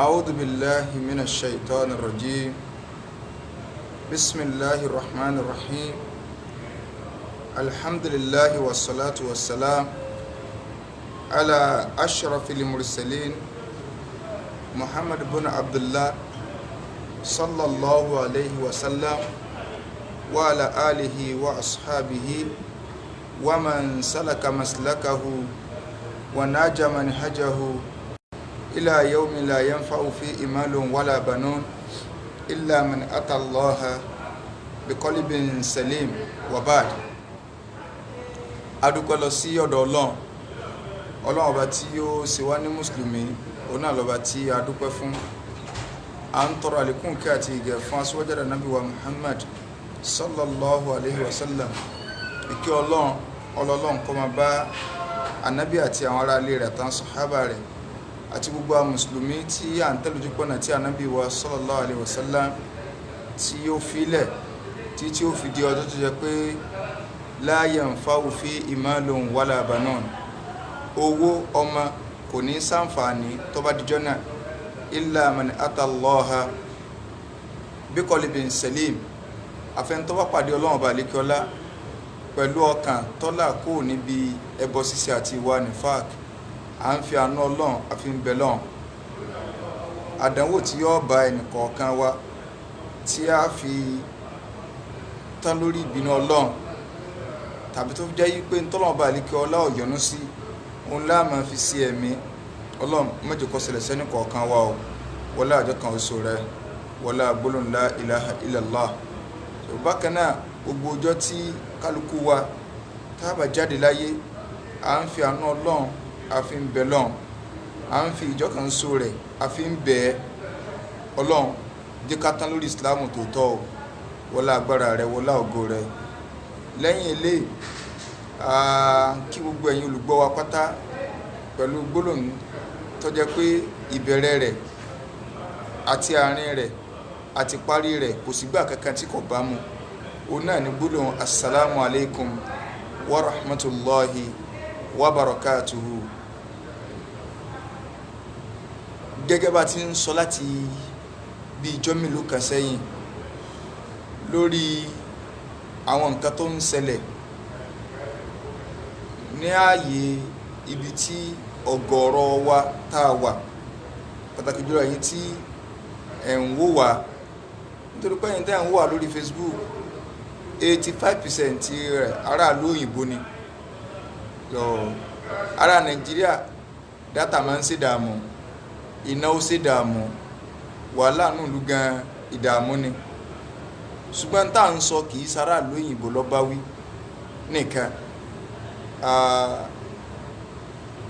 أعوذ بالله من الشيطان الرجيم بسم الله الرحمن الرحيم الحمد لله والصلاة والسلام على أشرف المرسلين محمد بن عبد الله صلى الله عليه وسلم وعلى آله وأصحابه ومن سلك مسلكه وناج منهجه إلى يوم لا ينفع فيه مال ولا بنون إلا من أتى الله بقلب سليم وبعد adúpẹ́ lọ sí ọ̀dọ̀ Ọlọ́run ọba tí ó ṣe wá ní mùsùlùmí òun náà lọ́ba tí a dúpẹ́ fún. À ń tọrọ àlékún kí àti ìgẹ̀ fún aṣíwájú Ànábì wa Muhammad sallallahu alayhi wa sallam. Ìkẹ́ Ọlọ́run kó máa bá Ànábì àti àwọn ará ilé rẹ̀ àtàwọn sàhábà rẹ̀ àti gbogbo àwọn mùsùlùmí tí à ń tẹ̀lé ojúpọ̀nà tí Ànábì wa sallallahu alayhi wa sallam tí ó filẹ̀ tí ó fi di ọjọ́ tó jẹ́ pé la yanfa'u fihi malun wala banun, owó ọmọ kò ní ṣàǹfààní tó bá dijọ́ náà illa man atallaha biqalbin salim, àfẹnutọ́ bá pàdé Ọlọ́run ọba àlékiọlá pẹ̀lú ọkàn tọ́lá kò níbi ẹbọ ṣíṣe àti ìwà nifaq. À ń fi àánú Ọlọ́run àfi ń bẹ Ọlọ́run àdánwò tí yóò bá ẹnìkọ̀ọ̀kan wa tí a fi tán lórí ìbínú Ọlọ́run tàbí tó jẹ́ yí pé ntọ́lọ́run ọba àlékiọlá ò yọ́nú sí òun láà máa fi sí ẹ̀mí. Ọlọ́run má jẹ́ kó ṣẹlẹ̀ sẹ́ni kọ̀ọ̀kan wa o, wọlá àjọ kan oṣù rẹ, wọlá gbólóhùn la ilaha illallah. Bákan náà gbogbo ọjọ́ tí kálukú wa tá bá jáde láyé à ń fi àánú Ọlọ́run a fi ń bẹ Ọlọ́run, à ń fi ìjọ kan oṣù rẹ̀ a fi ń bẹ Ọlọ́run jẹ́ ká tán lórí ìsìláàmù tòótọ́ o, wọlá agbára rẹ, wọlá ògo rẹ. Lẹ́yìn eléyìí kí gbogbo ẹ̀yin olùgbọ́ wa pátá pẹ̀lú gbólóhùn tó jẹ́ pé ìbẹ̀rẹ̀ rẹ̀ àti àárín rẹ̀ àti parí rẹ̀ kò sígbà kankan tí kò bá mu. Òun náà ni gbólóhùn assalamu alaikum wa rahmatullahi wa barakatuhu. Gẹ́gẹ́ bá ti ń sọ láti bí ijọ́ mélòó kan sẹ́yìn lórí àwọn nǹkan tó ń ṣẹlẹ̀ ní ààyè ibi tí ọ̀gọ̀rọ̀ wa tá a wà, pàtàkì jùlọ èyí tí ẹ̀ ń wò wá, nítorí pé ẹ̀yin tẹ́ ń wò wá lórí Facebook 85% rẹ̀ aráàlú òyìnbó ni. Ará Nàìjíríà dátà máa ń ṣèdààmú, iná ó ṣèdààmú, wàhálà nùlú gan ìdààmú ni. Ṣùgbọ́n tá à ń sọ kì í sáráàlú òyìnbó ló bá wí nìkan.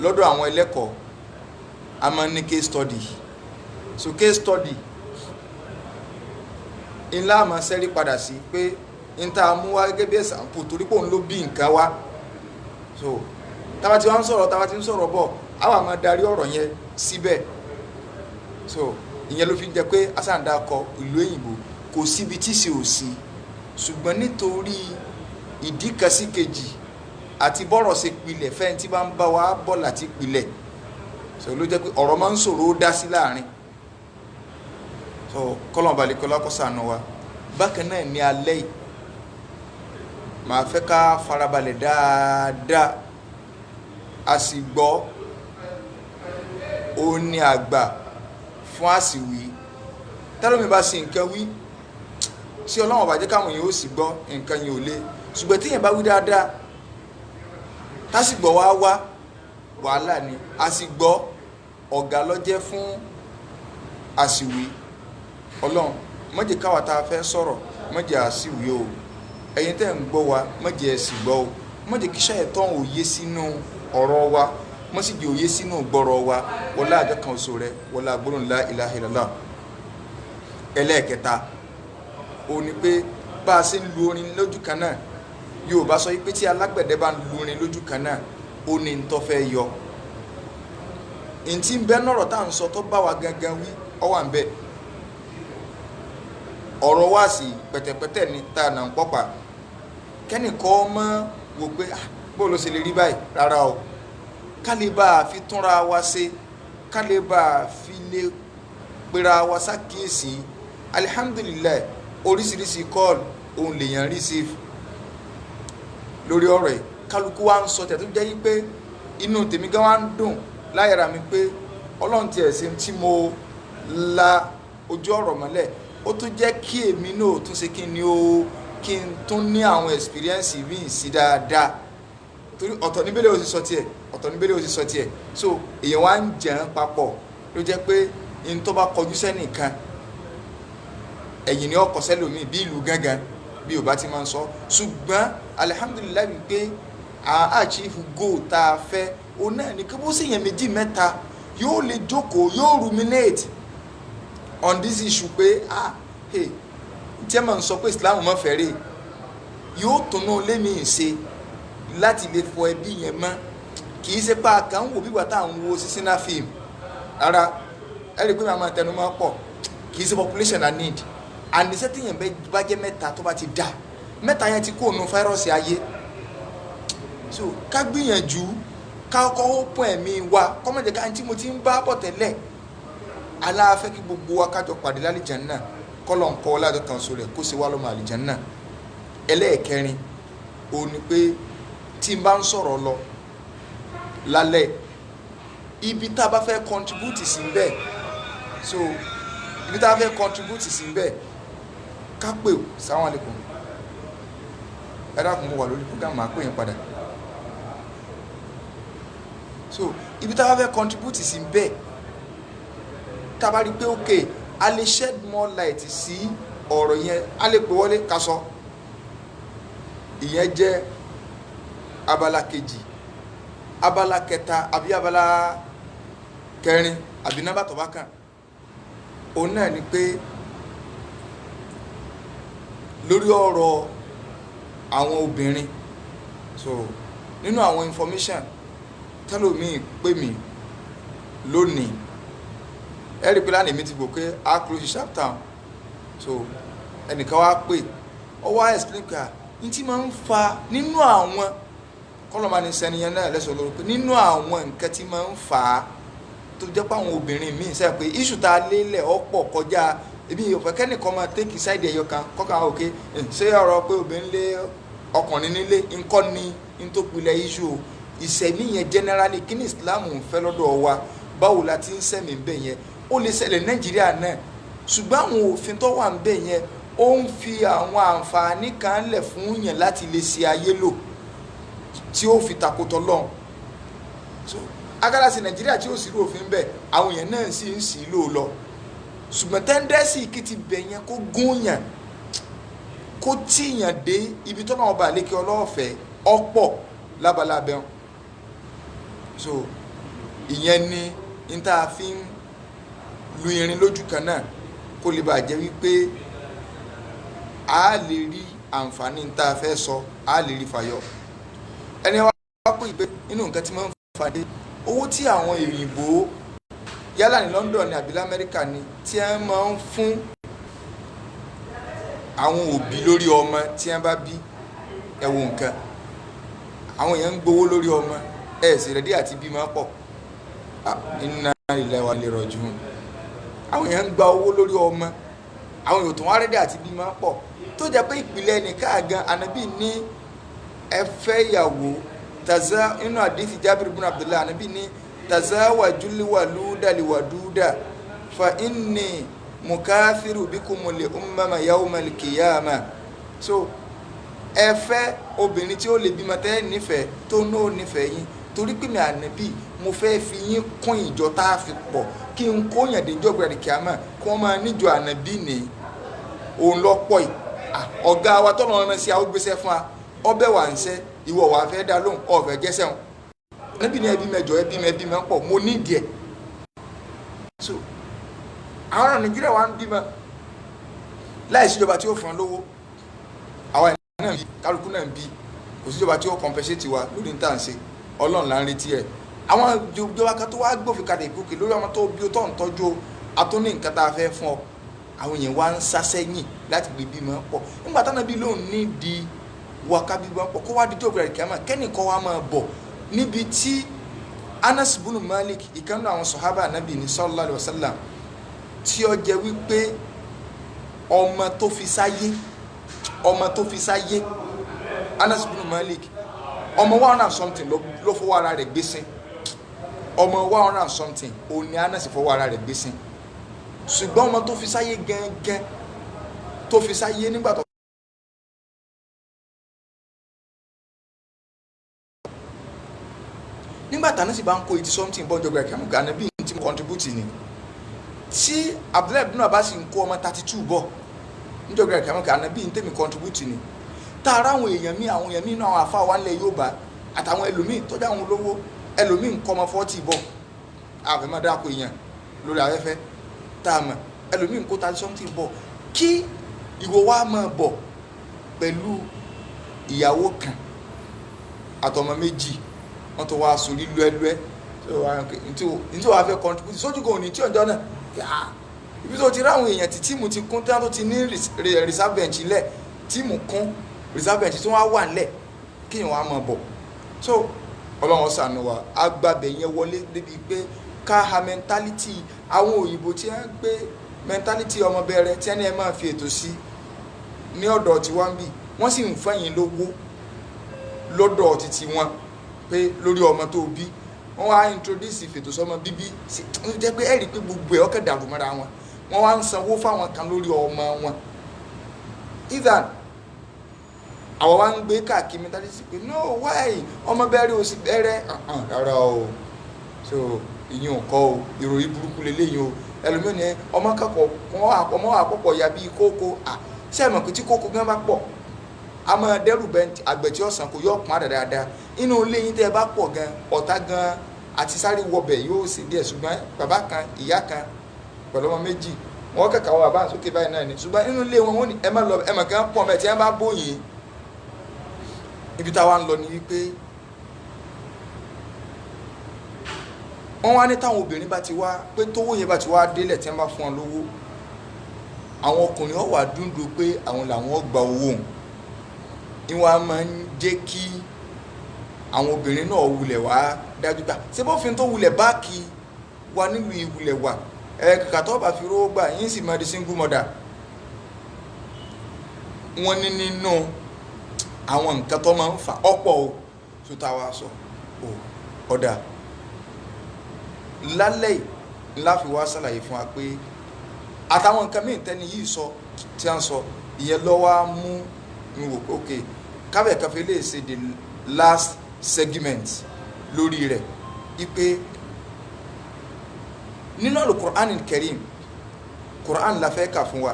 Lọ́dọ̀ àwọn ẹlẹ́kọ̀ọ́ a máa ń ní case study. So case study ńlá máa ṣẹ́rí padà sí pé n ta mú wá gẹ́gẹ́ bí ẹ̀sàmpù torí pé òun ló bí nǹkan wá. So táwa ti wá ń sọ̀rọ̀, táwa ti ń sọ̀rọ̀ bọ̀ àwa máa darí ọ̀rọ̀ yẹn síbẹ̀. So ìyẹn ló fi jẹ́ pé asáǹdà kọ ìlú òyìnbó kò síbi tí ṣe ò sí, ṣùgbọ́n nítorí ìdí kan sí kejì àti bọ́rọ̀ ṣe pilẹ̀ fẹ́ni tí bá ń bá wa bọ̀ láti pilẹ̀, so ló jẹ́ pé ọ̀rọ̀ máa ń ṣòro ó dá sí láàrin. So kọ́lọ́n balẹ̀ kọ́lá kó ṣàánú wa. Bákan náà ní alẹ́ yìí màá fẹ́ ká farabalẹ̀ dáadáa, a sì gbọ́ ó ní àgbà fún àsìwí. Tẹ́lómi bá ṣe nǹkan wí tí Ọlọ́run bá jẹ́ káwọn èèyàn ó sì gbọ́ nǹkan yìí ò lé, ṣùgbọ́n tí èèyàn bá wí dáadáa tásìgbọ́ wá wàhálà ni. A sì gbọ́ ọ̀gá ló jẹ́ fún àsìwí. Ọlọ́run má jẹ́ káwa tá a fẹ́ sọ̀rọ̀ má jẹ́ àsìwí o, ẹ̀yin tẹ́ ń gbọ́ wa má jẹ́ ẹ sì gbọ́ o, má jẹ́ kí ṣàìtàn òye sínú ọ̀rọ̀ wa, má sì jẹ́ òye sínú gbọ́rọ̀ wa, wọlá àjọ kan oṣù rẹ, wọlá gbólóhùn la ilaha illallah. Ẹlẹ́ẹ̀kẹta ó ní pé bá a ṣe ń lu orin lójú kan náà, Yorùbá sọ pé tí alágbẹ̀dẹ bá ń lu orin lójú kan náà ó ní ń tó fẹ́ yọ. Ntí ń bẹ nọ̀rọ̀ tá à ń sọ tó bá wa gangan wí ọ wà ń bẹ. Ọ̀rọ̀ wá sí pẹ̀tẹ̀pẹ̀tẹ̀ ní tá a nà ń pọ́pà kẹ́nìkan ọmọ wò pé bó ló ṣe lè rí báyìí rárá o. Kálíbà fi túnra wa ṣe ká lè bá fi lè pera wa ṣàkíyèsí alihamdulilayi oríṣiríṣi call òun lèèyàn receive lórí ọ̀rọ̀ yìí kálukú wa ń sọ tẹ̀ tó jẹ́ yí pé inú tèmi gan wa ń dùn láyàrá mi pé ọlọ́run ti ẹ̀sìn tí mo la ojú ọ̀rọ̀ mọ́lẹ̀ ó tún jẹ́ kí èmi náà tún ṣe kí ni ó kí n tún ní àwọn experience míì sí dáadáa torí ọ̀tọ̀ níbẹ̀lẹ̀ ó sì sọ tiẹ̀ ọ̀tọ̀ níbẹ̀lẹ̀ ó sì sọ tiẹ̀ so èèyàn wá ń jẹun papọ̀ ló jẹ́ pé n tó bá kọjú sẹ́nìkan ẹ̀yìn ni ọkọ̀ sẹ́lòmíì bí ìlú gángan bí ò bá ti máa ń sọ ṣùgbọ́n alihamudulilayi wípé achieve goal tá a fẹ́ o náà ní kí bó sì yẹn méjì mẹ́ta yóò lè jókòó yóò ruminate on this issue pé hey tí ẹ máa ń sọ pé Islam mọ́ fẹ́rẹ̀ yóò túnú lémi ṣe láti lè fọ ẹbí yẹn mọ́ kì í ṣe pé àkàn ń wò bí wàtá ń wo sísínà fíìmù rárá ẹ rí i pé màá tẹnu mọ́ pọ̀ kì í ṣe population and need àníṣe tí yẹn bá jẹ́ mẹ́ta tó bá ti dà mẹ́ta yẹn ti kó nu fáírọ́ọ̀sì ayé so ká gbìyànjú ká kọ́ pọ̀ ẹ̀mí wa kọ́mọ̀jẹ̀ ká tí mo ti ń bá bọ̀ tẹ́lẹ̀ aláàfẹ́ kí gbogbo wa kájọ pàdé lálìjánnà kọ́lọ̀ ń kọ́ ládọ́ kan so rẹ̀ kó ṣe wá lọ́mọ àlìjánnà ẹlẹ́ẹ̀kẹrin ó ní pé tí n bá ń sọ̀rọ̀ lọ lálẹ́ ibi tá a bá fẹ́ contribute sí bẹ́ẹ̀ so ibi tá a fẹ́ contribute sí bẹ́ẹ̀ ká pè ó sáwọn àlekùn ẹ dákun mo wà lórí program máa pè yín padà so ibi tá a bá fẹ́ contribute sí bẹ́ẹ̀ tá a bá rí pé ok a lè shed more light sí ọ̀rọ̀ yẹn a lè pè wọlé ká sọ ìyẹn jẹ́ abala kejì abala kẹta àbí abala kẹrin àbí nọ́mbà tó bá kàn òun náà ni pé lórí ọ̀rọ̀ àwọn obìnrin so nínú àwọn information tẹ́lòmíì pè mí lónìí ẹ rí i pé lánàá mi ti gbọ́ pé a close chapter so ẹnìkan wá pè ọ wá explain ká ní tí máa ń fa nínú àwọn kọlọ́mà ní sẹ́niyẹn náà lẹ́sọ̀ lórí pé nínú àwọn nǹkan tí máa ń fà á tó jẹ́ pé àwọn obìnrin míì sẹ́yìn pé issue tá a lélẹ̀ ọ̀pọ̀ kọjá ebi ìyọ̀fẹ́ kẹ́nìkan máa take side ẹ̀yọ kan kọ́kàn òkè ṣé ọ̀rọ̀ pé obìnrin lé ọkùnrin nílé ńkọ́ ni ń tó pilẹ̀ issue ìṣẹ̀mí yẹn generally kí ni Islam ń fẹ́ lọ́dọ̀ wa báwo la ti ń sẹ̀mí bẹ́ẹ̀ yẹn ó lè ṣẹlẹ̀ Nàìjíríà náà ṣùgbọ́n àwọn òfin tó wà ń bẹ́ẹ̀ yẹn ó ń fi àwọn àǹfààní kan lẹ̀ fún yẹn láti lè ṣe ayé lò tí ó fi takotọ lọ́n so agárásí Nàìjíríà tí ó sì rí òfin bẹ́ẹ̀ àwọn èèyàn náà sì ń sì lò lọ ṣùgbọ́n tẹ́ńdẹ́sì kí ti bẹ̀ yẹn kó gún yàn kó tíyàn dé ibi tó náà bá lékè ọlọ́ọ̀fẹ́ ọ̀pọ̀ lábalábẹ́ wọn so ìyẹn ni n tá a fi ń lu irin lójú kan náà kó lè bàjẹ́ wípé a lè rí àǹfààní n tá a fẹ́ sọ a lè rí fàyọ ẹni wá pè pé nínú nǹkan tí máa ń fàdé owó tí àwọn òyìnbó yálà ní London ní àbí l'Amẹ́ríkà ni tí wọ́n máa ń fún àwọn òbí lórí ọmọ tí wọ́n bá bí ẹ̀wọ̀n nǹkan àwọn èèyàn ń gbowó lórí ọmọ sì rẹ̀dí àti bímọ pọ̀ inna lillahi wa inna ilaihi raji'un àwọn èèyàn ń gba owó lórí ọmọ àwọn èèyàn tó wá rẹ̀dí àti bímọ pọ̀ tó jẹ́ pé ìpìlẹ̀ nìkan gan Ànábì ní ẹ fẹ́ ìyàwó taza inú àdìsí Jábìrì ibn Abdullah Ànábì ní tazawwajul waluda liwaduda fa inni mukathiru bikumul ummama yawmal qiyamah so ẹ fẹ́ obìnrin tí ó lè bímọ tẹ́ nífẹ̀ẹ́ tó náà nífẹ̀ẹ́ yín torí pé mi Ànábì mo fẹ́ fi yín kún ìjọ tá a fi pọ̀ kí n kó yàn déjọ́ gbẹ̀rẹ̀ kíámà kí wọ́n máa níjọ Ànábì ní òun lọ́pọ̀ yìí ọ̀gá wa tọ́nà ọ̀rọ̀ sí àwọn gbèsè fún wa ọbẹ̀ wà ń sẹ́ ìwọ wà fẹ́ dá lóhùn ọ̀fẹ́ jẹ́sẹ̀ wọn Ànábì ní ẹbí mẹ́jọ ẹbí mẹ́ pọ̀ mo ní ìdí ẹ̀ so àwọn ọ̀rọ̀ Nàìjíríà wa ń bímọ láì síjọba tí ó fún ọ lówó àwọn ẹ̀ náà bí kálukú náà ń bí kò síjọba tí ó compensate wa lórí ní tàǹsẹ̀ Ọlọ́run là ń retí ẹ̀ àwọn ìjọba kan tó wá gbòfin kalẹ̀ ìgbòkè lórí ọmọ tó bí ó tọ̀ ń tọ́jú atúní nǹkan tá a fẹ́ fún ọ àwọn èèyàn wá ń sásẹ́yìn láti gbé bímọ pọ̀ nígbà táwọn bí lóun ní di waka bímọ pọ̀ kó wá di tó gbẹ̀rẹ̀ kíámà kẹ́nìkan wá máa bọ̀ níbi tí Anas bin Malik ìkànnì àwọn sọ̀hábà Ànábì ní sallallahu alaihi wasallam tí ó jẹ́ wípé ọmọ tó fi sáyé Anas bin Malik ọmọ 100 and something ló fọwọ́ ara rẹ̀ gbé sin ọmọ 100 and something òun ni Anas fọwọ́ ara rẹ̀ gbé sin ṣùgbọ́n ọmọ tó fi sáyé gẹ́gẹ́ tó fi sáyé nígbà tó nígbàtà náà sì bá ń kó 80 something bọ́jọ́ gbẹ̀rẹ̀ kẹ́mù gánà bí i tí mo contribute ni tí Abdullahi ibn Abbas ń kó ọmọ 32 bọ̀ níjọ́ gbẹ̀rẹ̀ kẹ́mù gánà bí i tí mi contribute ni tààrà àwọn èèyàn mi náà àwọn àfáà wa ńlẹ̀ Yorùbá àtàwọn ẹlòmíì tó dá àwọn olówó ẹlòmíì ń kọ́ ọmọ 40 bọ̀ àfẹ́mọ́ dáko èèyàn lórí afẹ́fẹ́ táàmù ẹlòmíì ń kó 30 something bọ̀ kí ìwọ wa máa bọ̀ pẹ̀lú ìyàwó kan àtọmọ méjì wọ́n tó wá sórí lúẹ́lúẹ́ tí wàá fẹ́ contribute sójú kò ní tí ọjọ́ náà ibi tó ti ráwọn èèyàn tí tíìmù ti kún tí wọ́n tó ti ní reserve bench lẹ̀ tíìmù kún reserve bench tí wọ́n wà nílẹ̀ kí wọ́n á máa bọ̀ so ọlọ́run ṣàánú wa agbábẹ̀ yẹn wọlé débi pé ká ha mentality àwọn òyìnbó tí wọ́n gbé mentality ọmọ bẹ̀rẹ̀ tí ẹni ẹ máa fi ètò sí ní ọ̀dọ̀ tí wọ́n ń bì wọ́n sì ń fẹ́yìn lówó lọ́dọ̀ títí wọn pé lórí ọmọ tó bí wọ́n wá introduce ìfètò sọmọ bíbí ó jẹ́ pé ẹ̀rí pé gbogbo ẹ̀ ọ̀kẹ́ dàrú mọ́ra wọn wọ́n wá ń sanwó fáwọn kan lórí ọmọ wọn either àwọn wá ń gbé káàkiri mentality pé no why ọmọ bẹ̀rẹ̀ ò sí bẹ̀rẹ̀ rárá o so ìyẹn ò kọ́ o ìròyìn burúkú lélẹ́yìn o ẹlòmíràn ọmọ kẹ́kọ̀ọ́ ọmọ àkọ́kọ́ ya bíi kókó ṣé ẹ mọ̀ pé tí kókó gan bá pọ̀ a máa dẹ́rù bẹ́ẹ̀ àgbẹ̀ tí ọ̀sán kò yọ ọ̀pọ̀ dáadáa inú ilé yín tẹ́ ẹ bá pọ̀ gan ọ̀tá gan àti sáré wọbẹ̀ yóò sì díẹ̀ ṣùgbọ́n bàbá kan ìyá kan pẹ̀lú ọmọ méjì wọ́n kẹ̀kẹ́ àwọn bàbá sókè báyìí náà ni ṣùgbọ́n inú ilé wọn wọ́n ní ẹ má lọ ẹ mọ̀ kí wọ́n pọ̀ mẹ́ tí wọ́n bá bóyin ibi táwa ń lọ ni wípé wọ́n wá ní táwọn obìnrin bá ti wá pé tówó yẹn bá ti wá délẹ̀ tí wọ́n bá fún wọn lówó àwọn ọkùnrin ó wá dúndùn pé àwọn làwọn gba owó òun ìwọ̀n a máa ń jẹ́ kí àwọn obìnrin náà wulẹ̀ wá dájú gbà ṣé bófin tó wulẹ̀ báàkì wa nílùú ìwulẹ̀ wà kàkà tó bá fi rówó gbà yín sì máa di single mother wọ́n ní nínú àwọn nǹkan tó máa ń fà ọ̀pọ̀ o tó tá a wá sọ ọ̀dà lálẹ́ ńlá fi wá ṣàlàyé fún wa pé àtàwọn nǹkan míì tẹ́ni yìí sọ tí a ń sọ ìyẹn lọ́wọ́ á mú mi wò pé ok kábẹ̀ káfẹ́ lè ṣe the last segment lórí rẹ̀ ipe nínú Al-Qur'an Al-Karim Qur'an la fẹ́ kà fún wa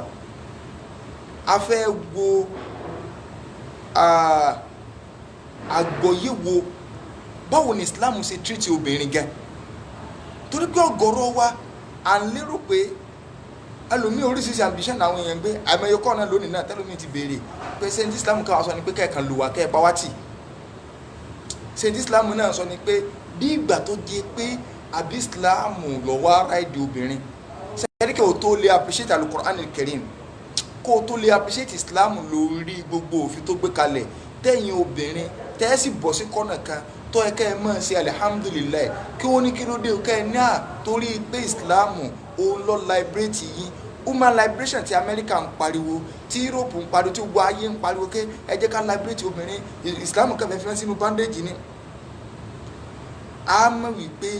a fẹ́ wo àgbọ́yé wo báwo ni Islam ṣe treat obìnrin gan torí pé ọ̀gọ̀rọ̀ wa à ń lérò pé ẹlòmíì oríṣiríṣi ambition àwọn èèyàn gbé àmọye kọ́ náà lónìí náà tẹ́lómi ti béèrè pé ṣé ní Islam káwọn sọ ni pé kẹ́ẹ̀kan lò wá kẹ́ẹ̀ pa wá tì ṣé ní Islam náà sọ ni pé bí ìgbà tó jẹ pé àbí Islam lọ́wọ́ ara ìdí obìnrin ṣẹ́rí kí o tó lè appreciate Al-Qur'an Al-Karim kó o tó lè appreciate Islam lórí gbogbo òfin tó gbé kalẹ̀ tẹ́yìn obìnrin tẹ́ sì bọ̀ sí kọ́nà kan tó ẹ kẹ́ ẹ máa ṣe alihamudulilayi kí wọ́n ní kí ló dé kẹ́ ẹ ní torí pé Islam òun lọ liberate yìí human liberation ti America ń pariwo tí Europe ń pariwo tí gbogbo ayé ń pariwo ké ẹ jẹ́ ká liberate obìnrin Islam kẹfẹ́ fi wọ́n sínú bandage ni a mọ̀ wípé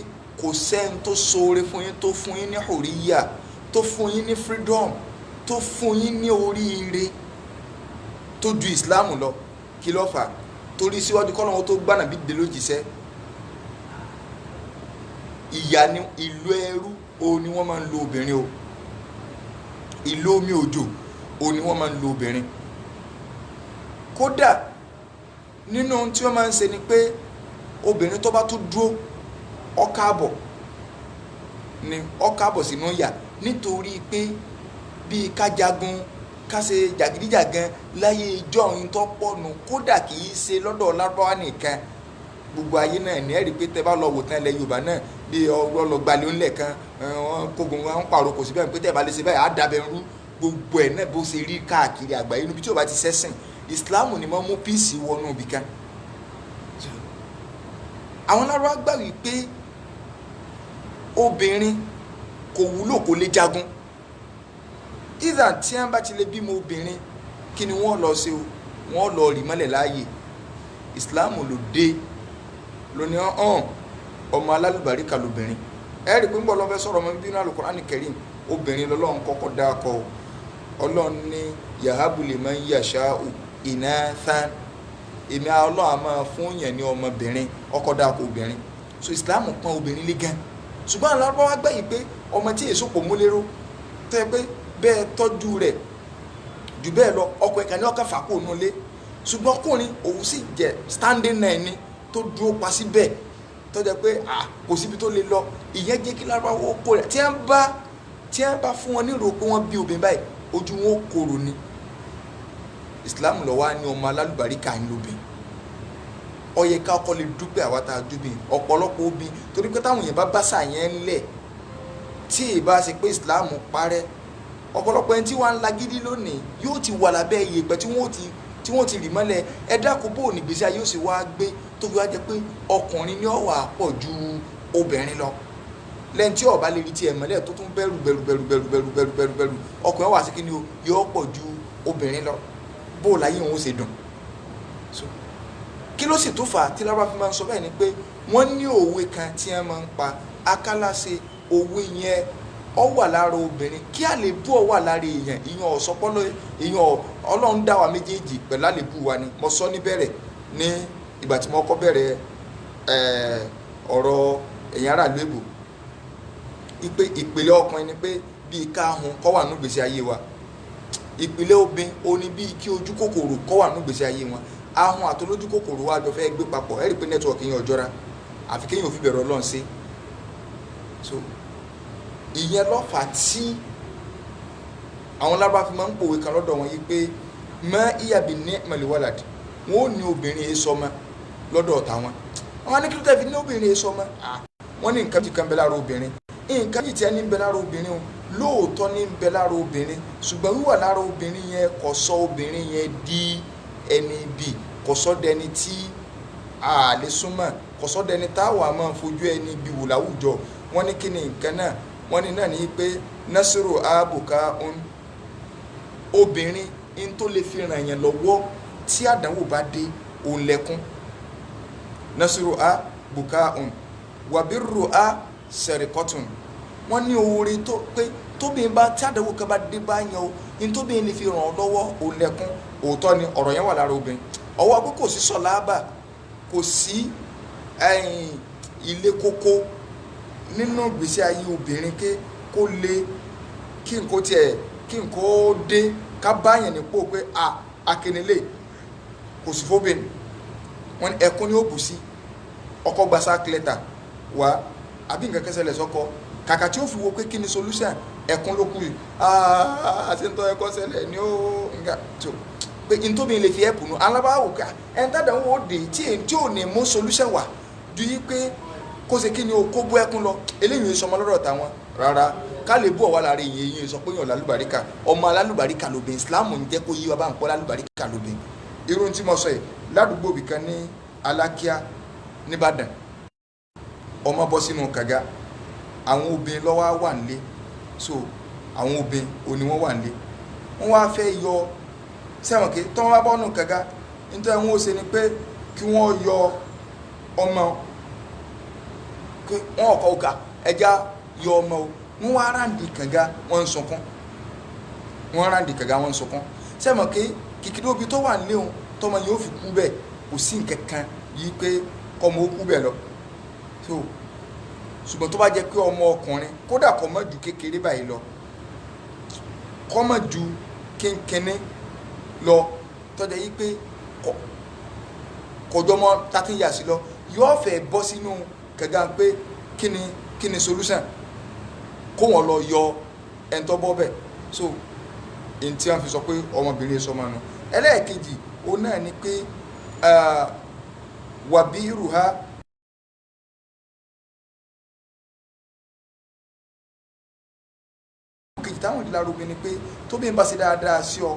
kò sẹ́ni tó ṣoore fún yín tó fún yín ní horiya tó fún yín ní freedom tó fún yín ní oríire tó ju Islam lọ kí ló fà torí síwájú kọ́ lọ́wọ́ tó gbànà bí dé lójíṣẹ́ ìyá ní ìlú ẹrú o ni wọ́n máa ń lo obìnrin o ìlú omi òjò o ni wọ́n máa ń lo obìnrin kódà nínú ohun tí wọ́n máa ń ṣe ni pé obìnrin tó bá tún dúró ọkàbọ̀ sínú yà nítorí pé bíi kájagun káṣe jàgídíjàgan láyé ìjọ òyìn tó pọ̀ nù kódà kì í ṣe lọ́dọ̀ Lárúbáwá nìkan gbogbo ayé náà ní ẹ̀rí pé tẹ́ bá lọ wò tán ilẹ̀ Yorùbá náà bí ọlọ́gbalẹ̀ ńlẹ̀ kan wọn kógun wọn ń pàrọ̀ kò sí bẹ́ẹ̀ pé tẹ́ bá lè ṣe báyìí á dàbẹ̀ ń rú gbogbo ẹ̀ náà bó ṣe rí káàkiri àgbáyé níbi tí ò bá ti sẹ́sìn Ìsìláàmù ni wọ́n mú píìsì wọnú ibì kan àwọn Lárúbáwá gbà wípé obìnrin kò wúlò kò lè jagun ìdá tí wọ́n bá ti lè bímọ obìnrin kí ni wọ́n lọ ṣe o wọ́n lọ rì mọ́lẹ̀ láàyè Islam ló dé lóní ọ̀hún ọmọ alálùbáríkà lóbìnrin ẹ rí i pé ń bọ̀ lọ́fẹ́ sọ̀rọ̀ ọmọ bíbí náà Al-Qur'an Karim obìnrin lọ́lọ́run kọ́kọ́ dákọ̀ Ọlọ́run ní yahabu liman yasha'u inathan èmi Ọlọ́run a máa fún yẹn ní ọmọbìnrin ọkọ̀ dákọ̀ obìnrin so Islam pọ́n obìnrin lé gan ṣùgbọ́n alárúbáwá gbẹ̀yìn pé ọmọ tí èso pò múlẹ́rú tó yẹ pé bẹ́ẹ̀ tọ́jú rẹ̀ jù bẹ́ẹ̀ lọ ọkọ̀ ẹ̀ka ní ọkọ̀ fàkó nulẹ̀ ṣùgbọ́n ọkùnrin òun sì jẹ́ standing náà ni tó dúró pa síbẹ̀ tó jẹ́ pé kò síbi tó lè lọ ìyẹn jẹ́ kí lárúbáwá kó rẹ̀ tí wọ́n bá fún wọn nírò pé wọ́n bí obìnrin báyìí ojú wọn kòrò ni Islam lọ wá ní ọmọ alálùbáríkà ń lóbìn ó yẹ ká ọkọ lè dúpẹ́ àwa tá a dúbìn ọ̀pọ̀lọpọ̀ obìn torí pé táwọn èèyàn bá bá sàyẹn ńlẹ̀ tí ìbá ṣe pé Islam parẹ́ ọ̀pọ̀lọpọ̀ ẹni tí wọ́n ń lagídí lónìí yóò ti wà lábẹ́ iyẹ̀pẹ̀ tí wọ́n ti rì mọ́lẹ̀ ẹ dákun bó ní gbèsè ayé ó sì wá gbé tó fi wá jẹ́ pé ọkùnrin ni ó wà pọ̀ ju obìnrin lọ lẹ́yìn tí ó bá lè rí tiẹ̀ mọ́lẹ̀ tó tún bẹ̀rù ọkùnrin wà sí kí ni yóò pọ̀ ju obìnrin lọ bó láyé òun ó ṣe dùn kí ló sì tó fà á tí lábàá fi máa ń sọ bẹ́ẹ̀ ni pé wọ́n ní òwe kan tí wọ́n máa ń pa akálàṣe òwe yẹn ọ wà lára obìnrin kí àlébù ọ wà lára èèyàn ìyẹn ọ̀sọ́pọ́lọ èèyàn Ọlọ́run dá wa méjèèjì pẹ̀lú àlébù wa ni mo sọ níbẹ̀rẹ̀ ní ìgbà tí mo kọ́ bẹ̀rẹ̀ ọ̀rọ̀ èèyàn aráàlú èbò ìpìlẹ̀ ọkùnrin ni pé bíi káhun kọ́ wà nínú ìgbésí ayé wa ìpìlẹ̀ obìnrin ó ní bíi kí ojú kòkòrò kọ́ wà nínú ìgbésí ayé wọn ahun àtolójú kòkòrò wa jọ fẹ́ gbé papọ̀ ẹ rí i pé nẹ́tíwọ̀kì yẹn ọjọ́ra àfi kéèyàn ò fi bẹ̀rẹ̀ Ọlọ́run sí so ìyẹn lọ́fà tí àwọn lábá fi máa ń pòwe kan lọ́dọ̀ wọn yìí pé mọ́ ìyàbí ní mọ̀lẹ́wàlàdì wọn ò ní obìnrin yìí sọmọ lọ́dọ̀ ọ̀tá wọn wọn ní kí ló tẹ̀fi ní obìnrin yìí sọmọ wọn ní nǹkan jì kan bẹ lára obìnrin nǹkan jì tí ẹni ń bẹ lára obìnrin o lóòótọ́ ní ń bẹ lára obìnrin ṣùgbọ́n wíwà lára obìnrin yẹn kò sọ obìnrin yẹn di ẹni bì kò sọ dẹni tí a lè súnmọ́ kò sọ dẹni táwa máa fojú ẹni bí wò láwùjọ wọn ní kí ni nǹkan náà wọ́n ní náà ní pé nasiru abuka obìnrin in tó lè fi ràn yẹn lọ́wọ́ tí àdánwò bá dé òun lẹ́kún nasiru abuka wàbírù a sẹ̀rìkọ́tùn wọ́n ní oore tó pé tóbi bá tí àdánwò kan bá dé bá yẹn o in tóbi lè fi ràn lọ́wọ́ òun lẹ́kún òótọ́ ni ọ̀rọ̀ yẹn wà lára obìnrin ọwọ́ pé kò sí sọ̀láàbà kò sí ilé kókó nínú ìgbésí ayé obìnrin kó lè kí n kó tiẹ̀ kí n kó dé ká báyẹn nípò pé akínilé kò sí fóbìnrin wọn ẹkún ni ó bù sí ọkọ gba sack letter wá àbí nǹkan kẹsẹ̀lẹ̀ sọ́kọ kàkà tí ó fi wo pé kí ni solution ẹkún ló kù yìí àti ntọ́ ẹkọ sẹlẹ̀ ni ó nga tó pé ntóbi lè fi ẹ̀pù nù alábàáwò ká ẹ̀ńtàdánwò ó dé tí ò ní mú solution wá ju yí pé kó ṣe kí ni o kó bú ẹkún lọ eléyìí sọmọ lọ́dọ̀ táwọn rárá ká lè bú ọ̀wá lára èyí èyí sọ pé yàn lálùbáríkà ọmọ alálùbáríkà lóbìn Islam ń jẹ́ kó yí wa bá ń pọ́ lálùbáríkà lóbìn irú tí mo sọ yìí ládùúgbò bì kan ní Alákíá nìbàdàn ọmọ bọ́ sínú kàga àwọn obìnrin lọ́wọ́ wà nílé so àwọn obìnrin òní wọ́n wà nílé wọ́n wá fẹ́ yọ sẹ́wọ̀n kí tọ́ wọ́n bá bọ́ nù kàga nítorí wọ́n ó ṣe ni pé kí wọ́n yọ ọmọ wọn ọkọ ọkà ẹja yọ ọmọ o wọn wá ráǹdì kànga wọn ń sunkún sẹ́mọ̀ kí kìkìdí obi tó wà nílé òun tọmọ yóò fi kú bẹ́ẹ̀ kò sí nǹkan kan yìí pé ọmọ ó kú bẹ́ẹ̀ lọ so ṣùgbọ́n tó bá jẹ́ pé ọmọ ọkùnrin kódà kọ́ mọ́ ju kékeré báyìí lọ kọ́ mọ́ ju kínkínní lọ tọ́jà yìí pé kọjọ́ mọ́ 13 years lọ yóò fẹ́ bọ́ sínú kẹga pé kí ni solution kó wọn lọ yọ ẹ̀ńtọ́ bọ́ bẹ́ẹ̀ so èyí tí wọ́n fi sọ pé ọmọbìnrin sọmọ nù ẹlẹ́ẹ̀kejì ó náà ni pé wàbíìrù ha kejì táwọn ìdílé arúgbó ni pé tó bí n bá ṣe dáadáa sí ọ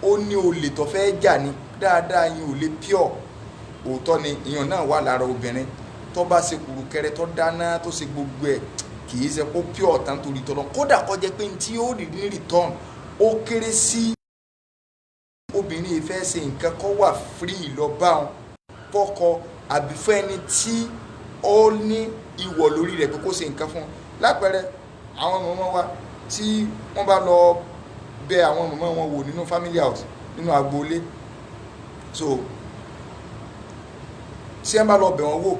ó ní olè tó fẹ́ jà ní dáadáa yín ò lè pure òótọ́ ni ìyàn náà wà lára obìnrin tó bá ṣe kùrùkẹrẹ tó dáná tó ṣe gbogbo ẹ̀ kì í ṣe kó pure tán torí tọ́lọ́ kódà kó jẹ́ pé tí ó rí ní return ó kéré sí obìnrin ìfẹ́ ṣe nǹkan kó wà free lọ bá wọn fọ́kọ àbí fún ẹni tí ó ní ìwọ̀ lórí rẹ̀ pé kó ṣe nǹkan fún un. Lápẹẹrẹ àwọn mọ̀mọ́ wa tí wọ́n bá lọ bẹ àwọn mọ̀mọ́ wọn wò nínú family house nínú agboolé, so tí wọ́n bá lọ bẹ̀ wọ́n wò,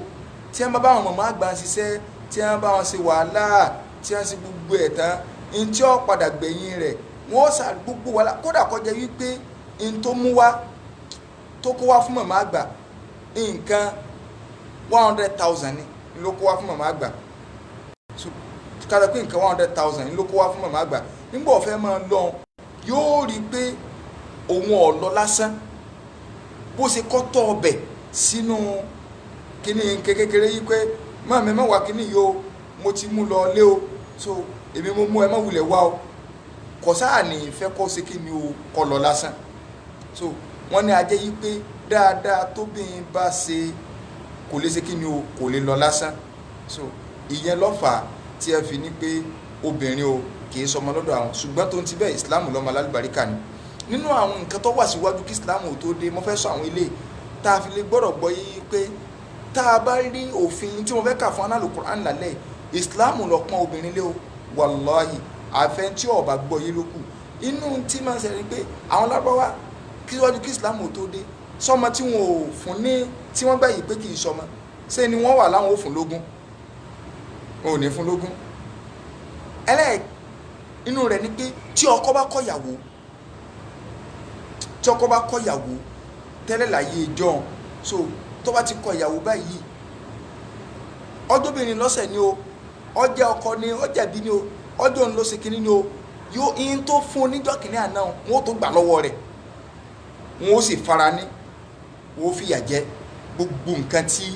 tí wọ́n bá bá àwọn mọ̀mọ́ àgbà ṣiṣẹ́, tí wọ́n bá wọn ṣe wàhálà, tí wọ́n ṣe gbogbo ẹ̀ tán, ní tí ó padà gbẹ̀yìn rẹ̀ wọ́n ṣà gbogbo wàhálà kódà kó jẹ́ wípé ní tó mú wá tó kó wá fún mọ̀mọ́ àgbà nǹkan 100,000 ni ló kó wá fún mọ̀mọ́ àgbà, so kára pé nǹkan 100,000 ni ló kó wá fún mọ̀mọ́ àgbà. Nígbà ó fẹ́ máa lọ yóò rí pé òun ọ̀lọ́ lásán bó ṣe kọ́ tọ́ ọbẹ̀ sínú kíní kékeré yìí pé mọ́ mi mọ́ wá kíní yìí o mo ti mú lọ lé o, so èmi mo mú ẹ má wulẹ̀ wá o, kò sáà ní ìfẹ́ kọ́ ṣe kíní o kọ́ lọ lásán. So wọ́n ní ajẹ́ yìí pé dáadáa tóbìnrin bá ṣe kò lè ṣe kíní o kò lè lọ lásán. So ìyẹn lọ́fà tí ẹ fi ní pé obìnrin o kì í sọmọ lọ́dọ̀ àwọn, ṣùgbọ́n tó ń ti bẹ́ẹ̀ ìsìláàmù lọ́mọ alálùbáríkà ni. Nínú àwọn nǹkan tó wà síwájú kí ìsìláàmù tó dé mo fẹ́ sọ àwọn ilé tá a fi lè gbọ́dọ̀ gbọ́ yí pé tá a bá rí òfin tí mo fẹ́ kà fún anáàlú Quran lálẹ́ ìsìláàmù lọ pọ́n obìnrin lé o wàláhì àfẹ́ tí ó bá gbọ́ yí ló kù. Inú tí máa ń ṣẹlẹ̀ pé àwọn lábáwá kí síwájú kí ìsìláàmù tó dé sọmọ tí wọn ò fún ní tí wọ́n gbà yìí pé kì í sọmọ ṣé ni wọ́n wà láwọn ò fún lógún, wọn ò ní fún lógún. Inú rẹ̀ ni pé tí ọkọ bá kọ ìyàwó, tí ọkọ bá kọ ìyàwó tẹ́lẹ̀ láyé ìjọ́un, so tó bá ti kọ ìyàwó báyìí ọjọ́bìnrin lọ́sẹ̀ ni o, ọjẹ́ ọkọ ni ọjẹ́ bí ni o, ọjọ́ òun ló ṣe kínní ni o, yóò in tó fún oníjọ́ kìíní àná wọn ó tó gbà lọ́wọ́ rẹ̀, wọn ó sì fara ní, wọn ó fìyà jẹ gbogbo nǹkan tí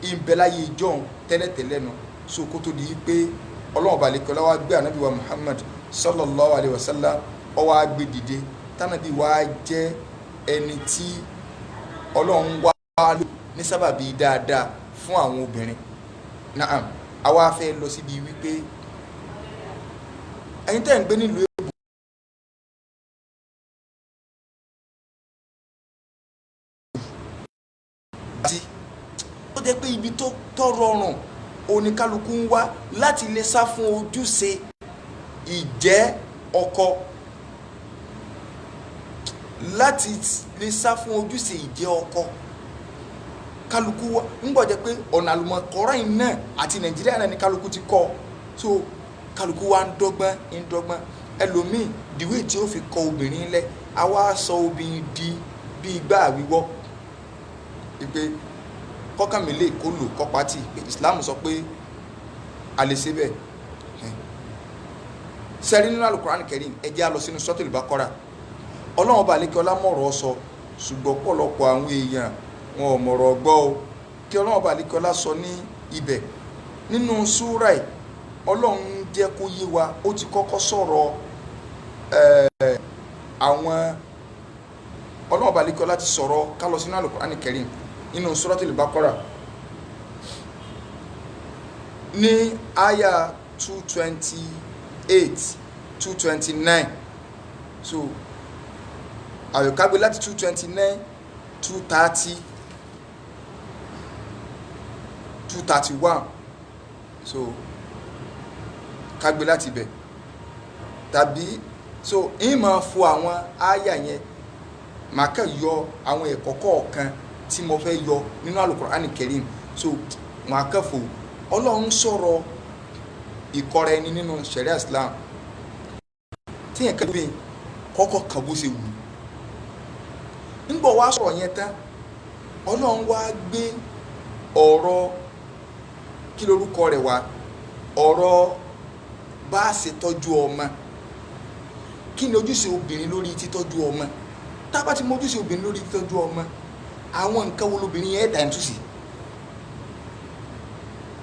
ìbẹ̀ láyé ìjọ́un tẹ́lẹ̀tẹ́lẹ̀ nu. So kó tó di pé Ọlọ́run bá lè kọ́ lọ́wọ́ gbé ànábì wa Muhammad sallallahu alayhi wa sallam ó wá gbé dìde tánàbí wá jẹ́ ẹni tí Ọlọ́run wá lò ní sábàbí dáadáa fún àwọn obìnrin. Naam, àwa fẹ́ lọ síbi wípé ẹ̀yin tẹ́ ń gbé nílùú èbò àti ó jẹ́ pé ibi tó rọrùn oníkálukú ń wá láti lè sá fún ojúṣe ìjẹ́ ọkọ, láti lè sá fún ojúṣe ìjẹ́ ọkọ. Kálukú wa ń gbọ́dọ̀ pé ọ̀nà àlùmọ̀kọ́rọ́ yìí náà àti Nàìjíríà náà ni kálukú ti kọ́, so kálukú wa ń dọ́gbọ́n ẹlòmíì dìwé tí ó fi kọ obìnrin lẹ̀ a wá sọ obìnrin di bí igbá àwíwọ́ pé kọ́kànmí lè kó lò kọ́ pátì pé Islam sọ pé a lè ṣe bẹ́ẹ̀. Sẹ́rí nínú Al-Qur'an Karim ẹjẹ́ á lọ sínú Suratul Baqara. Ọlọ́run bá lékè ọlá mọ̀rọ̀ sọ ṣùgbọ́n pọ̀lọpọ̀ àwọn èèyàn wọn ò mọ̀rọ̀ gbọ́ o. Kí Ọlọ́run bá lékè ọlá sọ ní ibẹ̀ nínú súrà ẹ̀ Ọlọ́run jẹ́ kó yé wa ó ti kọ́kọ́ sọ̀rọ̀ àwọn Ọlọ́run bá lékè ọlá ti sọ̀rọ̀ ká lọ sínú Al-Qur'an Karim nínú Suratul Baqara ní àyà 228 229, so àyọkágbé láti 229 230 231, so kágbé láti bẹ̀ tàbí so ìmọ̀ fún àwọn àyà yẹn màá kàn yọ àwọn ẹ̀kọ́ kọ̀ọ̀kan tí mo fẹ́ yọ nínú Al-Qur'an Karim, so màá kàn fò. Ọlọ́run sọ̀rọ̀ ìkọrẹ ẹni nínú Sharia Islam tí yẹn kẹ́lẹ́ kọ́kọ́ kan bó ṣe wù. Nígbà wá sọ̀rọ̀ yẹn tán Ọlọ́run wá gbé ọ̀rọ̀ kí lorúkọ rẹ̀ wá, ọ̀rọ̀ bá a ṣe tọ́jú ọmọ, kí ni ojúṣe obìnrin lórí títọ́jú ọmọ. Tá a bá ti mọ ojúṣe obìnrin lórí títọ́jú ọmọ, àwọn nǹkan wo lobìnrin yẹn dà ń túsì.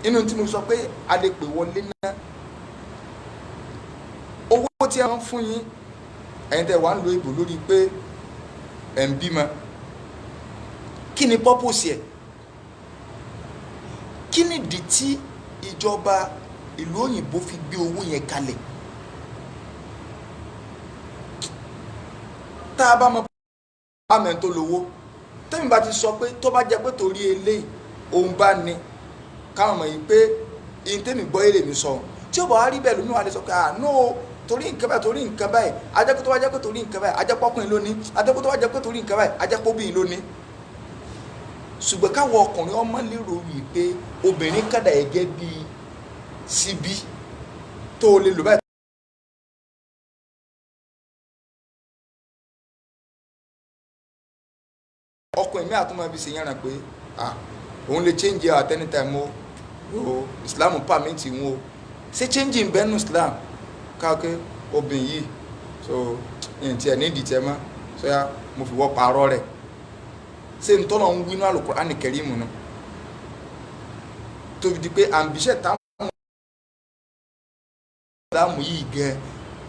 Inú tí mo sọ pé a lè pè wọlé náà owó tí a ń fún yín ẹ̀yin tẹ́ wà ń lo ìbò lórí pé ẹ̀ ń bímọ, kí ni purpose ẹ̀, kí ni ìdí tí ìjọba ìlú òyìnbó fi gbé owó yẹn kalẹ̀. Tá a bá mọ àmẹ́ tó lówó tẹ́mi bá ti sọ pé tó bá jẹ́ pé torí eléyìí òun bá ní káwọn mọ̀ yìí pé ìyìn tẹ́mi gbọ́ èrè mi sọ tí ó bá wá rí bẹ́ẹ̀ lómi wà lè sọ pé no torí nǹkan báyìí ajẹ́pẹ́ tó bá jẹ́ pé torí nǹkan báyìí ajẹ́pọ́kùnrin lónìí ajẹ́pẹ́ tó bá jẹ́ pé torí nǹkan báyìí ajẹ́pọ́bìnrin lónìí. Ṣùgbọ́n káwọn ọkùnrin ọmọ lérò wí pé obìnrin kàdà ẹ̀gẹ́ bíi síbí tó lè lò báyìí. Ọkùnrin mi àtúmọ̀ bí ṣe yànnà pé òun lè change at any time o Islam permit wọn o ṣé change ń bẹ́nu Islam káàkiri obìnrin yìí so ǹtí ẹ̀ nídìí tẹ́ mọ́ sọ́yà mo fi wọ́ parọ́ rẹ̀ ṣé n tọ́nà ń wínú Al-Qur'an Karim nù tó fi di pé ambition táwọn Islam yìí gan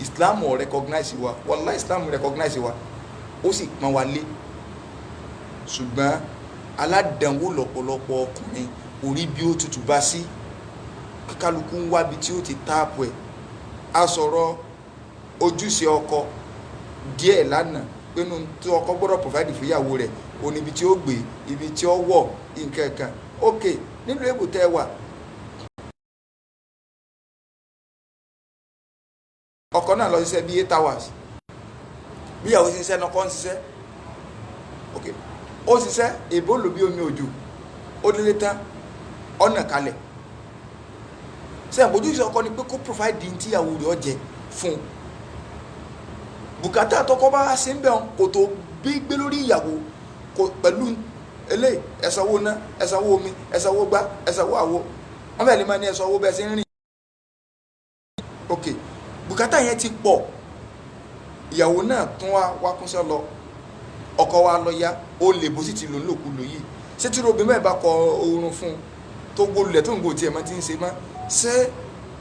Islam ò recognize wa wallahi Islam recognize wa ó sì pọ́n wa lé. Ṣùgbọ́n aládànwò lọ́pọ̀lọpọ̀ ọkùnrin orí bí ó tutù bá sí kíkálukú ń wábi tí ó ti táàpù ẹ̀. A sọ̀rọ̀ ojúṣe ọkọ díẹ̀ lánàá pé nínú tí ọkọ gbọ́dọ̀ provide fún ìyàwó rẹ̀ òní ibi tí ó gbé ibi tí ó wọ̀ nǹkan kan ok nílùú èbò tẹ́ wà ọkọ náà lọ ṣiṣẹ́ bí 8 hours bí ìyàwó ṣiṣẹ́ náà kọ́ ń ṣiṣẹ́ ok ó ṣiṣẹ́ èbó lò bí omi òjò ó délé tán ọ̀nà kalẹ̀ ṣe àbójúṣe ọkọ ni pé kó provide ní tíyàwó rẹ̀ ọ̀jẹ̀ fún un bùkátà tọkọ bá ṣe ń bẹ̀ ọ́n kò tó gbé lórí ìyàwó kò pẹ̀lú eléyìí ẹ̀sánwó ná ẹ̀sánwó omi ẹ̀sánwó gbá ẹ̀sánwó àwo wọ́n fẹ́ẹ́ lè máa ní ẹ̀sánwó bẹ́ẹ̀ sí ń rìn ok bùkátà yẹn ti pọ̀ ìyàwó náà tún wá kúnṣẹ́ lọ ọkọ wa lọ ya ó lè bó sì ti lò ńlòkulò yìí ṣé tí robin mẹ́ẹ̀ bá kọ oorun fún un tó gbólulẹ̀ tó ń gbò tiẹ̀ mọ́ ti ń ṣe mọ́ ṣé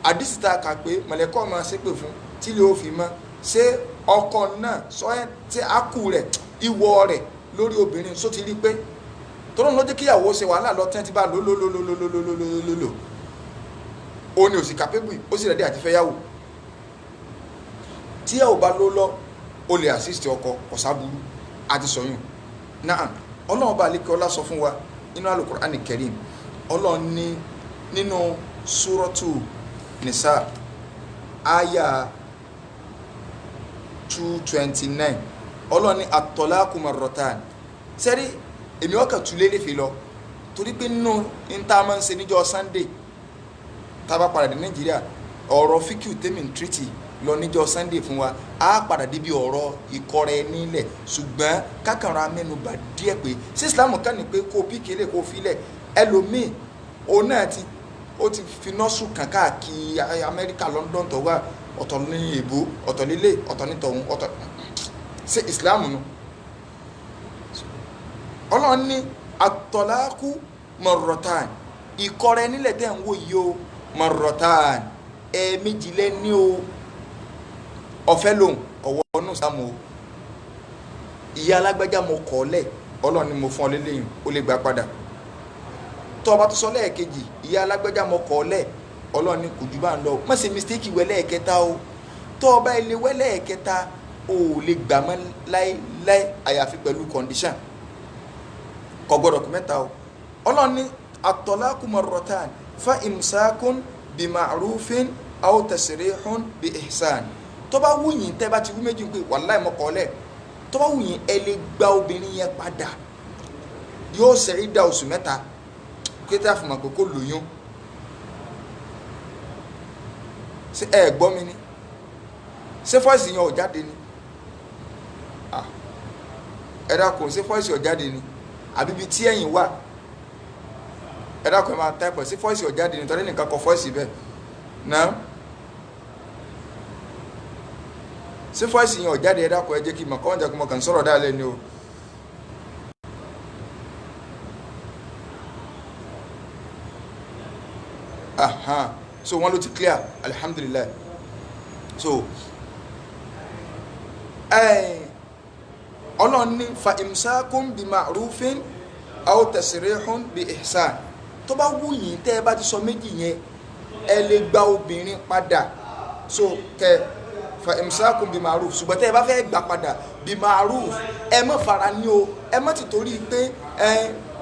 àdìsíta kà pé mọ̀lẹ́kọ́ máa ṣépè fún tí lè ó fi mọ́ ṣé ọkọ náà sọ ẹ́ tí a kù rẹ̀ ìwọ rẹ̀ lórí obìnrin só ti rí pé tọ́lọ́n ló jẹ́ kíyàwó ṣe wàhálà lọ tẹ́ ti bá lò ó ní òsì kàpébù ó sì rẹ̀ dé àti fẹ́yàwó tí ẹ ò bá ló lọ ó lè assist ọkọ ọ̀sáburú àti sọyún náà ọlọ́run bá lè kí ọlá sọ fún wa nínú Al-Qur'an Karim ọlọ́run ní nínú Suratu Nisa aya 229 ọlọ́run ní at-talaqu marratan sẹ́rí èmi ọkà tulé lè fi lọ torí pé nínú ìntàmọ́ ń ṣe níjọ́ Sunday tábà padà dé Nàìjíríà ọ̀rọ̀ fíkìú tèmi ń tírìtì lọ níjọ́ Sunday fún wa á padà débi ọ̀rọ̀ ìkọrẹ nílẹ̀ ṣùgbọ́n kákàrà mẹ́nubà díẹ̀ pé sí Islam kàn ní pé kó píkèlè kó filẹ̀ ẹlòmíì òun náà ó ti fi nọ́ọ̀sù kàn káàkiri Amẹ́ríkà London tó wà ọ̀tọ̀ ní ìbò ọ̀tọ̀ lílé ọ̀tọ̀ ní tọ̀hún ọ̀tọ̀ sí Islam nù ọlọ́run ní at-talaqu marratan ìkọrẹ nílẹ̀ tẹ́ ń wò yìí o marratan ẹ̀ẹ̀mejì lẹ́ni o ọ̀fẹ́ lòun ọ̀wọ́ ọ̀nù sáàmù o ìyá alágbájá mo kọ́ lẹ̀ ọlọ́run ni mo fún ọ lélẹ́yìn ó lè gbà padà tó o bá tó sọ lẹ́ẹ̀kejì ìyá alágbájá mo kọ́ lẹ̀ ọlọ́run ni kò jù bá ń lọ má ṣe mistake wẹ́ lẹ́ẹ̀kẹta o tó o bá ilé wẹ́ lẹ́ẹ̀kẹta o ò lè gbà mọ́ láéláé àyàfi pẹ̀lú condition kò gbọ́dọ̀ kú mẹ́ta o ọlọ́run ní at-talaqu marratan fa imsakun bi ma'rufin aw tasrihun bi ihsan tó bá wù yín tẹ́ bá ti wú méjì pé wàláì mo kọ̀ lẹ̀ tó bá wù yín ẹ lè gba obìnrin yẹn padà yóò ṣe ìdá oṣù mẹ́ta kí tá fún mọ̀ pé kó lóyún ṣé ẹ gbọ́ mi ni ṣé fọ́ọ̀sì yẹn ò jáde ni ẹ dákun ṣé fọ́ọ̀sì ò jáde ni àbí ibi tí ẹ̀yìn wà ẹ dákun ẹ máa táìpọ̀ sí fọ́ọ̀sì ò jáde ni tọ́lé nìkan kọ fọ́ọ̀sì bẹ́ẹ̀ náà ṣé fọ́ọ̀sì yẹn ò jáde ẹ dákun ẹ jẹ́ kí n mọ̀ kọ́ ọ̀njà kí n mọ̀ kàn sọ̀rọ̀ dáálẹ̀ ni o. So wọ́n ló ti clear alhamdulillah so ọlọ́run ní fa imsakun bi ma'rufin aw tasrihun bi ihsan tó bá wù yín tẹ́ ẹ bá ti sọ méjì yẹn ẹ lè gba obìnrin padà so kẹ fa imsakun bi ma'ruf ṣùgbọ́n tẹ́ ẹ bá fẹ́ gbà padà bi ma'ruf ẹ má fara ní o ẹ má ti torí pé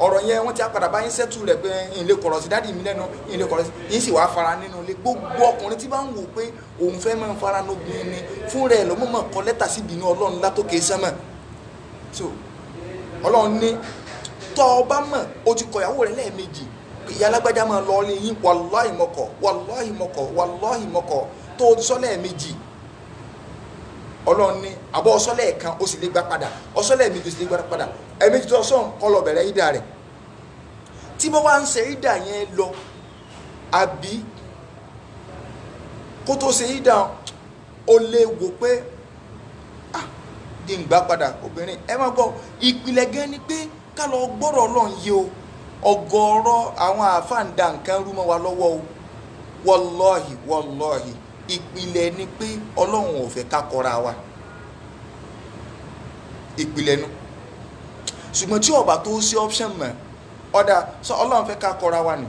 ọ̀rọ̀ yẹn wọ́n ti á padà bá yín sẹ́tù rẹ̀ pé ìlé kọ̀rọ̀ sí dáàdì mi lẹ́nu ìlé kọ̀rọ̀ sí yín sì wá fara nínú ilé gbogbo ọkùnrin tí bá ń wò pé òun fẹ́ máa ń fara nóbìnrin ni fún rẹ̀ ló mọ̀ kọ lẹ́tà sí ìbínú ọlọ́run látòkè sánmà so ọlọ́run ní tọ́ ọ bá mọ̀ o ti kọ ìyàwó rẹ̀ lẹ́ẹ̀mejì ìyá alágbájá máa lọ ilé yín wàláhì mọ̀kọ̀ tó o sọ lẹ́ẹ̀mejì ọlọ́run ní àbọ̀ ọsọ́lẹ̀ kan ó sì lè gbà padà ọsọ́lẹ̀ méjì ó sì lè gbà padà ẹ̀mejì tó sọ̀n kọ́ lọ bẹ̀rẹ̀ ìdá rẹ̀ tí bá wá ń ṣe ìdá yẹn lọ àbí kó tó ṣe ìdá ó lè wò pé di ń gbà padà obìnrin ẹ má gbọ́ ìpìlẹ̀ gan ni pé ká lọ gbọ́rọ̀ ọlọ́run yìí o ọ̀gọ̀ọ̀rọ̀ àwọn àfáàndà nǹkan rú mọ́ wa lọ́wọ́ o wallahi ìpìlẹ̀ ni pé ọlọ́run ò fẹ́ ká kọra wa ìpìlẹ̀ nu ṣùgbọ́n tí ọba tó sí option mọ̀ ọ̀dà sọ ọlọ́run fẹ́ ká kọra wa ni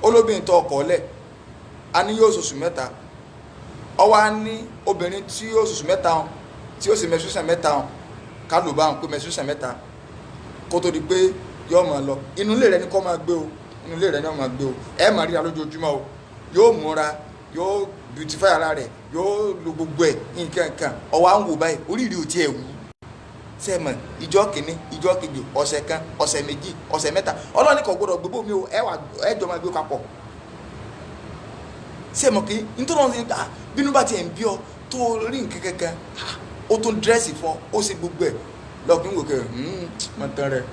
olóbìnrin tó ọkọ̀ lẹ̀ a ní yóò ṣoṣù mẹ́ta ọwọ́ a ní obìnrin tí yóò ṣoṣù mẹ́ta hàn tí yóò sì menstruation mẹ́ta hàn ká ló bá ń pé menstruation mẹ́ta kó tó di pé yóò máa lọ inú ilé rẹ ni kó máa gbé o inú ilé rẹ ni ó máa gbé o ẹ máa ríra lójoojúmọ́ o yóò múra yóò beautify ara rẹ̀ yóò lo gbogbo ẹ̀ nǹkan ọwọ́ à ń wò báyìí oríire ò tiẹ̀ wù sẹ́mọ̀ ìjọ kìíní ìjọ kejì ọ̀sẹ̀ kan ọ̀sẹ̀ méjì ọ̀sẹ̀ mẹ́ta ọlọ́ni kò gbọdọ̀ gbogbo mi o ẹ jọ máa gbé papọ̀ sẹ́mọ̀ kí nítorí wọn ti ń bínú bá tiẹ̀ ń bí ọ tó rí nǹkan kankan ó tún dírẹ́sì fún ó sì gbogbo ẹ̀ lọ́ọ̀kín wò kẹ́ mọ̀ tán rẹ̀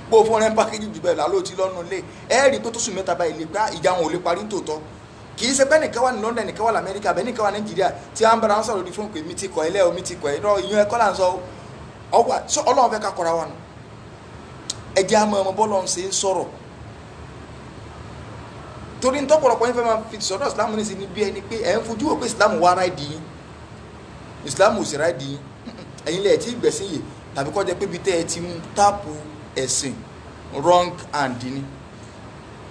bó fún rẹ̀ ń pákéjì jù bẹ́ẹ̀ lálọ́ ti lọ́nu lé ẹ̀ẹ́rì tó tó sùn mẹ́ta báyìí lè gbá ìjà wọn ò lè parí tòótọ́ kì í ṣe pé nìkan wà ní London nìkan wà ní Amẹ́ríkà bẹ́ẹ̀ nìkan wà ní Nàìjíríà tí a ń bára wọn sọ̀rọ̀ lórí fún pé mi ti kọ̀ ẹ́ lẹ́ o mi ti kọ̀ ẹ́ lọ́ ìyún ẹ̀kọ́ là ń sọ ọgbà sọ Ọlọ́run fẹ́ ká kọ́ra wa nù ẹ̀jẹ̀ àmọ́ ọmọ bọ́ọ̀lù ọ̀hún ṣe ń sọ̀rọ̀ torí ní tọ́pọ̀lọpọ̀ yín fẹ́ máa fi sọ̀rọ̀ Islam ní sí ní bí ẹni pé ẹ̀ ń fojú wò pé Islam wà ráìdì yín Islam ò sì ráìdì yín ẹ̀yin lẹ̀ tí ìgbẹ̀sìn yìí tàbí kọ́ jẹ́ pé bí tẹ́ ẹ ti mú táàpù ẹ̀sìn wrong hand ni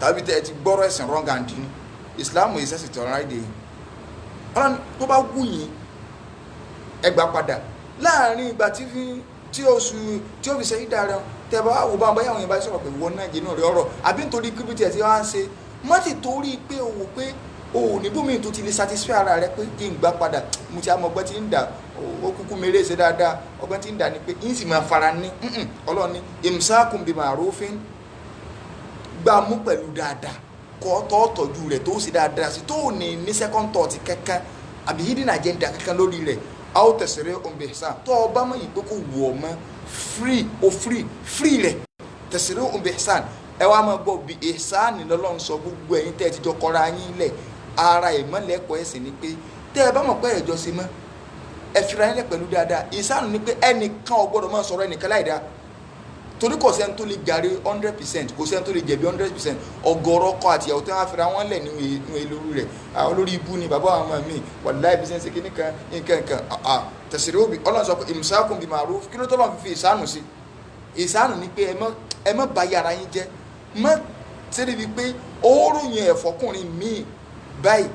tàbí tẹ́ ẹ ti gbọ́rọ̀ ẹ̀sìn wrong hand ni Islam yìí sẹ́sì tọ̀rọ̀ ráìdì yín ọlọ́run tó bá wù yín ẹ gbà padà láàrin ìgbà tí oṣù tí ó fi ṣe ìdá rẹ tẹ́ bá wò bá báyàwó yẹn bá sọ̀rọ̀ pé wọ́n náà jẹ́ náà rí ọ̀rọ̀ àbí nítorí kíbítì ẹ̀ tí wọ́n á ṣe má ti torí pé o wò pé o ò ní bómi tó ti lè satisfy ara rẹ pé kí n gbà padà mo ti àmọ́ ọgbẹ́ tí ń dà ó kúkú mèrè ṣe dáadáa ọgbẹ́ tí ń dà ní pé ń sì máa fara ní ọlọ́run ní imsakun bi ma'rufin gbà mú pẹ̀lú dáadáa kọ́ tọ́ tọ́jú rẹ̀ tó sì dáadáa sí tó ní second thought kankan àbí hidden agenda kankan lórí rẹ̀ a ó tẹ̀sẹ̀rẹ̀ òǹbẹ̀ sàn tó o bá mọ̀ yìí pé kò wù ọ́ mọ́ free rẹ̀ tẹ̀sẹ̀rẹ̀ òǹbẹ̀ sàn ẹ wá máa gbọ́ bí ihsan lọ́lọ́run sọ gbogbo ẹ̀yin tẹ́ ẹ ti jọ kọ́ra yín lẹ̀ ara ìmọ̀lẹ́kọ̀ọ́ ẹ̀sìn ni pé tẹ́ ẹ bá mọ̀ pé ẹ̀jọ́ ṣe mọ́ ẹ fira yín lẹ̀ pẹ̀lú dáadáa ihsan ni pé ẹnìkan ò gbọ́dọ̀ máa sọ̀rọ̀ ẹnìkan láì dáa torí kò sẹ́ni tó lè gàrí 100% kò sẹ́ni tó lè jẹ̀bi 100% ọ̀gọ̀rọ̀ ọkọ àti ìyàwó tí wọ́n á fira wọn lẹ̀ nínú ìlú rẹ̀ olórí ibú ni bàbá àwọn ọmọ mi wàláì bí sẹ́ńsẹ́ kíní kan nǹkan tẹ̀sírí òbí ọlọ́run sọ pé imsakun bi ma'ruf kí ló tó lọ́n fi ìsánù sí ìsánù ni pé ẹ má bà yàrá yín jẹ́ má sẹ́ni bíi pé oorun yẹn ẹ̀fọ́kùnrin míì báyìí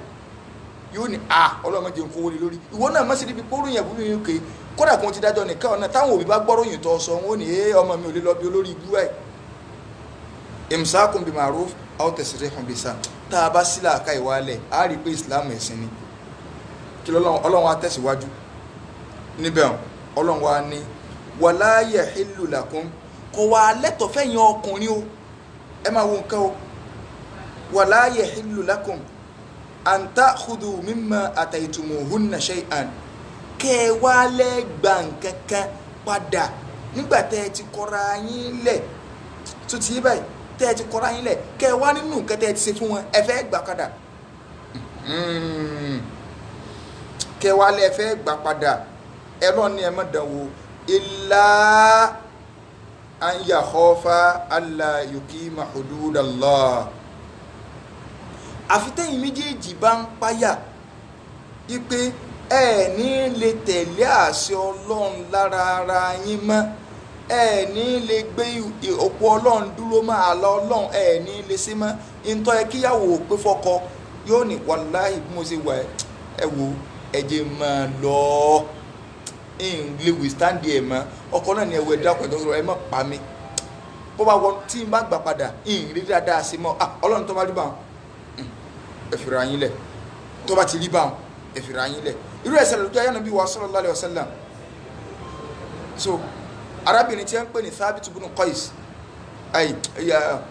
yóò ní ọlọ́run jẹun kówó lé lórí ìwọ náà má sẹ́ni bíi pé oorun yẹn bú mi kéé kódà kó ti dájọ́ nìkan ọ̀nà táwọn òbí bá gbọ́ròyìn tó sọ wọn ò ní ọmọ mi ò lè lọ bí olórí ibú ẹ̀ imsakun bi ma'ruf aw tasrihun bi ihsan tá a bá sílẹ̀ àká ìwálẹ̀ á rí i pé Islam ẹ̀sìn ni kí ọlọ́run wa tẹ̀síwájú níbẹ̀ ọlọ́run wa ní wala yahillu lakum kò wá lẹ́tọ̀ọ́ fẹ́yìn ọkùnrin o ẹ máa wo nǹkan o wala yahillu lakum an ta'khudhu mimma ataytumuhunna shay'an kẹ́ ẹ wá lẹ́gbà nǹkan kan padà nígbà tẹ́ ẹ ti kọ́ra yín lẹ̀ tó ti yé báyìí tẹ́ ẹ ti kọ́ra yín lẹ̀ kẹ́ ẹ wá nínú nǹkan tẹ́ ẹ ti ṣe fún wọn ẹ fẹ́ gbà padà kẹ́ ẹ wá lẹ́ ẹ fẹ́ gbà padà ẹ lọ́ ní ẹ má dánwò illa an yakhafa alla yuqima hududallah àfi tẹ́yìn méjèèjì bá ń páyà ipe ẹ ní lè tẹ̀lé àṣẹ ọlọ́run lára ara yín mọ́ ẹ ní lè gbé òpó ọlọ́run dúró mọ́ àlọ́ ọlọ́run ẹ ní lè ṣe mọ́ ìtọ́ ẹ kíyàwó pé fọkọ yóò ní wàláhì bí mo ṣe wà ẹ wò ẹ̀jẹ̀ máa lọ lè withstand ẹ̀ mọ́ ọkọ náà ni ẹ̀wọ̀ ẹ̀dá ọkọ̀ ìdọ́sọ̀rọ̀ ẹ̀ má pa mí bó bá wọ tí n bá gbà padà rí dáadáa sí mọ́ ọlọ́run tó bá rí báwọn ẹ fìrà yín lẹ̀ tó bá ti rí báwọn ẹ fìrà yín lẹ̀ irú ẹ̀sẹ̀ lójú ayé Ànábì wa sallallahu alaihi wasallam so arábìnrin tí ẹ ń pè ní Thabit ibn Qais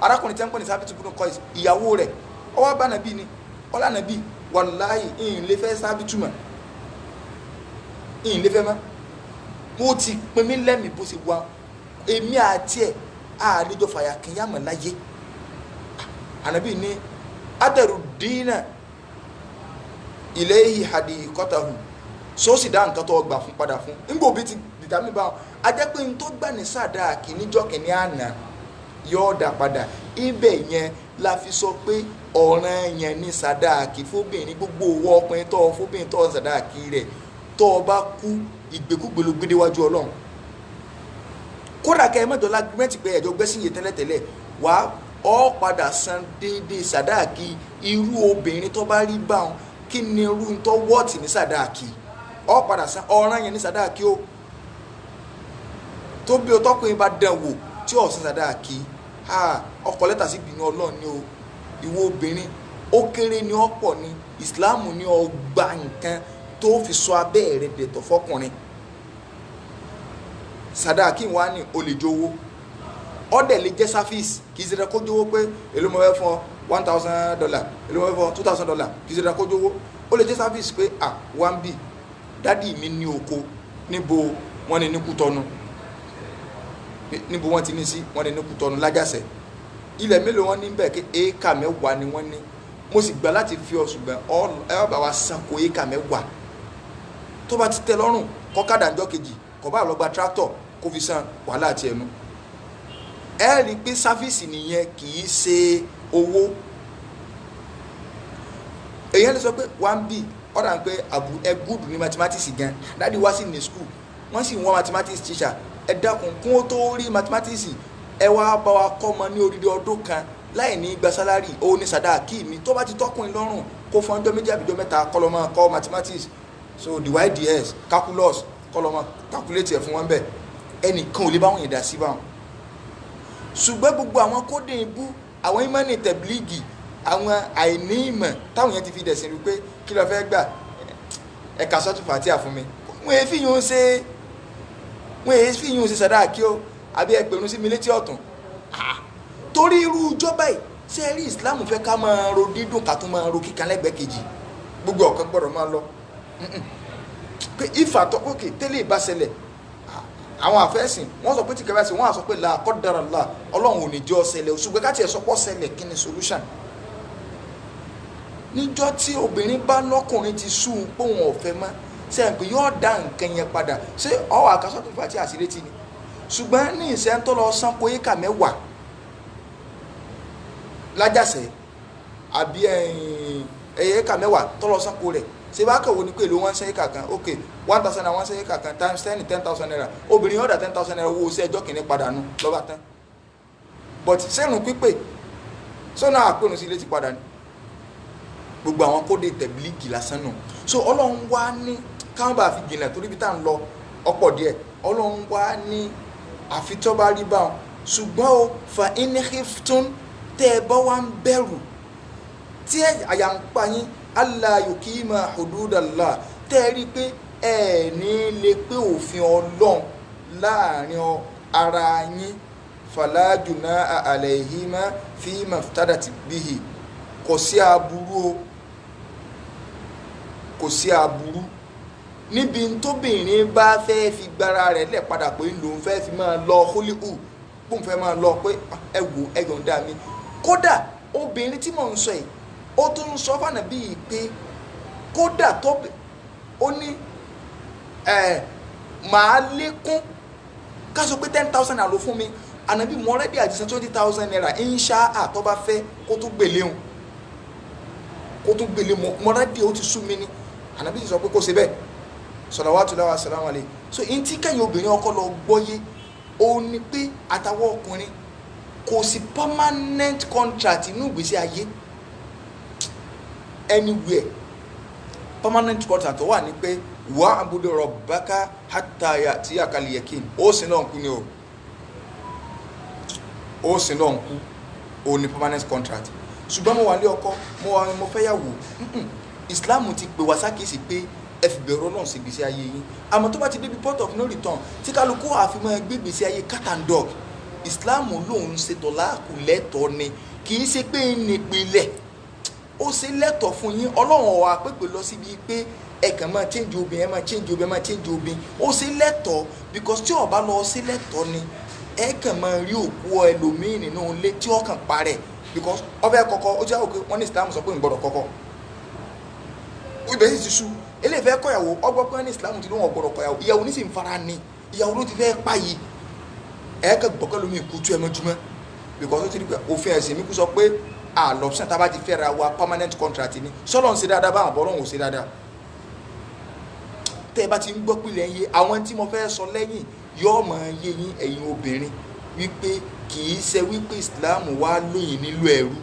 arákùnrin tí ẹ ń pè ní Thabit ibn Qais ìyàwó rẹ̀ ó wá bá Ànábì ni ọlá Ànábì wàláhì lè fẹ́ Thabit mọ́ lè fẹ́ mọ́ mo ti pin mí lẹ́mìí bó ṣe wá èmi àti ẹ̀ àlejò fàyà kìnyàmọ̀ láyé Ànábì ní adaru dina ilayhi hadiqatahu so sì dá nǹkan tó gbà fún padà fún nígbò bí ti dìtàmì bá wọn a jẹ́ pé n tó gbà ní sàdáàkì níjọ́ kìíní àná yóò dá padà ibẹ̀ yẹn la fi sọ pé ọ̀ràn yẹn ní sàdáàkì fóbìnrin gbogbo owó ọkùnrin tó fóbìnrin tó sàdáàkì rẹ̀ tó o bá kú ìgbékúgbé ló gbédé wájú Ọlọ́run kódà kẹ́ ẹ mẹ́jọ lágbẹ́mẹ́tì pé ẹ̀jọ́ gbẹ́sìn yìí tẹ́lẹ̀tẹ́lẹ̀ wá ọ padà san déédéé sàdáàkì irú obìnrin tó bá rí báwọn kí ni irú tó wọ́ọ̀tì ní sàdáàkì ọ padà san ọ̀ràn yẹn ní sàdáàkì o tó bí o tọkùnrin bá dán wò tí ò san sàdáàkì ọkọ lẹ́tà sí gbìyànjú Ọlọ́run ni o ìwọ obìnrin ó kéré ni ó pọ̀ ni ìsìláàmù ni ó gba nǹkan tó fi sọ abẹ́ rẹ̀ dẹ̀tọ̀ fọkùnrin sàdáàkì wà ní olè jowó ọ̀dẹ̀ lè jẹ́ sáfíìsì kì í ṣe kó jówó pé èló mo fẹ́ fún ọ $1,000 èló mo fẹ́ fún ọ $2,000 kì í ṣe kó jówó ó lè jẹ́ sáfíìsì pé wọ́n bì dádì mi ní oko níbo wọ́n ní ní Kútọ́nù níbo wọ́n ti ní sí wọ́n ní ní Kútọ́nù lájàsẹ̀ ilẹ̀ mélòó wọ́n ní bẹ́ẹ̀ kí éékà 10 ni wọ́n ní mo sì gbà láti fi ọ ṣùgbọ́n ẹ wá bá wa sanko éékà 10 tó bá ti tẹ́ lọ́rùn kọ́kadà ńjọ́ kejì kọ́ bá lọ gba tractor kó fi san wàhálà àti ẹnu ẹ rí i pé sáfíìsì nìyẹn kì í ṣe owó èyàn lè sọ pé 1B ọ̀dà ń pé ẹ gúdù ní mathematics gan dáàdi wá sí ní school wọ́n sì wọ́n mathematics teacher ẹ dákun kún ó tó rí mathematics ẹ wá bá wa kọ́ ọmọ ní odidi ọdún kan láì ní gba sálárì ó ní sàdáàkì mi tó bá ti tọkùnrin lọ́rùn kó fún ọjọ́ 2 àbíjọ́ 3 kọ́ lọ́mọ kọ́ mathematics so divide ds calculus kọ́ lọ́mọ calculate ẹ̀ fún wọn bẹ́ẹ̀ ẹnìkan ò lè bá wọn yẹn dá sí báwọn ṣùgbọ́n gbogbo àwọn kódé ibú àwọn ìmọ̀ni tẹ̀blígì àwọn àìní ìmọ̀ táwọn yẹn ti fi dẹ̀sìn rí pé kí ló fẹ́ gbà ẹ̀ka sọ́tù fàtíà fún mi wọ́n èé fìyún ṣe sàdáàkì o àbí ẹgbẹ̀rún sí mi létí ọ̀tún torí irú ìjọba yìí ṣe rí Islam fẹ́ ká máa ro dídùn ká tún máa ro kíkan lẹ́gbẹ̀ẹ́ kejì gbogbo ọ̀kan gbọ́dọ̀ máa lọ pé ìfàtọ́ òkè tẹ́lẹ̀ ìbáṣẹlẹ̀ àwọn àfẹ́sìn wọ́n sọ pé tí kẹfẹ́ sí wọ́n á sọ pé la qaddara Allah Ọlọ́run ò ní jẹ́ ọ̀sẹ̀lẹ̀ ṣùgbọ́n ká tiẹ̀ sọpọ̀ ṣẹlẹ̀ kí ni solution níjọ́ tí obìnrin bá lọ́kùnrin ti sú un pé òun ọ̀fẹ́ mọ́ sẹ́yìn pé yóò dá nǹkan yẹn padà ṣé ọwọ́ àkàsọ́ tó fà tí àṣírétí ni ṣùgbọ́n ní ìṣẹ́ tó lọ san kó éka 10 lájàsẹ̀ àbí éka 10 tó lọ san kó rẹ̀ ṣe bá kẹ̀wò ní pé èlò wọn ṣe éka kan ok 1,000 naira wọn ṣe éka kan times 10,000 naira obìnrin yóò dá 10,000 naira owó sí ẹjọ́ kìíní padà nù lọ́ba tán but sẹ́rùn pípé sọ́nà àpérùn sí ilé ti padà ní gbogbo àwọn kóde tẹ̀blígì lásán nù so Ọlọ́run wá ní káwọn bá fi jìnnà torí bí tá à ń lọ ọ̀pọ̀ díẹ̀ Ọlọ́run wá ní àfitọ́ba rí báwọn ṣùgbọ́n o fa inihiftun tẹ́ ẹ bá wá ń bẹ̀rù tí àyà ń pa yín Allah yukima hududallah tẹ́ ẹ rí pé ẹ ní lè pé òfin Ọlọ́run láàrin ara yín fala junaha alayhima fima iftadat bihi kò sí aburú o kò sí aburú níbi tóbìnrin bá fẹ́ fi gbára rẹ̀ lẹ̀ padà pé lòun fẹ́ fi máa lọ hólíhù bóun fẹ́ máa lọ pé ẹ wò ẹ yọ̀ǹda mi kódà obìnrin tí mò ń sọ yìí ó tún ń sọ fànà bíi pé kódà tó ó ní màá lékún ká sọ pé 10,000 naira ló fún mi ànábì mọ́rẹ́dì àjíṣẹ́ 20,000 naira insha tó bá fẹ́ kó tún gbèlé hùn kó tún gbèlé mọ́rẹ́dì ó ti sú mi ní ànábì sọ pé kó ṣe bẹ́ẹ̀ salawatullahi wa salamu alayhi so in tí kẹ́yìn obìnrin ọkọ lọ gbọ́yé ó ní pé àtàwọn ọkùnrin kò sí permanent contract inú ìgbésí ayé anywhere. Permanent contract wà ní pé wà abudu rabbaka hatta ya'tiyakal yaqin. Ó sin náà kú ni o. Ó sin náà kú. Ó ní permanent contract. Ṣùgbọ́n mo wà lé ọkọ, mo fẹ́ yàwó. Islam ti pè wá sákìsì pé ẹ fi bẹ̀rù Ọlọ́run sí ìgbésí ayé yín. Àmọ́ tó bá ti débi point of no return, tí kálukú àfihàn gbé ìgbésí ayé cat and dog. Islam lòun ṣe tọ́láàkù lẹ́tọ̀ọ́ ni, kì í ṣe pé ń nípìnlẹ̀. Ó ṣe lẹ́tọ̀ọ́ fún yín. Ọlọ́run wá pépè lọ síbi pé ẹ kàn máa change obìnrin, ẹ máa change obìnrin, ẹ máa change obìnrin. Ó ṣe lẹ́tọ̀ọ́ because tí ó bá lọ ṣe lẹ́tọ̀ọ́ ni ẹ kàn máa rí òkú ẹlòmíì nínú ilé tí ó kàn parẹ́ because ọbẹ̀ kọ́kọ́ ó jẹ́ òkè wọ́n ní Islam sọ pé ń gbọ́dọ̀ kọ́kọ́. Ibẹ̀ sì ti sú eléyìí fẹ́ kọ́yàwó ọgbọ́n pé ní Islam ti ló wọn gbọ́dọ̀ kọ́yàwó ìyàwó ní sì ń fara ní ìyàwó ló ti fẹ́ pa yìí ẹ kàn gbọ́kẹ́ lómi ìkútú ẹ mọ́júmọ́ because ó ti rí pé òfin ẹ̀sìn mi kú sọ pé àlọ́pṣẹ́ tá a bá ti fẹ́ ra wa permanent contract ni sọ́lọ́ ń ṣe dáadáa báwọn bọ́lọ́ ń ṣe dáadáa. Tẹ́ ẹ bá ti ń gbọ́ pìlẹ̀ ń yé àwọn tí mo fẹ́ sọ lẹ́yìn yóò mọ̀ yé yín ẹ̀yin obìnrin wípé kì í ṣe wípé Islam wá lóyìn nílò ẹrú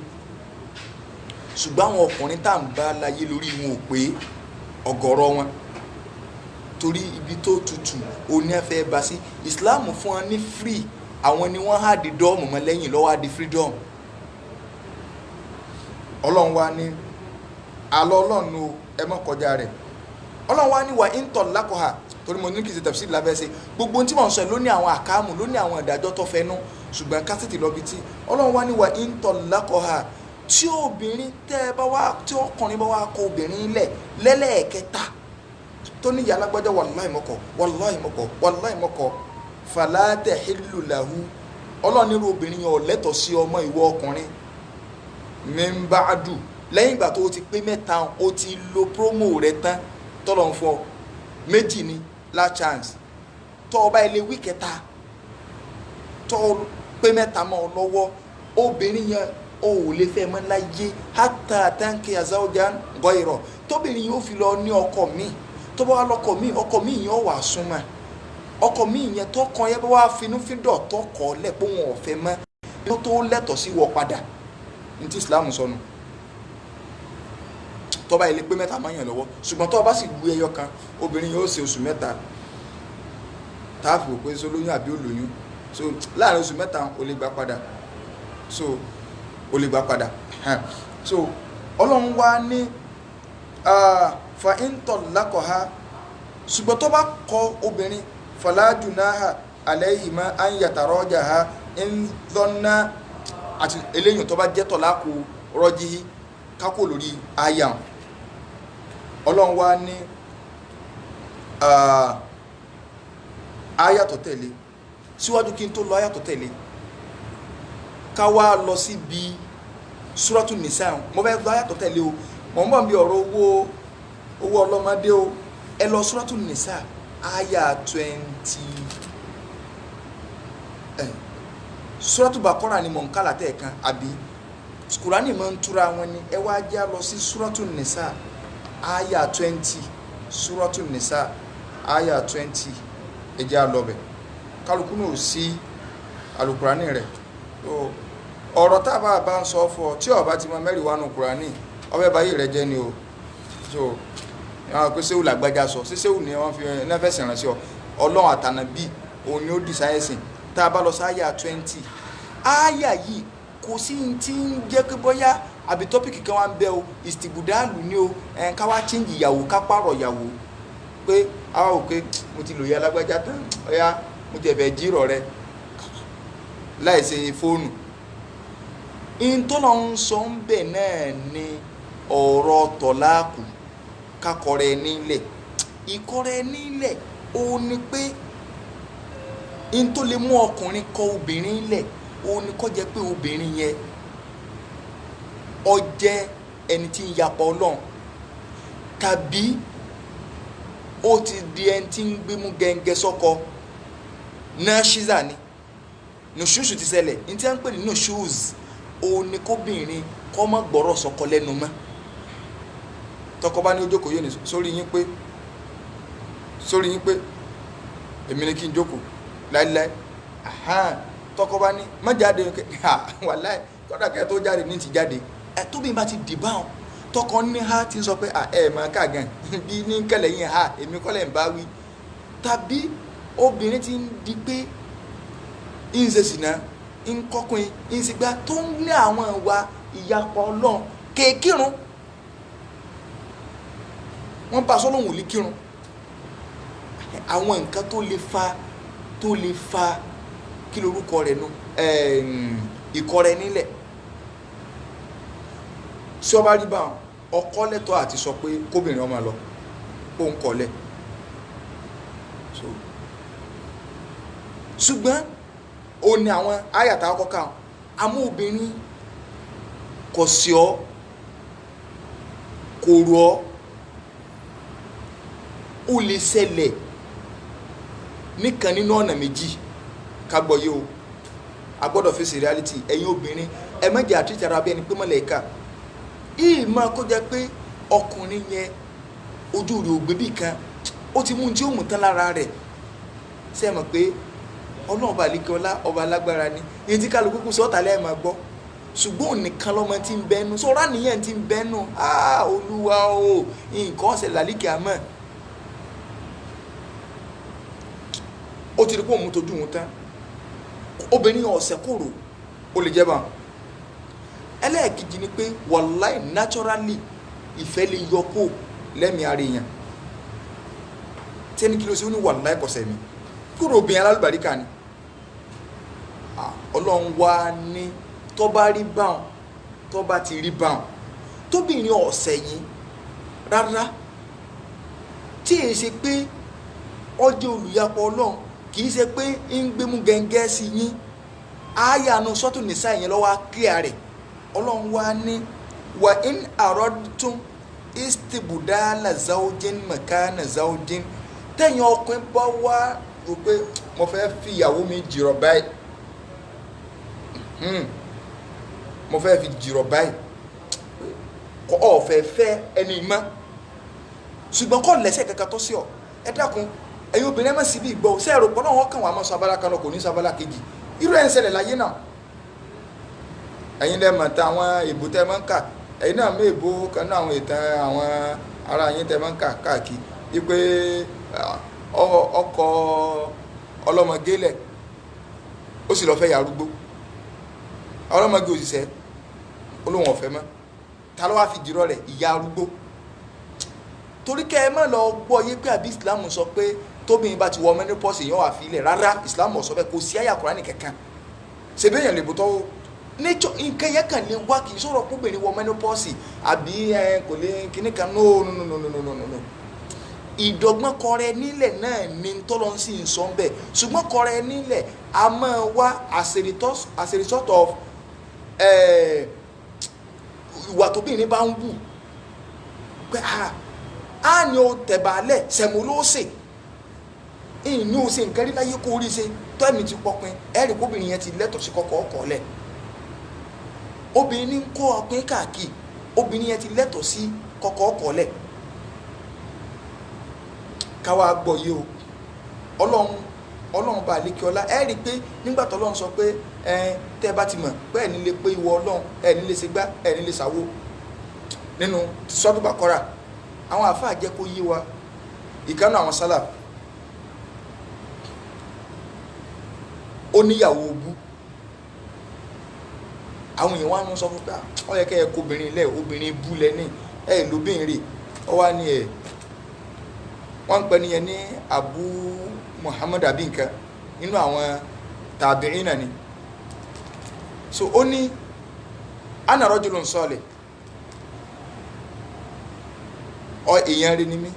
ṣùgbọ́n àwọn ọkùnrin tá à ń bá láyé lórí wọn ò pé ọ̀gọ̀rọ̀ wọn torí ibi tó tutù òní ẹ̀fẹ́ bá sí. Islam fún wọn ní free àwọn ni wọ́n á di dọ́ọ̀mù mọ́ lẹ́yìn lọ́wọ́ á di freedom. Ọlọ́run wá ní alọ́ Ọlọ́run o ẹ mọ́ kọjá rẹ̀. Ọlọ́run wá ní wà ń tọ̀ lákọ̀ọ́hà torí mo ní kì í ṣe tafsir lábẹ́ ṣe gbogbo ohun tí mò ń sọ ló ní àwọn àkáàmù ló ní àwọn ìdájọ́ tó fẹnu ṣùgbọ́n kásìtì lọ bí tí Ọlọ́run wá ní wà ń tọ̀ lákọ̀ọ́hà tí obìnrin tẹ́ ẹ bá wá tí ọkùnrin bá wá kọ obìnrin lẹ̀ lẹ́lẹ́ẹ̀kẹta tó ní ìyá alágbájá wallahi mọ́kọ fala tahillu lahu Ọlọ́run nírú obìnrin yẹn ò lẹ́tọ̀ọ́ sí ọmọ ìwọ ọkùnrin min ba'du lẹ́yìn ìgbà tó ti pé mẹ́ta ó ti lo promo rẹ̀ tán tọ́lọ̀ ń fọ méjì ni la chance tọ́ ọba ilé wí kẹta tọ́ pé mẹ́ta mọ́ ọ lọ́wọ́ obìnrin yẹn ó lè fẹ́ mọ́ láyé hatta tanki azawjan ghayra tóbìnrin yóò fi lọ ní ọkọ mi tó bá wà lọ́kọ mi yẹn ó wà súnmọ́ ọkọ mi yẹn tó kàn yẹn bá wà finúfíndọ̀ tó kọ́ lẹ̀ pé wọn ò fẹ́ mọ́ yóò tó lẹ́tọ̀ọ́ sí wọ padà ní ti Islam sọnù tọ́ba ilé pé mẹ́ta máa yàn lọ́wọ́ ṣùgbọ́n tọ́ba sì gbé ẹyọ kan obìnrin yóò ṣe oṣù mẹ́ta táàfù pé so lóyún àbí ó lóyún so láàrin oṣù mẹ́ta o lè gbà padà so Ọlọ́run wá ní fa intọ̀ lákọ̀ọ́ha ṣùgbọ́n tọ́ba kọ obìnrin fala junaha alayhima an yatarajaha in dhanna àti eléyìn tọ́ba jẹ́ tọ̀láàkù rọ́jí kákò lórí àyà Ọlọ́run wá ní àyà tó tẹ̀lé síwájú kí n tó lọ àyà tó tẹ̀lé ká wá lọ síbi Suratu Nisa mo fẹ́ lọ àyà tó tẹ̀lé o mo ń bọ̀ bí ọ̀rọ̀ owó ọlọ́mọdé o ẹ lọ Suratu Nisa àyà 20 Suratu Baqara ni mò ń kálà tẹ̀ kan àbí Kùránì máa ń túra wọn ni ẹ wá já lọ sí Suratu Nisa àyà 20 Suratu Nisa àyà 20 ẹ já lọ bẹ̀ kálukú náà sí alukùránì rẹ̀ ọ̀rọ̀ tá a bá ń sọ fún ọ tí ọba ti mọ mẹ́rin wà nù Kùránì ọbẹ̀ báyìí rẹ̀ jẹ́ ni o so àwọn pé sẹ́wù làgbájá sọ sí sẹ́wù ni wọ́n fi nẹ́fẹ̀sì ránṣẹ́ ọ Ọlọ́run àtànàbí òun ni ó dì sáyẹ́sìn tá a bá lọ sí àyà 20 àyà yìí kò sí ti ń jẹ́ pé bóyá àbí tọ́pìkì kan wá ń bẹ o ìsìtìbùdálù ni o ká wá chíǹgì ìyàwó ká pààrọ̀ ìyàwó pé àwa ò pé mo ti lòye alágbájá tán ọ̀yá mo ti ẹ̀fẹ̀ jírọ̀ rẹ láìsí fóònù ìtọ́nà ń sọ ń bẹ̀ náà ni ọ̀rọ̀ tọ̀láàkù kakọrẹ nílẹ̀ ìkọrẹ nílẹ̀ ó ní pé in tó lè mú ọkùnrin kọ obìnrin lẹ̀ ó ní kó jẹ́ pé obìnrin yẹn ó jẹ́ ẹni tí ń yapa Ọlọ́run tàbí ó ti di ẹni tí ń gbémú gẹ́ngẹ́ sọ́kọ náà ṣíza ni nùṣúṣù ti ṣẹlẹ̀ ní tí wọ́n ń pè ní nùṣúṣù ó ní kóbìnrin kọ́ mọ́ gbọ́rọ̀ sọ́kọ lẹ́nu mọ́ tọkọ bá ní ó jókòó yóò ní sórí yín pé èmi ni kí n jókòó láíláí tọkọ bá ní má jáde wàláì kọ́dà kẹ́ tó jáde ní ti jáde tóbi bá ti dì báwọn tọkọ ní ha ti sọ pé ẹ máa ká gan bí ní kẹlẹ̀ yín ha èmi kọ́lẹ̀ ń bá wí tàbí obìnrin ti ń di pé ń ṣe sìnà ń kọ́kùnrin ń sì gbá tó ń ní àwọn ìwà ìyapa Ọlọ́run kéèkìrún wọ́n bá sọ́lọ́hùn òlì kírun àwọn nǹkan tó lè fa kí lorúkọ rẹ̀ nù ìkọrẹ nílẹ̀ tí ọba rí bá ọkọ lẹ́tọ̀ọ́ àti sọ pé kóbìnrin ọmọ lọ kó ń kọlẹ̀ ṣùgbọ́n ó ní àwọn àyàtà ọkọ̀ọ̀ká àmọ́ obìnrin kò sí ọ kò rọ ọ ó lè ṣẹlẹ̀ nìkan nínú ọ̀nà méjì ká gbọ́ yé o a gbọ́dọ̀ fèsì reality ẹ̀yin obìnrin ẹ má jẹ́ àtúntì ara bí ẹni pé mọ̀lẹ́ka yìí máa kó jẹ́ pé ọkùnrin yẹn ojú rẹ̀ ògbébì kan ó ti mú un tí ó mú tán lára rẹ̀ ṣe é mọ̀ pé ọlọ́run ọba àlekèọlá ọba alágbára ni èyí tí kálukú kú sọ́ọ̀tà lẹ́ẹ̀ máa gbọ́ ṣùgbọ́n ònìkan lọ́mọ tí ń bẹ́nu sọ́ra nìyẹn tí ń bẹ́nu olúwa o nǹkan ọ̀sẹ̀ làlíkì àmọ́ ó ti rí pé òun tójú òun tán obìnrin ọ̀sẹ̀ kòrò ó lè jẹ́ bá ẹlẹ́ẹ̀kejì ni pé wàláì naturally ìfẹ́ lè yọ kó lẹ́mìí ara èèyàn tẹ́ni kí ló ṣe ó ní wàláì kọ̀sẹ̀ mi kúrò obìnrin alálùbáríkà ni ọlọ́run wá ní tó bá rí báwọn tó bá ti rí báwọn tóbìnrin ọ̀sẹ̀ yìí rárá tí èyí ṣe pé ọjọ́ olùyapọ̀ ọlọ́run kì í ṣe pé ń gbémú gẹ́gẹ́ sí yín àyànú sọ́tù nìsa yẹn lọ́wọ́ kíá rẹ̀ ọlọ́run wá ní wà in àròdùtún istibudala zawjin makana zawjin tẹ̀yìn ọkùnrin bá wá rò pé mo fẹ́ fi ìyàwó mi jìrọ̀ báyìí mo fẹ́ fi jìrọ̀ báyìí kọ́ ọ̀fẹ́ fẹ́ ẹni mọ́ ṣùgbọ́n kọ́ lẹ́sẹ̀ kankan tó sí ọ ẹ dákun ẹ̀yin obìnrin ẹ má sí bí ìgbọ́ ṣé ẹ̀rọ pọ̀ náà wọ́n kàn wá mọ́ sábàlá kan náà kò ní sábàlá kejì irú ẹ̀ ń ṣẹlẹ̀ láyé náà ẹ̀yin lẹ́ mọ̀ tán àwọn èbó tẹ́ máa ń kà ẹ̀yin náà mú èbó kan náà àwọn ìtàn àwọn ará yín tẹ́ máa ń kà káàkiri wípé ọkọ ọlọ́mọge lẹ̀ ó sì lọ́ọ́ fẹ́ ya arúgbó ọlọ́mọge òṣìṣẹ́ olóhùn ọ̀fẹ́ mọ́ ta ló wá fi dìrọ̀ rẹ̀ ìyá arúgbó torí kẹ́ ẹ má lọ gbọ́ yé pé àbí Islam sọ pé tóbìnrin bá ti wọ menopause èèyàn wà fi ilẹ̀ rárá Islam sọ bẹ́ẹ̀ kò sí àyà Kùránì kankan ṣe bẹ́ẹ̀ yẹn lè bó tọ́wọ́ nature nǹkan yẹn kàn lè wá kì í sọ̀rọ̀ kóbìnrin wọ menopause àbí kò lè kíní kan no ìdọ́gbọ́n kọrẹ nílẹ̀ náà ni tọ́lọ́ ń sì ń sọ bẹ́ẹ̀ ṣùgbọ́n kọrẹ nílẹ̀ a máa wá as a result of ìwà tóbìnrin bá ń wù pé a ní o tẹ̀bàálẹ̀ sẹ̀mú ló ṣe ìní o ṣe nǹkan rí láyé kó rí ṣe tó ẹ̀mí ti pọpin ẹ̀rí kóbìnrin yẹn ti lẹ́tọ̀ọ́ sí kọ́kọ́ ọkọ̀ lẹ̀ obìnrin ní kó ọpin káàkiri obìnrin yẹn ti lẹ́tọ̀ọ́ sí kọ́kọ́ ọkọ̀ lẹ̀ káwa gbọ́ yìí o ọlọ́run bá lékè ọlá ẹ rí i pé nígbà tó ọlọ́run sọ pé tẹ́ ẹ bá ti mọ̀ pé ẹ̀ nílé pé ìwọ ọlọ́run ẹ̀ nílé ṣe gbá ẹ̀ nílé ṣàwó nínú sọ́dún Bákọ́rà àwọn àfáà jẹ́ kó yé wa ìkànnì àwọn sálà ó níyàwó ogún àwọn èèyàn wá ń sọ fún pé ó yẹ kẹ́ ẹ kó obìnrin lẹ̀ obìnrin bú lẹ́ni ẹ̀ lóbìnrin ó wá ní ẹ̀ wọ́n ń pẹ́ nìyẹn ní Abu Muhammad àbí nǹkan nínú àwọn tàbíìn náà ni so ó ní ana rajulun salih ọ èèyàn rí ni mí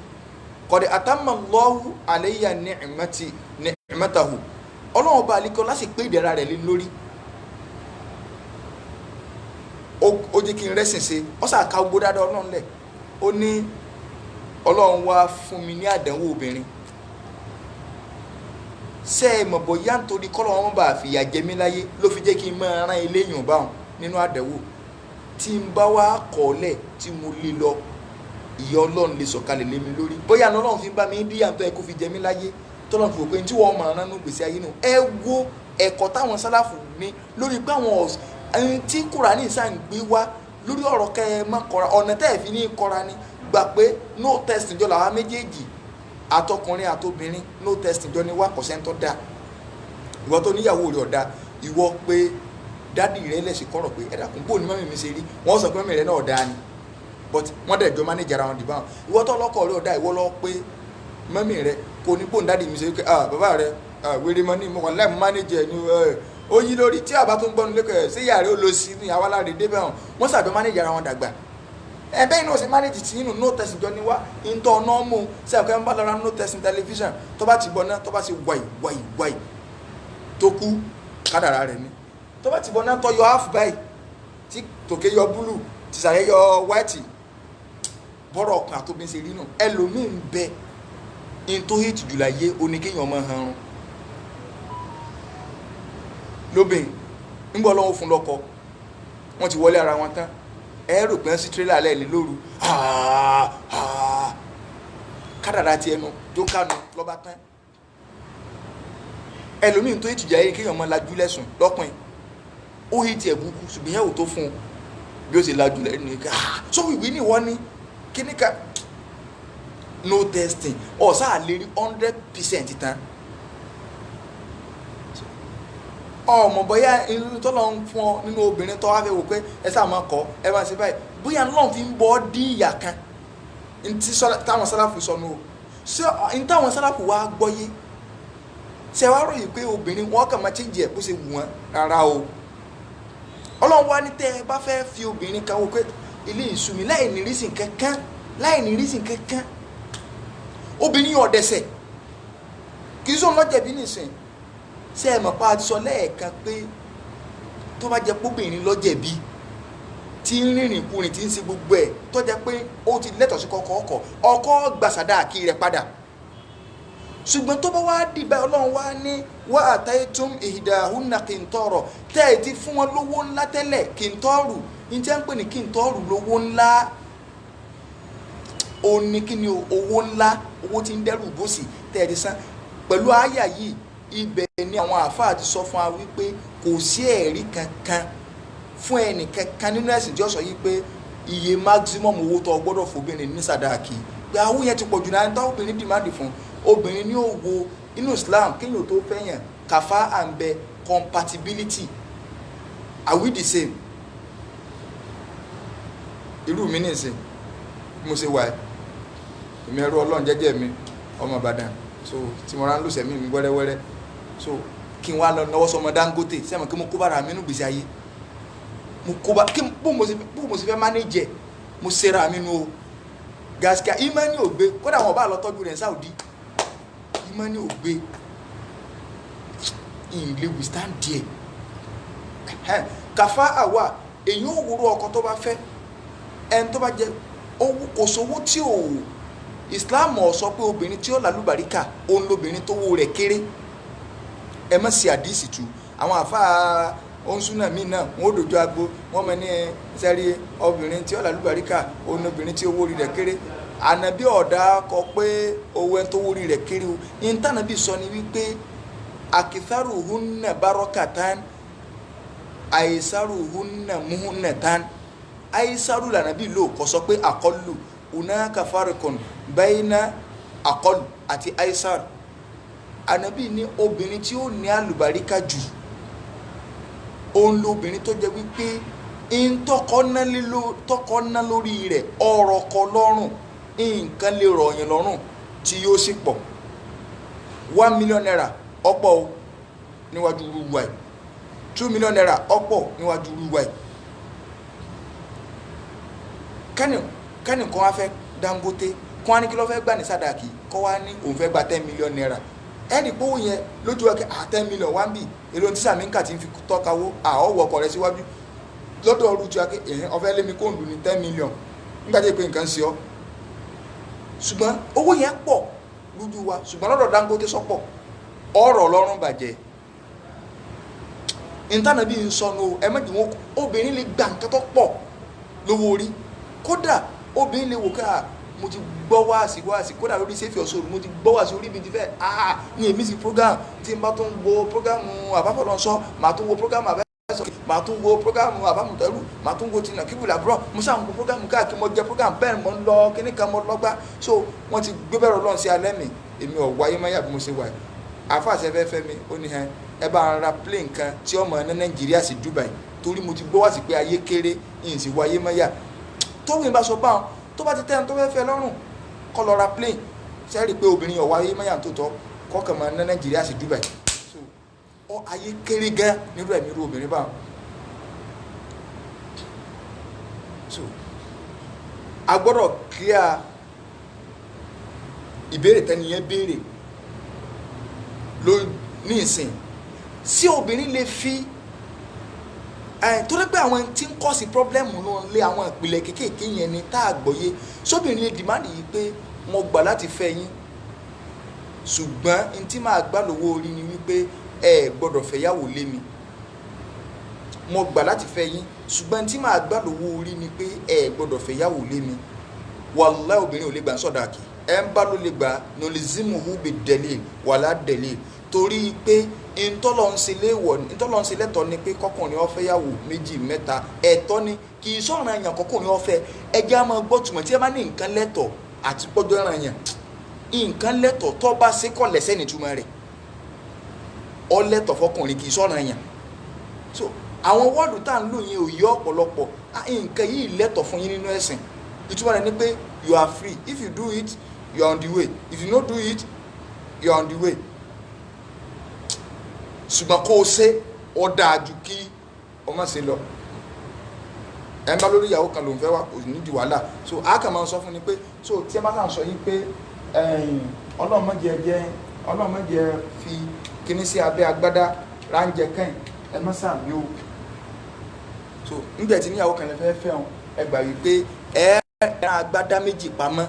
qad atamma Allahu alayya ni'matahu ọlọ́run bá alikọ́ láti pé ìdẹ̀ra rẹ̀ lé lórí ó jẹ́ kí n rẹ́sìn ṣe ó sàká gbó dáadáa ọlọ́run lẹ̀ ó ní ọlọ́run wá fún mi ní àdánwò obìnrin ṣe é mọ̀ bóyá nítorí kọ́lọ́ wọn bá fìyà jẹ mí láyé ló fi jẹ́ kí n máa rán ilé èèyàn báwọn nínú àdánwò tí n bá wá kọ́lẹ̀ tí mo lè lọ ìyà ọlọ́run lè sọ̀kalẹ̀ lé mi lórí bóyá ọlọ́run fi bá mi díyà tó ẹ kó fi jẹ mí láyé tọ́lọ́run fi wò pé tí wọ́n máa rán ní gbèsè ayé nù ẹ wo ẹ̀kọ́ táwọn sálàfù ní lórí pé àwọn ẹni tí Kùránì sáà ń gbé wá lórí ọ̀rọ̀ kẹ́ ẹ má kọra ọ̀nà tẹ́ ẹ fi ní kọra ni gbà pé no test jọ làwa méjèèjì àtọkùnrin àtobìnrin no test jọ ni wá kọ̀sẹ́ńtọ́ dá ìwọ tó níyàwó rẹ̀ ọ̀dà ìwọ pé dádì rẹ̀ lẹ̀sìn kọ̀rọ̀ pé ẹ̀dá kún bóun ni mọ́mí mi ṣe rí wọ́n sọ pé mọ́mí rẹ̀ náà ọ̀dà ni but wọ́n dẹ̀ jọ mánéjà ara wọn dìbò àwọn ìwọ tó lọ́kọ̀ rẹ̀ ọ̀dà ìwọ lọ pé mọ́mí rẹ̀ kò ní bóun dádì mi ṣe pé bàbá rẹ̀ wèrè mọ́ ní mo kàn láì mánéjà ẹni ó yí lórí tí àbá tó ń gbọ́nu lẹ́kọ̀ọ́ sí yàrá ó lọ sí ní àwa láre débẹ̀ hàn wọ́n sàbẹ̀ mánéjà ara wọn dàgbà ẹ̀bẹ́ inú ọ̀sẹ̀ mánéjì tí inú no testing jọ ní wá ìntọ́ ọ̀nà mú sí àkọ́ ẹ̀ ń bá lọ́ra no testing television tó bá ti bọ̀ náà tó bá ti wáì tó kú kádàrá rẹ̀ ni tó bá ti bọ̀ náà tó yọ half báyìí tí tòkè yọ búlù ti sàyẹ́ yọ white bọ́rọ̀ ọkàn àtòbí ṣe rí nù ẹlòmíín bẹ ìntó hìtì jùlọ ayé oníkéyàn ọmọ hanrun lóbìn nígbà ọlọ́wọ́ fún lọ́kọ wọ́n ti wọlé ara wọn tán ẹ̀rù pé ń sí tírélà alẹ́ ní lóru kádàrá ti ẹnu tó kánu lọ́ba tán ẹlòmíín tó ìtìjà yìí kéèyàn mọ́ lajú lẹ́sùn lọ́pìn ó hì tiẹ̀ búkú ṣùgbọ́n yẹ̀wò tó fún un bí ó ṣe lajú lẹ́nu nìkan so ìwé ni wọ́n ní kíníkà no testing ọ̀sá àlérí 100% tán ọmọ bóyá irú tó lọ ń fún ọ nínú obìnrin tó wá fẹ́ wò pé ẹ sáà máa kọ́ ẹ máa ṣe báyìí bóyá lọ́n fi ń bọ́ dí ìyà kan ntí táwọn sálàfù sọnù o ṣé n táwọn sálàfù wá gbọ́yé ṣe wá ròyìn pé obìnrin wọn kàn máa change ẹ̀ bó ṣe wù wọ́n rárá o ọlọ́run wá ní tẹ́ ẹ bá fẹ́ fi obìnrin kan wò pé ilé ìsúnmi láì ní rísìn kankan obìnrin yóò dẹsẹ̀ kì í sọ lọ́jẹ̀bí nìsín ṣé ẹ mọ̀ pa àti sọ lẹ́ẹ̀kan pé tó bá jẹ́ póbìnrin lọ́jẹ̀bí tí ń rìnrìn kùnrin tí ń ṣe gbogbo ẹ̀ tó jẹ́ pé ó ti lẹ́tọ̀ọ́ sí ọkọ gbàsàdá àkí rẹ̀ padà ṣùgbọ́n tó bá wá dìbà ọlọ́run wá ní wá àtàyètún ìhìdàhùnà kìntọ́rọ̀ tẹ́ ẹ ti fún wọn lówó ńlá tẹ́lẹ̀ kìntọ́rù ní tí wọ́n ń pè ní kìntọ́rù lówó ńlá ó ní kí ni owó ńlá owó tí ń dẹ́rù bóṣì tẹ́ ẹ ti san pẹ̀lú àyà yìí ibẹ̀ ni àwọn àáfàá ti sọ fún wa wípé kò sí ẹ̀rí kankan fún ẹnì kankan nínú ẹ̀sìn tí ó sọ yìí pé iye maximum owó tó gbọ́dọ̀ fòbìnrin ní sàdáàkì pé àwọn yẹn ti pọ̀ jù náà táwọn obìnrin dìmáàdì fún obìnrin ní òwò inú Islam kéèyàn tó fẹ́yàn kàfá and bẹ compatibility are we the same irú mi ní ìsìn mo ṣe wà èmi ẹrú Ọlọ́run jẹ́jẹ́ mi ọmọ Ìbàdàn so tí mo rán lùsẹ̀ mi wẹ́rẹ́wẹ́rẹ́ so kí n wá lọ náwó sọmọ Dangote sẹ́mi kí mo kó bára mi nù gbèsè ayé mo kó bá kí bó mo sì fẹ́ manage mo ṣera mi nù o gaskia imani ò gbé kódà wọn bá lọ tọ́jú rẹ̀ Saudi imani ò gbé ìlé we stand there kàfá àwa èyí ò wúrú ọkọ tó bá fẹ́ ẹni tó bá jẹ owó kò sówó tí ò Islam ọ̀ sọ pé obìnrin tí ó lálùbáríkà òun lóbìnrin tó wó rẹ̀ kéré ẹ má sí àdísì tu àwọn àfáà oúnṣúná míì náà wọn ò dojú agbo wọn mọ ní sẹ́rí obìnrin tí ó lálùbáríkà òun lóbìnrin tí owó rẹ̀ kéré ànàbí ọ̀dà kọ pé owó ẹni tó wó rẹ̀ kéré o ìntànàbí sọ ni wípé akitharuhunna barakatan aisaruhunna muhunnatan aisaru lànàbí lò kọ sọ pé àkọlù unaka farikun bayna àkọlù àti aisar ànàbí ní obìnrin tí ó ní àlùbáríkà jù òun lóbìnrin tó jẹ́ wípé in tọkọ ná lórí rẹ̀ ọ̀rọ̀ kọ lọ́rùn nǹkan lè rọ̀yìn lọ́rùn tí yóò sì pọ̀ 1 million naira ọ̀pọ̀ o níwájú rúwà ẹ̀ 2 million naira ọ̀pọ̀ níwájú rúwà ẹ̀ kẹ́nìkan wá fẹ́ Dangote kọ́ wá ní kí ló fẹ́ gbà ní sàdáàkì kọ́ wá ní òun fẹ́ gba 10 million naira ẹnì pé òun yẹn lójú ọkẹ́ 10 million wá ń bì èrò tí sàmínkà ti ń fi tọ́kawó àọ́wọ́ ọkọ̀ rẹ̀ síwájú lọ́dọ̀ ọrùjú ọkẹ́ èyàn ọ̀fẹ́ lémi kó ń lù ní 10 million nígbà tí pé nǹkan ṣe ọ́ ṣùgbọ́n owó yẹn pọ̀ lójú wa ṣùgbọ́n lọ́dọ̀ Dangote sọ́pọ̀ ọ̀rọ̀ ọlọ́run bàjẹ́ ìntànà bí n sọnù ẹ̀mẹ́jì wọn obìnrin lè gba nǹkan tó pọ̀ lówó orí kódà obìnrin lè wò ká mo ti gbọ́ wáàsí kódà lórí sẹ́fì ọ̀ṣọ́ mo ti gbọ́ wáàsí orí mi ti fẹ́ ní èmi sí program tí n bá tó ń wo program àbáfọ̀lọ́sọ màá tó wo program àbẹ́sọ̀ màá tún wo prógámù àbámùtẹ́rù màá tún wo tinà kíbùlà búrọ̀ mo sáà ń wo prógámù káàkiri mo jẹ prógámù bẹ́ẹ̀ mo ń lọ kíní kan mo lọ́gbá so wọ́n ti gbé bẹ́ẹ̀ Ọlọ́run sí alẹ́ mi èmi ò wáyé máyà bí mo ṣe wà yìí àfàṣẹ fẹ́fẹ́ mi ó ní ẹ bá ń ra plane kan tí ọmọ ní Nàìjíríà sí Dubai torí mo ti gbọ́ wá sí pé ayé kéré ìyìn sí wáyé máyà tó wí bá sọ báwọn tó bá ti tẹ́ ẹni tó fẹ́ fẹ́ lọ́rùn kọ́ lọ ra plane ṣe rí i pé obìnrin ọ̀wá ayé máyà tó tọ́ kọ́kàn mọ́ ní Nàìjíríà sí Dubai so ọ ayé kéré gan nírú ẹ̀mí irú obìnrin báwọn so a gbọ́dọ̀ clear ìbéèrè tẹ́niyẹn béèrè ló ní ìsìn sí obìnrin lè fi tó dẹ́ pé àwọn tí ń kọ́ sí pọ́blẹ́mù náà lé àwọn ìpìlẹ̀ kéékèèké yẹn ni tá a gbọ́yé sóbìnrin lè dìmáàdì yìí pé mo gbà láti fẹ́ yín ṣùgbọ́n n tí máa gbà lówó orí ni wípé ẹ gbọ́dọ̀ fẹ́yàwó lé mi mo gbà láti fẹ́ yín ṣùgbọ́n n tí máa gbà lówó orí ni pé ẹ gbọ́dọ̀ fẹ́yàwó lé mi wàláhì obìnrin ò lè gbà ń sọ̀dáàkì ẹ ń bá ló lè gbà nolizimuhu bi delil wàlá delil torí pé ntọ́lọ́nsẹ̀ lẹ́tọ̀ọ́ ni pé kọkùnrin ó fẹ́yàwó méjì mẹ́ta ẹ̀tọ́ ni kì í sọ̀rọ̀ àyàn kọkùnrin ó fẹ́ ẹjẹ́ á máa gbọ́ tùmọ̀ tí ẹ bá ní nǹkan lẹ́tọ̀ọ́ àti gbọ́dọ̀ ẹ̀ràn àyàn nǹkan lẹ́tọ̀ọ́ tó bá ṣe kọ́ lẹ́sẹ̀ nìtumọ̀ rẹ̀ ọ lẹ́tọ̀ọ́ fọkùnrin kì í sọ̀rọ̀ àyàn so àwọn wọ́ọ̀dù tá à ń lò yẹn ò yé ọ̀pọ̀lọpọ̀ nǹkan yìí lẹ́tọ̀ọ́ fún yín nínú ẹ̀sìn ìtumọ̀ rẹ̀ ni pé you are free if you do it you are on the way if you no do it you are on the way ṣùgbọ́n kó o ṣe ó dáa ju kí ọmọ ṣe lọ ẹ ń bá lórí ìyàwó kan ló ń fẹ́ wá kò ní di wàhálà so a kàn máa sọ fún ni pé so tí ẹ bá kàn sọ yín pé ọlọ́mọdé fi kíní sí abẹ́ agbádá ráńjẹ kẹ́yìn ẹ má sàmì o so nígbà tí níyàwó kan lè fẹ́ fẹ́ wọn ẹ gbà wípé ẹ ran agbádá méjì pamọ́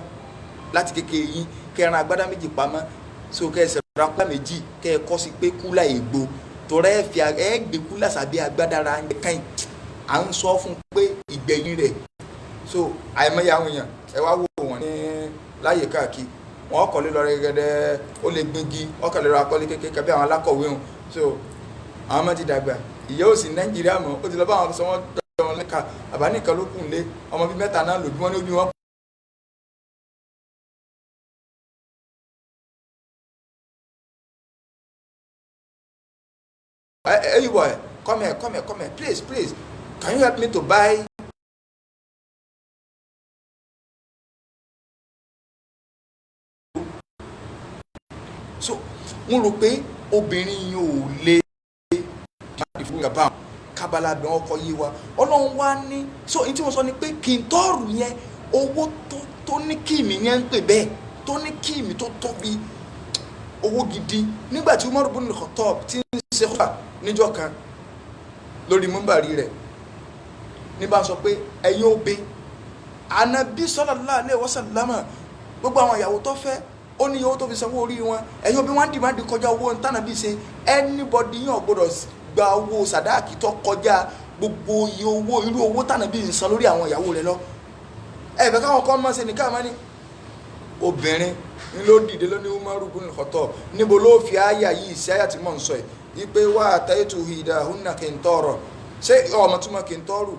láti kékeré yín kẹ ran agbádá méjì pamọ́ so kẹ ẹsẹ̀ ra kúlà méjì kẹ ẹ kọ́ sí pé kúlà ègbò tọrọ ẹ fi ẹ gbé kúlà sàbí agbádá ráńjẹ kẹ́yìn à ń sọ fún pé ìgbẹ̀yìn rẹ̀ so àìmọye àwọn èèyàn ẹ wá wò wọ́n ní láyè káàkiri wọn kọ́lé lọ rẹ́gẹ́dẹ́ ó lè gbégi ọkàn lè ra akọ́lé kékeré bí àwọn alákọ̀wé wọn so àwọn ọmọ ti dàgbà ìyá ò sí Nàìjíríà mọ́ ó ti lọ bá àwọn sọ wọn dọ̀ wọn lẹ́ka àbáníkan ló kùn lé ọmọ bíi mẹ́ta náà lò bí wọ́n ní bí wọ́n. Hey boy, come here, please, can you help me to buy? So wọ́n rò pé obìnrin yìí ò lè máa fún yàrá kábàlà dán ọkọ yìí wa Ọlọ́run wá ní so ní tí wọ́n sọ ni pé kìntọ́ọ̀rù yẹn owó tó ní kíìmì yẹn ń pè bẹ́ẹ̀ tó ní kíìmì tó tóbi owó gidi nígbà tí Umar ibn al-Khattab tí ń ṣe kúrò níjọ́ kan lórí múmbàrí rẹ̀ ní bá sọ pé ẹ̀yin òbe Ànábì sallallahu alaihi wasallam gbogbo àwọn ìyàwó tó fẹ́ ó ní owó tó fi sanwó orí wọn ẹ̀yin òbe wọn dìmáàdì kọjá owó ntànàbí ṣe anybody yàn gbọ́dọ̀ gba owó sàdáàkì tó kọjá gbogbo iye owó irú owó tànàbí ń san lórí àwọn ìyàwó rẹ̀ lọ ẹ fẹ́ káwọn kan máa ṣe nìkan máa ní obìnrin ní ló dìde ló ní Umar ibn al-Khattab níbo ló fi àyà yìí sí àyà tí mò ń sọ yìí ipe wà àtàyètò ìdáhùnà kìntọ́rọ̀ ṣé ọmọ túmọ̀ kìntọ́rù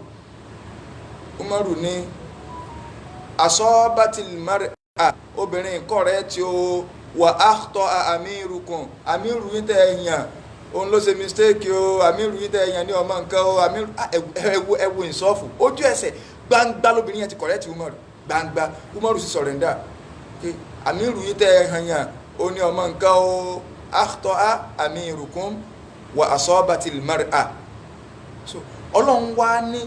Umaru ní asọ́bátìl mar'a obìnrin kọ́ rẹ̀ tí ó wà áàtọ̀ àmírù yìí tẹ̀ ẹ̀yàn òun ló ṣe mistake o àmírù yìí tẹ̀ ẹ̀yàn ní ọmọ nǹkan o àmírù ẹ̀wù ìsọ́fù ojú ẹsẹ̀ gbangba lóbìnrin yẹn ti correct Umaru gbangba Umaru sì surrender àmírù yìí tẹ̀ ẹ̀yàn ó ní ọmọ nǹkan o áàtọ̀ àmírùkún wà asọ́bátìl mar'a so Ọlọ́run wá ní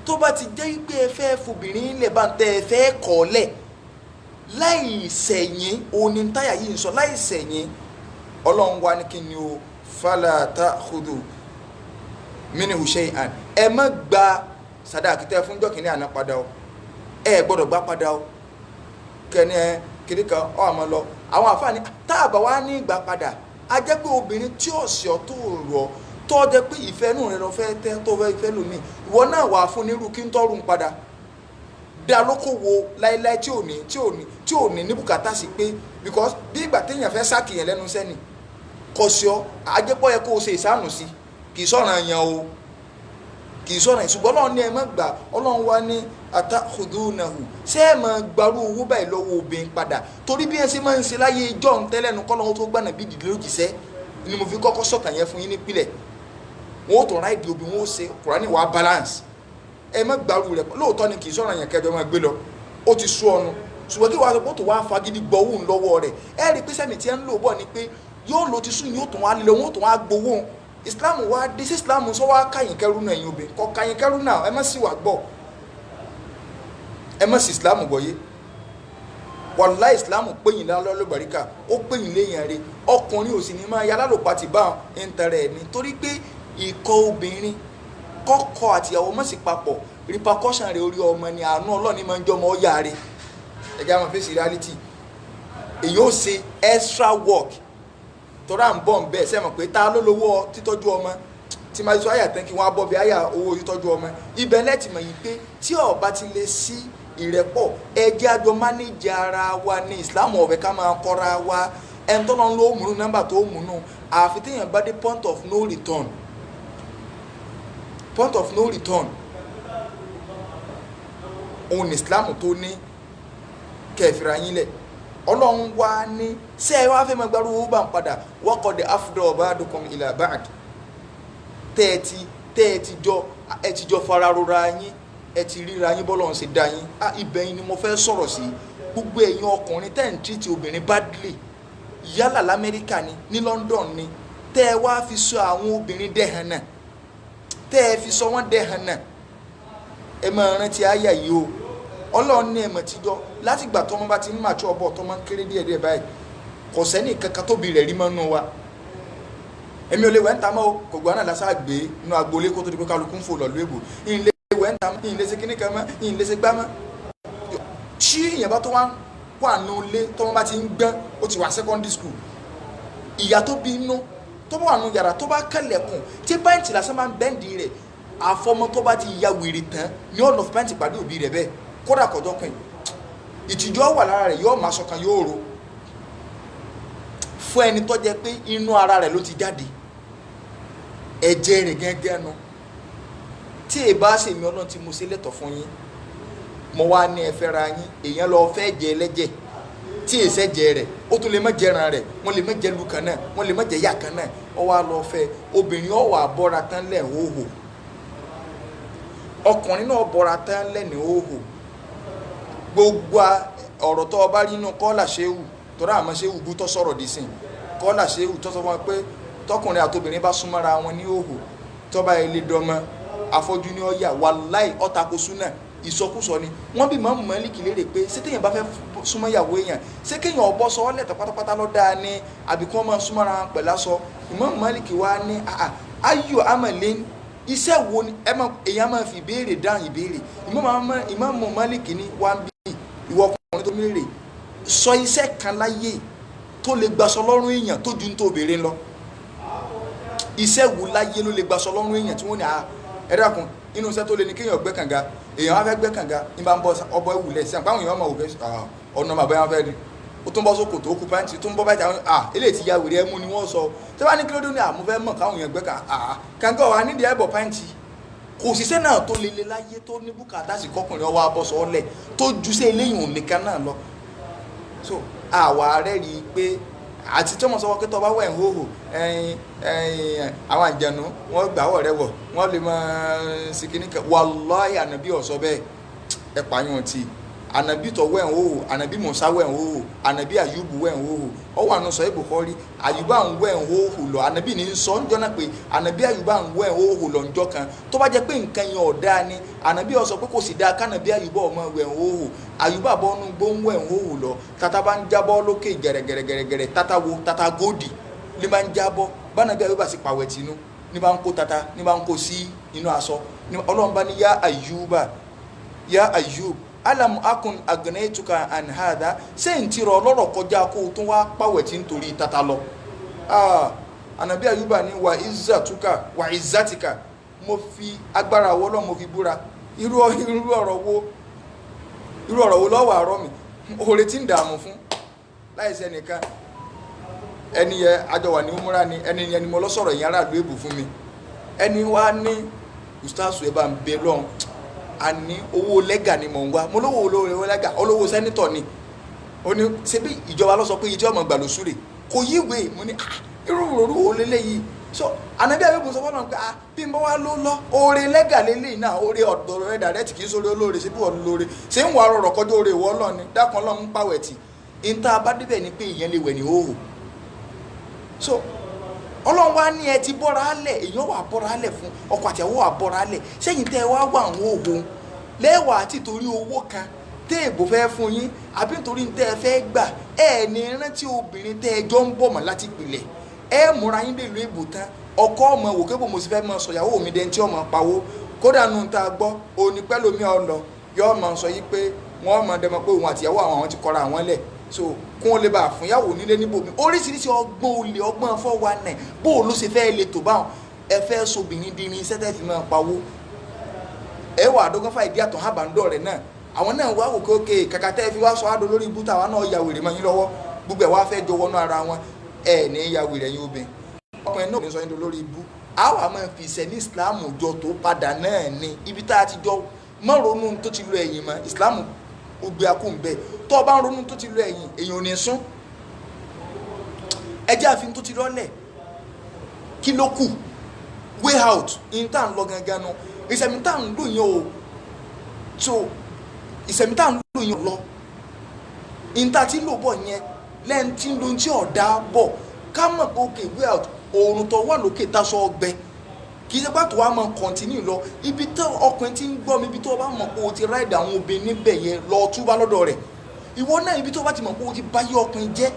tó bá ti jẹ́ pé ẹ fẹ́ fobìnrin lẹ̀ bá ń tẹ́ ẹ fẹ́ kọ́ lẹ̀ láì sẹ̀yìn òní táyà yìí ń sọ láì sẹ̀yìn Ọlọ́run wá ní kí ni o fala ta'khudhu minhu shay'an ẹ má gba sàdáàkì tẹ́ fún jọ́kìnní àná padà o ẹ gbọ́dọ̀ gbá padà o kẹ́ni ẹ kiri kan ọ àmọ́ lọ àwọn àfáàní tá a bá wá ní ìgbà padà a jẹ́ pé obìnrin tí ò sí ọ tó rọ̀ tó jẹ́ pé ìfẹ́ inú rẹ̀ lọ fẹ́ tẹ́ tó fẹ́ ìfẹ́ lómi ìwọ náà wà fún nírú kí n tọrùn padà dá lókòwò láéláé tí ò ní ní bùkátà sí pé because bí ìgbà téèyàn fẹ́ sákìyàn lẹ́nu sẹ́ni kò sí ọ àjẹpọ̀ yẹ kó o ṣe ìsánù sí kì í sọ̀ràn yẹn o kì í sọ̀rọ̀ ṣùgbọ́n Ọlọ́run ní ẹ má gbà Ọlọ́run wá ní atakhudunahu ṣé ẹ máa gbarú owó báyìí lọ́wọ́ obìnrin padà torí bí ẹ ṣe máa ń ṣe láyé ìjọ ń tẹ́lẹ̀ nu kọ́lọ́wọ́ tó gbànà bí dìde lójìṣẹ́ ni mo fi kọ́kọ́ sọ̀tàn yẹn fún yín nípìnlẹ̀ wọn ò tó ráìdì obìnrin wọn ó ṣe Kùránì wàá balance ẹ má gbarú rẹ̀ lóòótọ́ ni kì í sọ̀rọ̀ yẹn kẹjọ máa gbé lọ ó ti sú ọnu ṣùgbọ́n kí wàá sọ pé ó tó wá fagídí gbọ́wọ́ ń lọ́wọ́ rẹ̀ ẹ rí i pé sẹ́mi tí ẹ ń lò bọ̀ ni pé yóò lo ti sùn yóò tún wá lé wọn ó tún wá gbowó Islam wá dé sí Islam sọ wá káyìn kẹrù náà ẹ̀yin obìnrin kọ káyìn kẹrù náà ẹ má sì wà gbọ́ ẹ má sì Islam gbọ́ yé wàlá Islam péyìn lálọ́ baríkà ó péyìn léyìn rẹ̀ ọkùnrin ò sì ní máa yálà lòpá ti bá ń tẹrẹ ẹ̀ ní torí pé ìkọ̀ obìnrin kọ́kọ́ àtìyàwó mọ̀ sí papọ̀ repercussion rẹ̀ orí ọmọ ni àánú Ọlọ́run máa ń jọmọ ọ̀yà rẹ̀ ẹ̀jẹ̀ àwọn fèsì reality èyí ó ṣe extra work tọ́ra ń bọ̀ ń bẹ́ẹ̀ sẹ́mọ̀ pé ta ló lówó títọ́jú ọmọ tí máa sọ àyà tán kí wọ́n á bọ́ bí àyà owó títọ́jú ọmọ ibẹ̀ lẹ́tì mọ̀ yìí pé tí ọba ti lè sí ìrẹ́pọ̀ ẹjẹ́ àjọ mánéjì ara wa ní Islam ọ̀fẹ́ ká máa kọ́ra wa ẹni tó lọ́n ló múnú nọ́mbà tó múnú àfi téèyàn bá dé point of no return òun ní Islam tó ní kẹfìrà yín lẹ̀ Ọlọ́run wá ní ṣé ẹ wá fẹ́ máa gbárù owó bá ń padà waqad afda ba'dukum ila ba'd tẹ́ ẹ ti jọ fararora yín ẹ ti ríra yín bọ́lọ́run ṣe dá yín ibẹ̀ yín ni mo fẹ́ sọ̀rọ̀ sí gbogbo ẹ̀yin ọkùnrin tẹ́ ń tírìtì obìnrin badly yálà l'Amẹ́ríkà ni ní London ni tẹ́ ẹ wá fi sọ àwọn obìnrin dẹ́hàn náà tẹ́ ẹ fi sọ wọ́n dẹ́hàn náà ẹ máa rántí àyà yìí o Ọlọ́run ní ẹ̀mọ̀ tíjọ́ láti gbà tọ́mọ bá ti ń màtí ọbọ̀ tọ́mọ kéré díẹ̀díẹ̀ báyìí kò sẹ́ni kankan tóbi rẹ̀ rí mọ́nú wa èmi ò lè wẹ́ńtà mọ́ o kò gbọ́n náà lásà gbé inú agboolé kó tó di pé kálukú ń fò lọ lóògbò ìyìn lè wẹ́ńtà mọ́ ìyìn lè ṣe kíní kan mọ́ ìyìn lè ṣe gbá mọ́ tí ìyẹn bá tó wá wà nù lé tọ́mọ bá ti ń gbọ́n ó ti wà secondary school ìyá tó bí inú tó bá wà nù yàrá tó bá kẹlẹ̀kùn tí pẹ́ǹtì lásán máa ń bẹ́ǹdì rẹ̀ àfọmọ tó bá ti ya wèrè tán ní ọ̀nà pẹ́ǹtì pàdé òbí rẹ̀ bẹ́ẹ̀ kódà kọjọ́ pin ìtìjọ́ wà lára rẹ̀ yóò máa sọkàn yóò ro fún ẹni tó jẹ́ pé inú ara rẹ̀ ló ti jáde ẹ̀jẹ̀ rẹ̀ gẹ́gẹ́ nu tí ẹ bá ṣe mi Ọlọ́run tí mo ṣe lẹ́tọ̀ fún yín mo wá ní ẹ fẹ́ ra yín èèyàn lọ fẹ́ jẹ ẹlẹ́jẹ̀ tí èsẹ̀ jẹ rẹ̀ ó tún lè má jẹran rẹ̀ wọ́n lè má jẹ lu kan náà wọ́n lè má jẹ yá kan náà ọ wá lọ fẹ́ obìnrin ọ wà bọ́ra tán lẹ̀ hóhò ọkùnrin náà bọ́ra tán lẹ̀ ní hóhò gbogbo ọ̀rọ̀ tó ọba rí inú kọ́là ṣéwù tọ́ra àmọ́ ṣéwù bú tó sọ̀rọ̀ dì sìn kọ́là ṣéwù tó sọ fún wọn pé tọkùnrin àtobìnrin bá súnmọ́ra wọn ní òhò tọ́ba ilé dọ́mọ afọ́jú ní ọ̀yà wàláì ọ̀tàkóṣù náà ìsọkúsọ ni wọ́n bí Imam Málíkì léèrè pé ṣé téèyàn bá fẹ́ súnmọ́ ìyàwó èèyàn ṣé kéèyàn ọbọ̀ sọ ọ́ lẹ́tọ̀ pátápátá lọ́ dáa ní àbí kí wọ́n máa súnmọ́ra wọn pẹ̀lú aṣọ Imam Málíkì wá ní ayò amẹ̀lẹ́ iṣẹ́ wo ni èèyàn máa fi ìbéèrè dáhùn ìbéèrè Imam Málíkì ní wá ń bí ìwọ ọkùnrin tó mérè sọ iṣẹ́ kan láyé tó lè gbaṣọ lọ́rùn èèyàn tó ju ń tó béèrè lọ iṣẹ́ wo láyé ló lè gbaṣọ lọ́rùn èèyàn tí wọ́n ní ẹ dákun inú iṣẹ́ tó lè ní kéèyàn gbẹ́ kànga èèyàn wá fẹ́ gbẹ́ kànga ní bá ń bọ́ ọbọ̀ ìwùlẹ̀ sí àpáwọn èèyàn máa wò fẹ́ ọ̀nà bàbá yẹn fẹ́ rí ó tún bọ́ sókò tó kú pàǹtì tó ń bọ́ báyìí eléyìí ti ya wèrè ẹmu ni wọ́n sọ tí wọ́n á ní kí ló dé ní àmú fẹ́ mọ̀ káwọn èèyàn gbẹ́ kànga wà nídìí ẹ̀bọ̀ pàǹtì kò síṣẹ́ náà tó lele láyé tó ní bùkátà sí kọkùnrin ọwọ́ abọ́sọ ọlẹ̀ tó ju sí eléyìí òun nìkan náà lọ so àwa rẹ̀ rí i pé àti tí wọ́n sọ wọ́n pé tó bá wẹ̀ ń hóhò àwọn àjẹnú wọ́n gbà wọ̀ rẹ̀ wọ̀ wọ́n lè máa ṣe kíní kan wàláhì ànàbí ọ̀sọ́ bẹ́ẹ̀ ẹ̀ pààyàn tí ànàbí tó wẹ̀ ń hóhò ànàbí Mùsá wẹ̀ ń hóhò ànàbí Àyùbù wẹ̀ ń hóhò ọwọ́ àna sọ Bukhari Àyùbá ń wẹ̀ ń hóhò lọ ànàbí ní sọ ń jọ́nà pé ànàbí Àyùbá ń wẹ̀ ń hóhò lọ ńjọ́ kan tó bá jẹ́ pé nǹkan yẹn ọ̀dá ni ànàbí ó sọ pé kò sì dáa kánàbí Àyùbá ọmọ wẹ̀ ń hóhò Àyùbá bọ́nú gbó ń wẹ̀ ń hóhò lọ tata bá ń jábọ́ lókè gẹ̀rẹ̀gẹ̀rẹ̀gẹ̀rẹ̀ tata góòdì ní bá ń jábọ́ bánàbí Àyùbá sì pàwẹ̀ tìǹú ní bá ń kó tata ní bá ń kó sí inú aṣọ Ọlọ́run bá ní yá Àyùbá alam akun agnaituka an hada ṣé n ti rọ lọ́rọ̀ kọjá kó tún wá pàwẹ̀ tí nítorí tata lọ ànàbí Àyùbá ní wà izzatika mo fi agbára wọlọ mo fi búra irú ọ̀rọ̀ wo lọ́wọ́ àárọ̀ mi oore tí ń dààmú fún láìsẹ́ nìkan ẹni yẹ àjọwà ní umura ni ẹni yẹn ni mo lọ sọ̀rọ̀ ìyẹn aráàlú èbù fún mi ẹni wá ní ustaasu ẹ bá ń bẹ lọ́hùn àní owó lẹ́gà ni mò ń wá mo lówó olówó lẹ́gà olówó sẹ́nitọ̀ ni ó ní ṣe bí ìjọba lọ sọ pé ìjọba ọmọ gbà lóṣù rè kò yíwèé mo ní irú òróró wo lélẹ́yìí so ànábì àbẹ̀bùn sọ fọ́nà pé bí n bá wá ló lọ oore lẹ́gà lélẹ́yìí náà oore ọ̀dọ̀ rẹ̀ dàrẹ́tì kì í sórí olóore ṣe bí wọ́n lóore ṣé ń wà rọrọ̀ kọjá oore ìwọ ọlọ́ni dákan ọlọ́run ń pàwẹ̀tì ìta bá débẹ̀ ni pé ìyẹn lè wẹ̀ ní hóhò so ọlọ́run wá ní ẹ ti bọ́ra álẹ̀ èèyàn wà bọ́ra álẹ̀ fún ọkọ àtìyàwó wà bọ́ra álẹ̀ sẹ́yìn tẹ́ ẹ wá wà àwọn òhun lẹ́wà àti torí owó kan tẹ́ èbò fẹ́ fún yín àbí nítorí tẹ́ ẹ fẹ́ gbà ẹ ní rántí obìnrin tẹ́ ẹ jọ ń bọ̀ mọ́ láti pilẹ̀ ẹ múra yín dèlú èbò tán ọkọ ọmọ wòkébò mo sì fẹ́ mọ sọ̀yàwó mi dẹ́ntì ọmọ pawó kódà nù tá a gbọ́ òní pẹ́ lómi ọ̀nà yọ ọmọ sọ yí pé wọ́n mọ̀ dẹ́mọ pé òun àtìyàwó àwọn ti kọra àwọn lẹ̀ so kún ó lè bá fúnyàwó nílé níbòmí oríṣiríṣi ọgbọ́n olè ọgbọ́n fọ́wọ́ nẹ̀ bó o ló ṣe fẹ́ lè tó báwọn ẹ fẹ́ sobìnrin di irin sẹ́tẹ̀ fi máa pawó ẹ wà àdógún fàìdí àtọ̀ hábàndọ̀ rẹ̀ náà àwọn náà wá òkè òkè kàkà tẹ́ fi wá sọ àdó lórí ibú táwa náà ya wèrè mọ́ yín lọ́wọ́ gbogbo ẹ̀ wá fẹ́ jọ wọnú ara wọn ẹ ní ya wèrè yín obìnrin ọkùnrin náà ní sọ yín lórí ibú àwa máa fi ìṣẹ́ ní ìsìláàmù jọ tó padà náà ní ibi tá a ti jọ mọ́ ronú tó ti lo ẹ̀yìn mọ́ ìsìláàmù ogbe akóńbẹ tó o bá ń ronú tó ti lọ ẹ̀yìn èèyàn ò ní sún ẹjẹ́ àfin tó ti lọ́lẹ̀ kí ló kù way out in tá à ń lọ gangan nu ìsẹ̀mí tá à ń lò yẹn o so ìsẹ̀mí tá à ń lò yẹn lọ in tá a ti lò bọ̀ yẹn lẹ́yìn tí ń lo tí ọ̀dà bọ̀ ká mọ̀ pé okay way out oòrùn tó wà lókè táṣọ ọgbẹ́ kì í ṣe pàtó wa máa kọ̀ntínú lọ ibi tó ọkùnrin tí ń gbọ́ mi ibi tó bá mọ̀ pé o ti ráìdì àwọn obìnrin níbẹ̀ yẹn lọ túbá lọ́dọ̀ rẹ̀ ìwọ náà ibi tó bá ti mọ̀ pé o ti báyé ọkùnrin jẹ́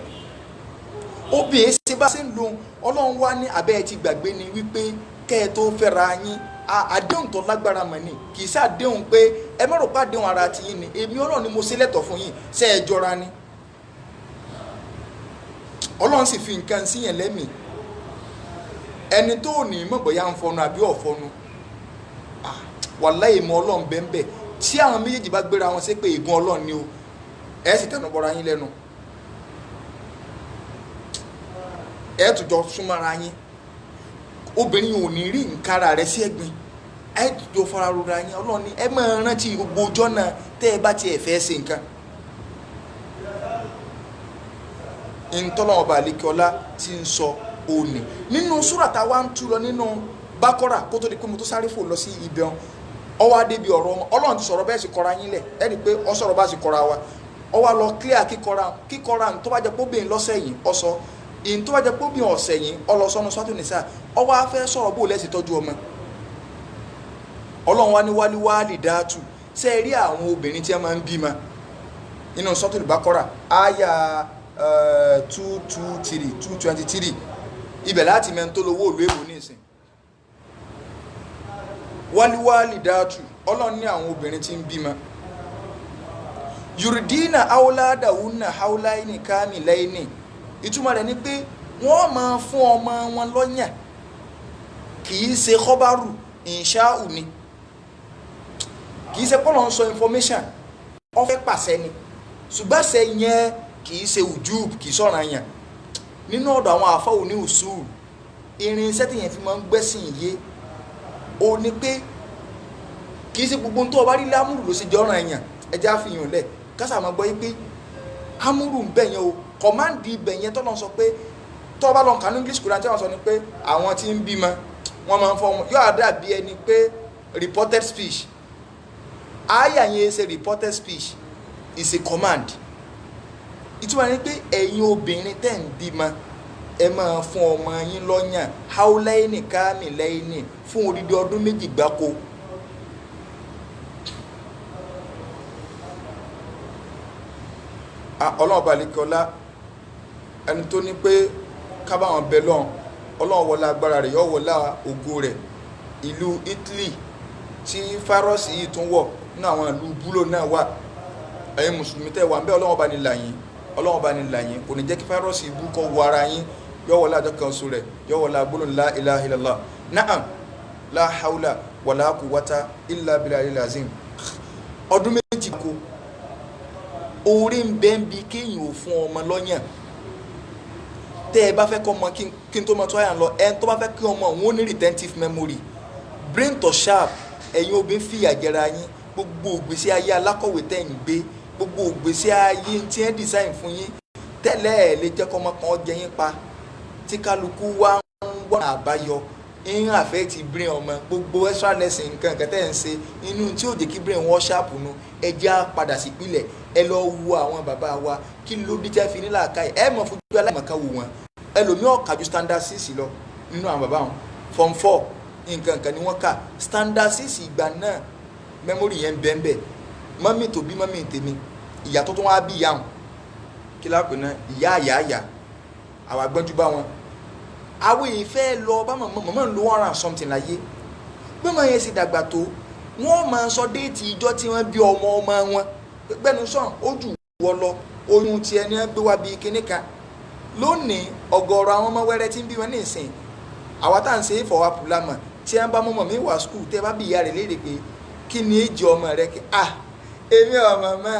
obìnrin ṣe bá ṣe ń lo ọlọ́run wá ní abẹ́ ẹ ti gbàgbé ni wípé kẹ́ ẹ tó fẹ́ra yín àdéhùn tó lágbára mọ̀ ni kì í ṣe àdéhùn pé ẹ má rò pé àdéhùn ara ti yín ni èmi ọlọ́run ni mo ṣe lẹ́tọ̀ fún yín ṣe ẹ jọra ni ọlọ́run sì fi nǹkan sí yẹn lẹ́mìí ẹni tó ní mọ̀ bóyá ń fọnu àbí ọ̀fọnu wàláhì ìmọ̀ ọlọ́run bẹ́ẹ̀ tí àwọn méjèèjì bá gbéra wọn sí pé ègún ọlọ́run ni o ẹ sì tẹnu bọ́ra yín lẹ́nu ẹ tún jọ súnmọ́ra yín obìnrin ò ní rí nǹkan ara rẹ sí ẹ̀gbin ẹ tún jọ fara rora yín ọlọ́run ni ẹ máa rántí gbogbo ọjọ́ náà tẹ́ ẹ bá tiẹ̀ fẹ́ ṣe nǹkan ìntọ́lọ́wọ́ balẹ̀kọ́lá ti ń sọ òní nínú súrà tá a wá ń tú lọ nínú bákọ́rà kó tó di pé mo tó sáré fò lọ sí ibẹ̀ ọwọ́ adébí ọ̀rọ̀ ọmọ ọlọ́run ti sọ̀rọ̀ bẹ́ẹ̀ sì kọ́ra yín lẹ̀ ẹ rí i pé ọ sọ̀rọ̀ bá sì kọ́ra wa ọwọ́ lọ clear kíkọ́ra tó bá jẹ́ póbìnrin lọ́sẹ̀ yìí ọsọ ìyìn tó bá jẹ́ póbìnrin ọ̀sẹ̀ yìí ọlọ́sọ́nu sọ́tò nìsà ọwọ́ afẹ́ sọ̀rọ̀ bó lẹ́sìn tọ́jú ọmọ ọlọ́run wá ní wálíwálì dáàtù ṣe rí àwọn obìnrin tí wọ́n máa ń bímọ nínú sọ́tò bákọ́rà áyà 223 ibẹ̀ láti mẹ́rin tó lówó òlú èbò ní ìsìn wálíwálì dáàtù ọlọ́run ní àwọn obìnrin tí ń bímọ yuridina awladahunna hawlaini kamilaini ìtumọ̀ rẹ̀ ni pé wọ́n máa fún ọmọ wọn lọ́yàn kìí ṣe kọ́bárù ìṣáù ni kìí ṣe pọ́lọ̀ ń sọ information wọ́n fẹ́ pàṣẹ ni ṣùgbọ́n ṣe yẹn kìí ṣe ujub kìí sọ̀rọ̀ yẹn nínú ọ̀dọ̀ àwọn àfáà ní usul irin iṣẹ́ tí yẹn fi máa ń gbẹ́sìn yé o ní pé kìí ṣe gbogbo tó o bá rí lámùrù ló ṣe jọ́ràn yẹn ẹjẹ́ àfihàn lẹ̀ kásà máa gbọ́ yí pé amúrù ń bẹ̀ yẹn o kọ̀máǹdì ibẹ̀ yẹn tọ́lọ́ sọ pé tó o bá lọ kà ní English Quran tí wọ́n sọ ni pé àwọn tí ń bímọ wọ́n máa ń fọ́ ọmọ yóò dàbí ẹni pé reported speech àyà yẹn ṣe reported speech is a command ìtumọ̀ ni pé ẹ̀yin obìnrin tẹ̀ ń bímọ ẹ máa fún ọmọ yín lọ́yàn haúláìní kámìláìní fún odidi ọdún 2 gbáko ọlọ́run balẹ̀kọ́lá ẹni tó ní pé kábàwọn bẹ lọ́n ọlọ́run wọlá agbára rẹ̀ yóò wọlá ògo rẹ̀ ìlú Italy tí fáírọ́ọ̀sì yìí tún wọ̀ nínú àwọn ìlú búlò náà wà ẹ̀yin mùsùlùmí tẹ́ wà ń bẹ ọlọ́run bá ní là yín ọlọ́run bá ní là yín kò ní jẹ́ kí fáírọ́ọ̀sì ibú kọ́ wọ ara yín yóò wọlá àjọ kan sọ rẹ̀ yóò wọlá gbólóhùn la ilaha illallah na'am la hawla wala quwwata illa billahil azim ọdún 2 kó orí ń bẹ́ ń bi kéèyàn ò fún ọmọ lọ́yàn tẹ́ ẹ bá fẹ́ kọ́ ọmọ kí n tó mọ tó yà ń lọ ẹ tó bá fẹ́ kí ọmọ òun ó ní retentive memory brain to sharp ẹ̀yin obìnrin fìyà jẹra yín gbogbo ìgbésí ayé alákọ̀wé tẹ̀ ń gbé gbogbo ìgbésí ayé tí ẹ̀ design fún yín tẹ́lẹ̀ ẹ̀ lè jẹ́ kọ́mọ kan jẹ yín pa tí kálukú wá ń wọ́n àbáyọ ń affect brain ọmọ gbogbo extra lesson nǹkan tẹ́ ń ṣe inú tí ó jẹ́ kí brain wọ́n sharp nu ẹ jẹ́ á padà sí ìpìlẹ̀ ẹ lọ wo àwọn bàbá wa kí ló dé tẹ́ fi ní làákàyè ẹ mọ̀ fojú aláìmọ̀kan wò wọ́n ẹlòmíì kà ju standard 6 lọ nínú àwọn bàbá wọn form 4 nǹkan ni wọ́n kà standard 6 ìgbà náà memory yẹn bẹ́ẹ̀ mọ́mí tó bí mọ́mí tèmi ìyá tó tún wá bí ìyá wọn kí lápè náà ìyá àyà àwọn agbọ́njú bá wọn àwọn ìfẹ́ lọ bá mọ̀mọ́ ń lo 100 and something láyé bí wọ́n yẹn sì dàgbà tó wọ́n máa sọ déètì ìjọ tí wọ́n bí ọmọ wọn gbẹ́nu sàn ó jù wọ́ lọ oyún tiẹ̀ ní gbé wá bí kíní kan lónìí ọ̀gọ̀ọ̀rọ̀ àwọn ọmọ wẹ́rẹ́ tí ń bí wọn ní ìsìn àwa tá à ń ṣe ìfọwọ́pù lámọ̀ tí wọ́n bá mọ́mọ́ mi wá skul tẹ́ bá bí ìyá rẹ̀ léèrè pé kí ni èjì ọmọ rẹ kí èmi ọmọ mọ́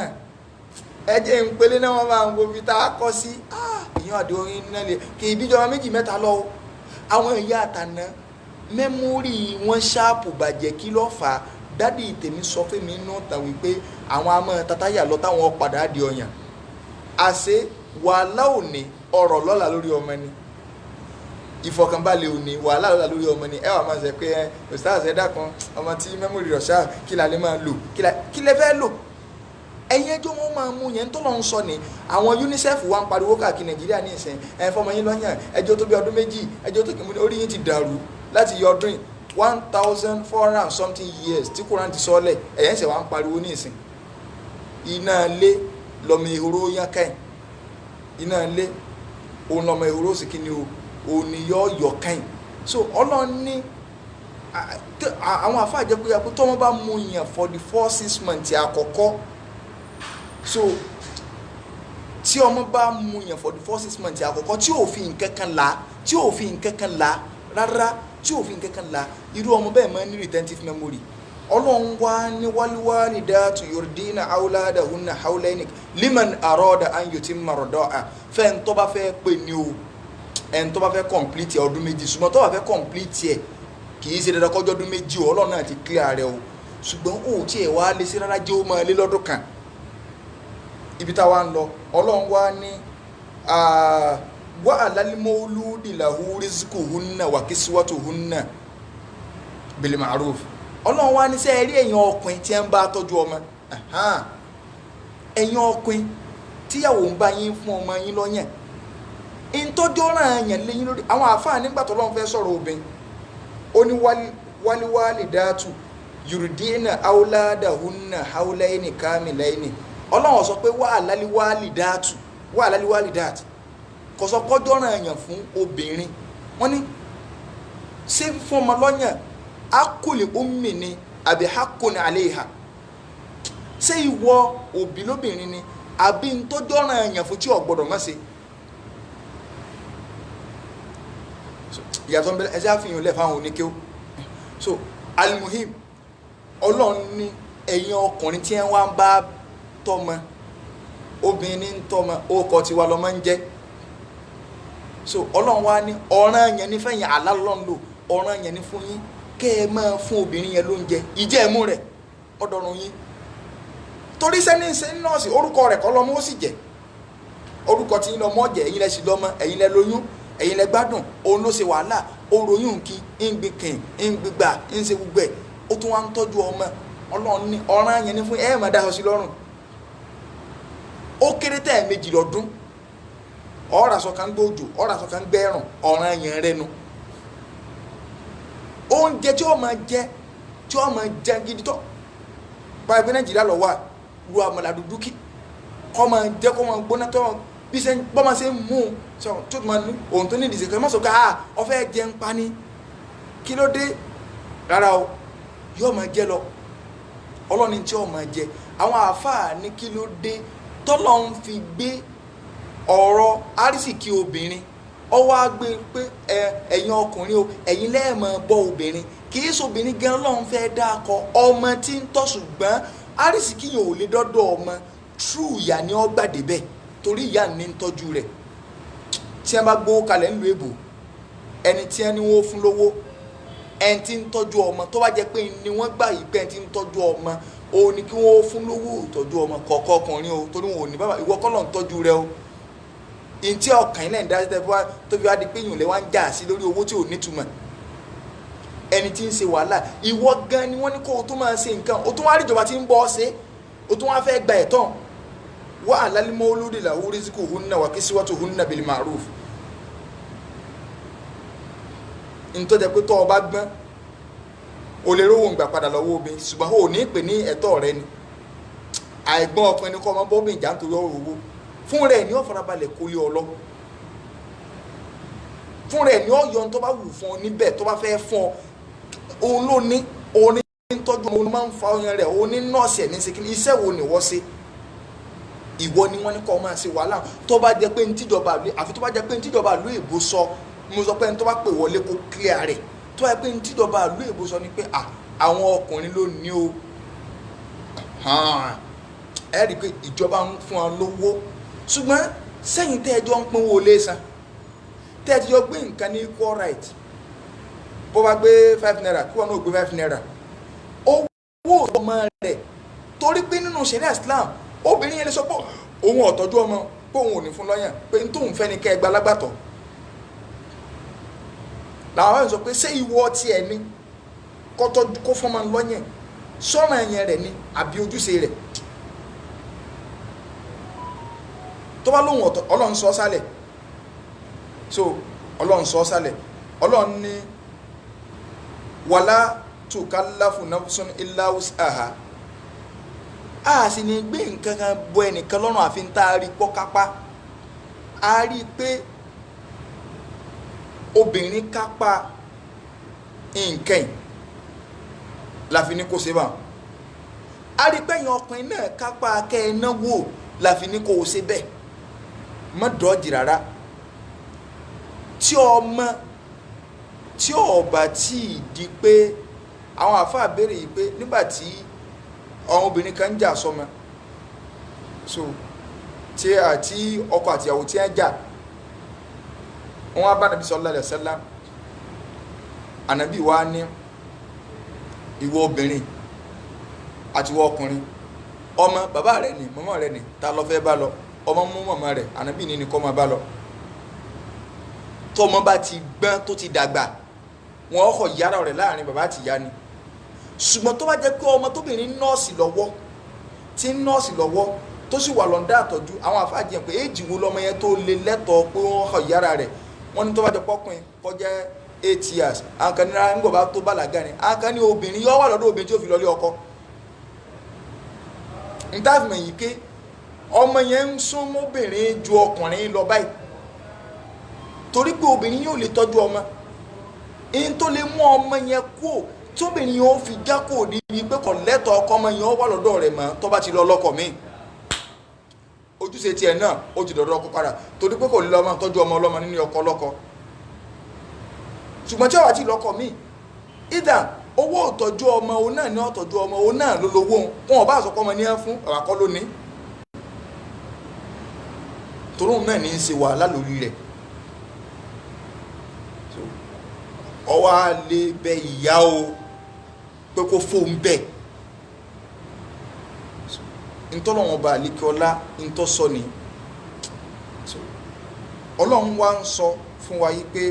ẹ jẹ́ ń pelé náà wọ́n máa ń wo fi tá a kọ́ sí ìyẹn àdé orin náà lè kì í bíjọba méjì mẹ́ta lọ àwọn ìyá àtàná mẹ́mórì wọn ṣáàpù bàjẹ́ kí ló fà á dádì tèmi sọ fún mi náà tàn wípé àwọn amọ̀ tatáyà lọ táwọn padà di ọyàn àṣé wàhálà òní ọ̀rọ̀ lọ́la lórí ọmọ ni ìfọ̀kànbalẹ̀ òní wàhálà lọ́la lórí ọmọ ni ẹ wà máa ṣe pé ustaz ẹ dákun ọmọ tí mẹ́mórì rẹ̀ ṣáà kí la lè máa lò kí lẹ fẹ́ lò ẹ̀yin ẹjọ́ wọn máa mú yẹn tó lọ́n sọ ni àwọn UNICEF wa ń pariwo káàkiri Nàìjíríà ní ìsìn ẹ̀ fọmọ yín lọ́yàn ẹjọ́ tó bí ọdún méjì ẹjọ́ tó kìí orí yín ti dàrú láti yọ ọdún 1400 and something years tí Kùránì ti sọ́lẹ̀ ẹ̀yẹ́ ń sẹ̀ wá ń pariwo ní ìsìn iná lé lọ́mọ ìhòòrò yán káyìn iná lé òun lọ́mọ ìhòòrò sì kí ni o òní yọ káyìn so Ọlọ́run ní àwọn àfáà jẹ́ pé tó wọ́n bá mú yàn for the 4-6 months àkọ́kọ́ so tí ọmọ bá mú yàn for the 4-6 months àkọ́kọ́ tí òfin nǹkan kan la rárá tí òfin nǹkan kan la irú ọmọ bẹ́ẹ̀ máa ń ní retentive memory Ọlọ́run wá ní walwalidatu yurdina awladahunna hawlayni liman arada an yutimma rida'a fẹ́ ń tó bá fẹ́ pè ní o ẹn tó bá fẹ́ complete ọdún méjì ṣùgbọ́n tó bá fẹ́ complete ẹ̀ kì í ṣe dandan kọjọ́ ọdún méjì Ọlọ́run náà ti clear rẹ̀ o ṣùgbọ́n ó tí ẹ̀ wá lé sí rárá jẹ́ ó máa lé lọ́dún kan ibi táwa ń lọ Ọlọ́run wá ní wa alal mawludi lahu rizquhunna wa kiswatuhunna bil ma'ruf Ọlọ́run wá ní sẹ́ rí ẹ̀yin ọkùnrin tí ẹ ń bá tọ́jú ọmọ ẹ̀yin ọkùnrin tíyàwó ń bá yín fún ọmọ yín lọ́yàn ìtọ́jú ọ̀ràn yẹn lẹ́yìn lórí àwọn àfáà nígbà tó Ọlọ́run fẹ́ sọ̀rọ̀ obìnrin ó ní walwalidatu yurdina awladahunna hawlayni kamilayni Ọlọ́run sọ pé wà lálíwálìdáàtù kò sọ kọjọ́ ọ̀ràn èèyàn fún obìnrin wọ́n ní ṣé fún ọmọ lọ́yàn akuli ummi ni àbí hakun alayha ṣé ìwọ òbí lóbìnrin ni àbí ń tọ́jọ́ ọ̀ràn èèyàn fún tí ò gbọ́dọ̀ má ṣe ìyàtọ̀ ń bẹ ẹjẹ́ àfihàn lẹ̀ fáwọn oníkéw so alimuhim Ọlọ́run ní ẹ̀yin ọkùnrin tí wọ́n wá ń bá tọ́mọ obìnrin ń tọ́mọ ókọ tiwa lọ́mọ ń jẹ́ so Ọlọ́run wá ní ọ̀ràn yẹn ní fẹ́yìn àlálọ́n lò ọ̀ràn yẹn ní fún yín kẹ́ ẹ máa fún obìnrin yẹn lóúnjẹ ìjẹ́ ẹ̀mú rẹ̀ ọ̀dọ̀rùn yín torí sẹ́ni nọ́ọ̀sì orúkọ rẹ̀ kọ́ lọ́mọ ó sì jẹ́ orúkọ tí yín lọ́mọ jẹ́ ẹ̀yin lẹ sì lọ́mọ ẹ̀yin lẹ lóyún ẹ̀yin lẹ gbádùn òun ló ṣe wàhálà ó ròyún kí ń gbé kìn ń gbégbà ń ṣe gbogbo ẹ̀ ó tún wá ń tọ́jú ọmọ Ọlọ́run ní ọ̀ràn yẹn ní fún ẹ̀ máa dáhùn sí lọ́rùn ó kéré tẹ́ ẹ̀ méjì lọ́dún ọ̀rà sọ kan gbóòjò ọ̀rà sọ kan gbẹ́rùn ọ̀ràn yẹn rẹnu oúnjẹ tí ó máa jẹ gidi tó báyìí pé Nàìjíríà lọ wà ru àmàlà dúdú kí kọ́ máa jẹ́ kọ́ máa gbóná tó bí ṣe bọ́ máa ṣe mú tó tó máa ní ohun tó ní ìdìsẹ̀ kan má sọ pé ọfẹ́ jẹ ń pa ní kí ló dé rárá o yóò máa jẹ lọ Ọlọ́ni tí ó máa jẹ àwọn àáfàá ní kí ló dé tọ́lọ́ ń fi gbé ọ̀rọ̀ àrísìkí obìnrin ọwọ́ agbé pé ẹ̀yin ọkùnrin o ẹ̀yin lẹ́ẹ̀mọ̀ bọ́ obìnrin kì í sobìnrin gan lọ́n fẹ́ dákọ ọmọ tí ń tọ́ ṣùgbọ́n àrísìkí yẹn ò lè dọ́dọ̀ ọmọ true ìyá ni ó gbàdé bẹ́ẹ̀ torí ìyá ní ń tọ́jú rẹ̀ tí wọ́n bá gbówó kalẹ̀ ńlò èbò ẹni tí wọ́n ní wọ́n fún lówó ẹni tí ń tọ́jú ọmọ tó bá jẹ́ pé ni wọ́n gbà yìí pé ẹni tí ń tọ́jú ọmọ ó ní kí wọ́n fún lówó ìtọ́jú ọmọ kọ̀ọ̀kan ọkùnrin o torí wọn ò ní bàbá ìwọ kọ́ ló ń tọ́jú rẹ o ìntí ọkàn yìí náà ń dá sí tẹ́fọ́ tó fi wá di pé ìyùn lẹ́ wá ń jà sí lórí owó tí ò nítumọ̀ ẹni tí ń ṣe wàhálà ìwọ gan ni wọ́n ní kó o tó máa ṣe nǹkan o tó wá rí ìjọba tí ń bọ́ ọ ṣe o tó wá fẹ́ gba ẹ̀tọ́ wa alal mawludi lahu rizquhunna wa kiswatuhunna bil ma'ruf ntọ́ jẹ́ pé tọ́ ọ bá gbọ́n o lè rówó ń gbà padà lọ́wọ́ obìnrin ṣùgbọ́n o ní pè ní ẹ̀tọ́ rẹ ni àìgbọ́n ọkùnrin ni kọ́ ọmọ bọ́ọ̀bìn ìjà nítorí ọ̀rọ̀ owó fún rẹ̀ ni ó farabalẹ̀ kó lé ọ lọ fún rẹ̀ ni ó yọ ohun tó bá wù fún ọ níbẹ̀ tó bá fẹ́ fún ọ òun ló ní òun ní tọ́jú òun máa ń fa ọyàn rẹ̀ òun ní nọ́ọ̀sì ẹ̀ ní ṣe kíni iṣẹ́ wo ni wọ́n ṣe ìwọ ni wọ́n ní kọ́ máa ṣe wàhálà tó bá jẹ́ pé ní tíjọba àlú àfi tó bá jẹ́ pé ní tíjọba àlú èbó sọ mo sọ pé ní tó bá pè wọlé kó clear rẹ̀ tó bá jẹ́ pé ní tíjọba àlú èbó sọ ni pé àwọn ọkùnrin ló ní o ẹ rí i pé ìjọba ń fún wọn lówó ṣùgbọ́n sẹ́yìn tẹ́ ẹjọ́ ń pín owó lé san tẹ́ ẹ ti yọ gbé nǹkan ní equal right bó bá gbé 5 naira kí wọn náà gbé 5 naira owó ọmọ rẹ̀ torí pé nínú ṣẹ̀ríà Islam obìnrin yẹn lè sọ pé òun ọ̀tọ́jú ọmọ pé òun ò ní fún lọ́yàn pé n tóun fẹ́ ni kẹ́ ẹ gba alágbàtọ́ làwọn yẹn sọ pé ṣé ìwọ tiẹ̀ ni kó fọ́mọ lọ́yàn sọ́nà yẹn rẹ̀ ni àbí ojúṣe rẹ̀ tó bá lóhun ọ̀tọ̀ ọlọ́run sọ sálẹ̀ so ọlọ́run sọ sálẹ̀ ọlọ́run ní wàlá tukallafu nafsun illa wus'aha a sì ní gbé nǹkan kan bọ ẹnìkan lọ́rùn àfi ń tá a rí pọ́ kápá a rí pé obìnrin kápá nǹkan láfi ní kó ṣe bá a rí pé ẹ̀yin ọkùnrin náà kápá kẹ́ ẹ náwó láfi ní kó o ṣe bẹ́ẹ̀ má dọ́ọ̀jì rárá tí ọmọ tí ọba tí ì di pé àwọn àfáà béèrè yìí pé nígbà tí àwọn obìnrin kan ń jà sọmọ so tí àti ọkọ àtìyàwó tí ń jà wọn bá nàbí sallallahu alaihi wasallam ànàbí wa ní ìwọ obìnrin àti ìwọ ọkùnrin ọmọ bàbá rẹ ni màmá rẹ ni ta ló fẹ́ bá lọ ọmọ mú màmá rẹ̀ ànábì ní kọ́ máa bá lọ tọ́mọ bá ti gbọ́n tó ti dàgbà wọn ọkọ̀ yára rẹ̀ láàrin bàbá àti ìyá ni ṣùgbọ́n tó bá jẹ́ pé ọmọ tóbìnrin nọ́ọ̀sì lọ́wọ́ tí ń nọ́ọ̀sì lọ́wọ́ tó sì wà lọ́ndà àtọ́jú àwọn àfáàjì pé èjì wo lọ́mọ yẹn tó lè lẹ́tọ̀ọ́ pé wọ́n ọkọ̀ yára rẹ̀ wọ́n ní tó bá jẹ́ pọ́kùnrin kọjá 8 years àwọn kan ní rárá nígbà bá tó bàlágà ni àwọn kan ní obìnrin yọ wà lọ́dọ̀ obìnrin tí ó fi lọlé ọkọ ntàfimọ̀ yìí ké ọmọ yẹn ń sún mọ́bìnrin ju ọkùnrin lọ báyìí torí pé obìnrin yóò lè tọ́jú ọmọ èyí tó lè mú ọmọ yẹn kú tóbìnrin yóò fi já kó níbi pé kò lẹ́tọ̀ọ́ ọkọ ọmọ yẹn wà lọ́dọ̀ rẹ̀ mọ́ tó bá ti lọ lọ́kọ mi ojúṣe tiẹ̀ náà ó ti dọ̀dọ̀ ọkọ padà torí pé kò lè lọ́mọ tọ́jú ọmọ ọlọ́mọ nínú ọkọ lọ́kọ ṣùgbọ́n tí ó wà tí lọ́kọ mi ìdá owó ìtọ́jú ọmọ òun náà ní ọ̀tọ́jú ọmọ òun náà ló lówó wọn ò bá àsọkọ ọmọ ní ẹ fún àwàkọ́ lónìí torún náà ní í ṣe wàhálà lórí rẹ̀ ọwọ́ á lè bẹ ìyá o pé kó fóun bẹ́ẹ̀ ntọ́lọ́wọ́n bá àlékè ọlá ntọ́sọ ni ọlọ́run wá ń sọ fún wa yìí pé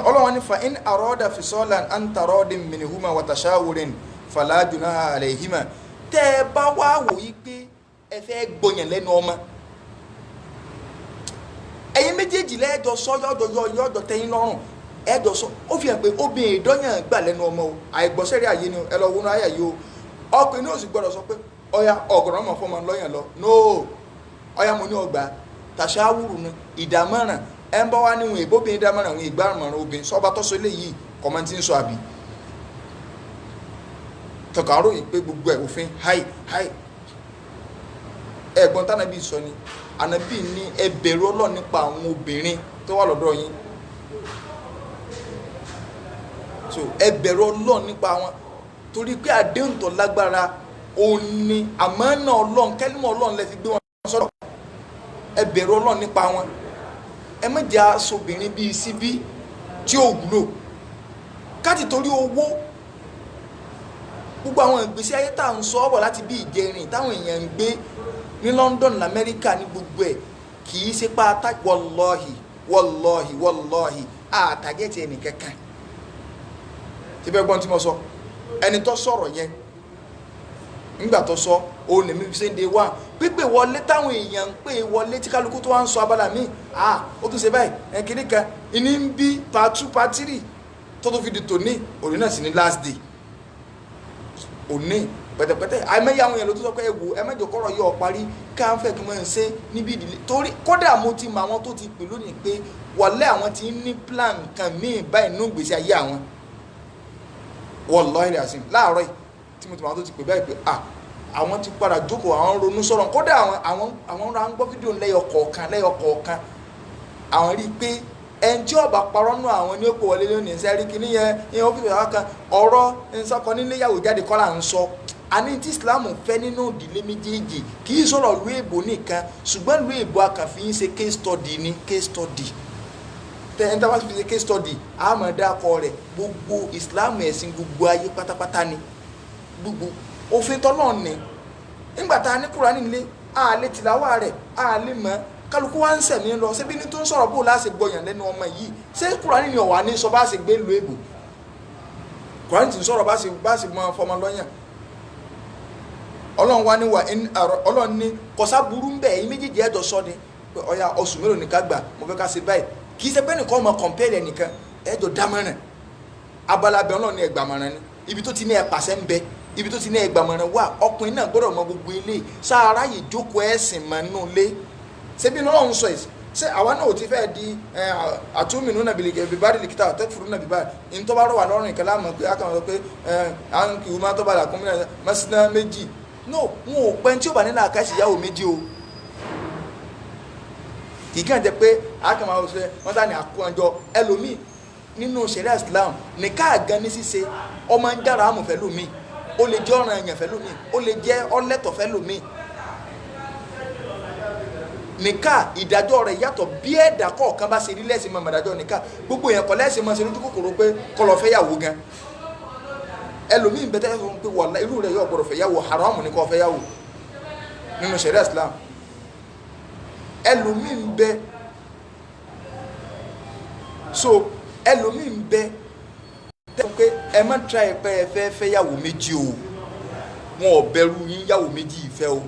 ọlọ́run ní fa in arada fisalan an taradin minhuma wa tashawurin fala junaha alayhima tẹ́ ẹ bá wá wò yìí pé ẹ fẹ́ gbọ̀yàn lẹ́nu ọmọ ẹ̀yin méjèèjì lẹ́ẹ̀jọ sọ yọ̀dọ̀ tẹ́yìn lọ́rùn ẹ̀jọ sọ ó fi hàn pé obìnrin ìdọ́yàn gbà lẹ́nu ọmọ o àìgbọ́sẹ̀rí àyè ni ẹ lọ wọnú ayé yìí o ọkùnrin náà sì gbọ́dọ̀ sọ pé ọya ọ̀gọ̀rọ̀ ọmọ fọmọ lọ́yàn lọ nóò ọya mo ní ọgbà tàṣáwùrù ni ìdámọ̀ràn ẹ ń bọ́ wá níwọ̀n ìbóbìnrin dámọ̀ràn àwọn ìgbàmọ̀ràn obìnrin sọ́ba tọ́sọ eléyìí kọ́mọ́ntì ń sọ àbí tọkàrò yìí pé gbogbo ẹ̀ òfin háì ẹ̀gbọ́n tánàbí sọ ni ànábì ní ẹ bẹ̀rù Ọlọ́run nípa àwọn obìnrin tó wà lọ́dọ̀ yín so ẹ bẹ̀rù Ọlọ́run nípa wọn torí pé àdéhùn tó lágbára òun ni àmánà Ọlọ́run kẹ́límọ̀ Ọlọ́run lẹ fi gbé wọn sọ̀rọ̀ ẹ bẹ̀rù Ọlọ́run nípa wọn ẹ má jẹ́ aṣọbìnrin bíi síbí tí ò wúlò káti torí owó gbogbo àwọn ìgbésí ayé tá à ń sọ ọ́ bọ̀ láti bí ìjẹrin táwọn èèyàn ń gbé ní London lamẹ́ríkà ní gbogbo ẹ̀ kì í ṣe pátá wallahi àtàgẹ́tì ẹnì kankan tí bẹ́ẹ̀ gbọ́n tí mo sọ ẹni tó sọ̀rọ̀ yẹn nígbà tó sọ òun lèmi fi ṣe ń de wá pípé wọlé táwọn èèyàn ń pè wọlé tí kálukú tó wá ń sọ abala míì ó tún ṣe báyìí ẹ̀kíní kan ìní ń bí part 2 part 3 tó fi di tòní òní náà sì ní last day òní pẹ̀tẹ̀pẹ̀tẹ̀ àìmẹ́yà àwọn èèyàn ló tó sọ pé ẹ̀wò ẹ̀mẹ́jọ kọ́rọ̀ yọ parí káńfẹ́ kí wọ́n ń ṣe níbi ìdílé torí kódà mo ti mọ àwọn tó ti pè lónìí pé wọlé àwọn ti ń ní plan kan míì báyìí nínú ìgbésí ayé àwọn wallahi asim láàárọ̀ yìí tí mo ti mọ àwọn tó ti pè báyìí pé àwọn ti padà jókòó àwọn ronú sọ̀rọ̀ kódà àwọn ra ń gbọ́ fídíò lẹ́yọ kọ̀ọ̀kan àwọn rí i pé ẹni tí ọba parọ́ nù àwọn ní òpó wọlé lónìí sẹ́rí kí níyẹn ìyẹn ó fi ìwà kan ọ̀rọ̀ nsọkọ níléyàwó jáde kọ́ là ń sọ àní tí Islam fẹ́ nínú ìdílé méjèèjì kì í sọ̀rọ̀ ìlú èbó nìkan ṣùgbọ́n ìlú èbó akànfi ń ṣe case study ní case study tẹ́yìn tí a bá fi ṣe case study àmọ́ dákọ rẹ̀ gbogbo Islam ẹ̀sìn gbogbo ayé pátápátá ni gbogbo òfin tọ́lọ́ ní nígbà tá a ní Kùránì nílé a lè tìláwà rẹ̀ a lè mọ̀ kálukú wá ń sẹ̀mí lọ ṣebí ní tó ń sọ̀rọ̀ bó láṣẹ gbọ̀yàn lẹ́nu ọmọ yìí ṣé Kùránì ni ọ̀wà ní sọ bá ṣe gbé lu èbò Kùránì ti ń sọ̀rọ̀ bá ṣe mọ fọmọ lọ́yàn Ọlọ́run wá ní wà Ọlọ́run ní kọ̀sá burú ń bẹ̀ ẹ̀yin méjèèjì ẹ̀jọ̀ sọ ni pé ọya oṣù mélòó nìkan gbà mo fẹ́ ká ṣe báyìí kì í ṣe pé nìkan ọmọ kọ̀ǹpẹ́ẹ̀lì nìkan ẹ̀jọ̀ dámọ̀ràn abalabẹ̀ Ọlọ́run ní ẹgbàmọ̀ràn ni ibi tó ti ní ẹ̀pàṣẹ ń bẹ ibi tó ti ní ẹgbàmọ̀ràn wà ọkùnrin náà gbọ́dọ̀ mọ gbogbo ilé sáárá yìí jókòó ẹ̀sìn mọ́ nínú ilé ṣebí Ọlọ́run sọ èsì ṣé àwa náà ò ti fẹ́ di àtúmìnú náà bíbáàdì lìkítà àtẹ́fùrú náà bíbáàdì ní tó bá rọ̀ wà lọ́rùn ìkẹlẹ́ àmọ́ pé akàwọn sọ pé àwọn kì í máa tó bá là kún mílíọ̀nù mẹ́sìnà méjì no wọn ò pẹ́ tí ó bá nílò àkáṣì ìyàwó méjì o kì í kàn jẹ́ pé akàwọn àwọn òṣèré wọ́n tà ní àkójọ ẹlòmíì nínú ṣẹ̀ríà Islam ní káàgan ní ṣíṣe ọmọ ń dára àmọ̀ fẹ́ lómi ó lè jẹ́ ọ̀ràn èèyàn fẹ́ lómi ó lè jẹ́ ọlẹ́tọ̀ fẹ́ lómi nìka ìdájọ́ rẹ̀ yàtọ̀ bí ẹ̀dá kọ̀ọ̀kan bá ṣe rí lẹ́sìn mọ́ ìdájọ́ nìka gbogbo èèyàn kọ́ lẹ́sìn mọ́ ṣe lójú kòkòrò pé kọlọ̀ fẹ́ yàwó gan ẹlòmíì bẹ́tẹ́ fún pé wà irú rẹ̀ yóò gbọ́dọ̀ fẹ́ yàwó haramu ní kọ́ fẹ́ yàwó nínú ṣẹ̀ríà Islam ẹlòmíì ń bẹ so ẹlòmíì ń bẹ tẹ́ pé ẹ má tra ẹ pé ẹ fẹ́ yàwó méjì o wọn ò bẹ̀rù yín yàwó méjì ìfẹ́ o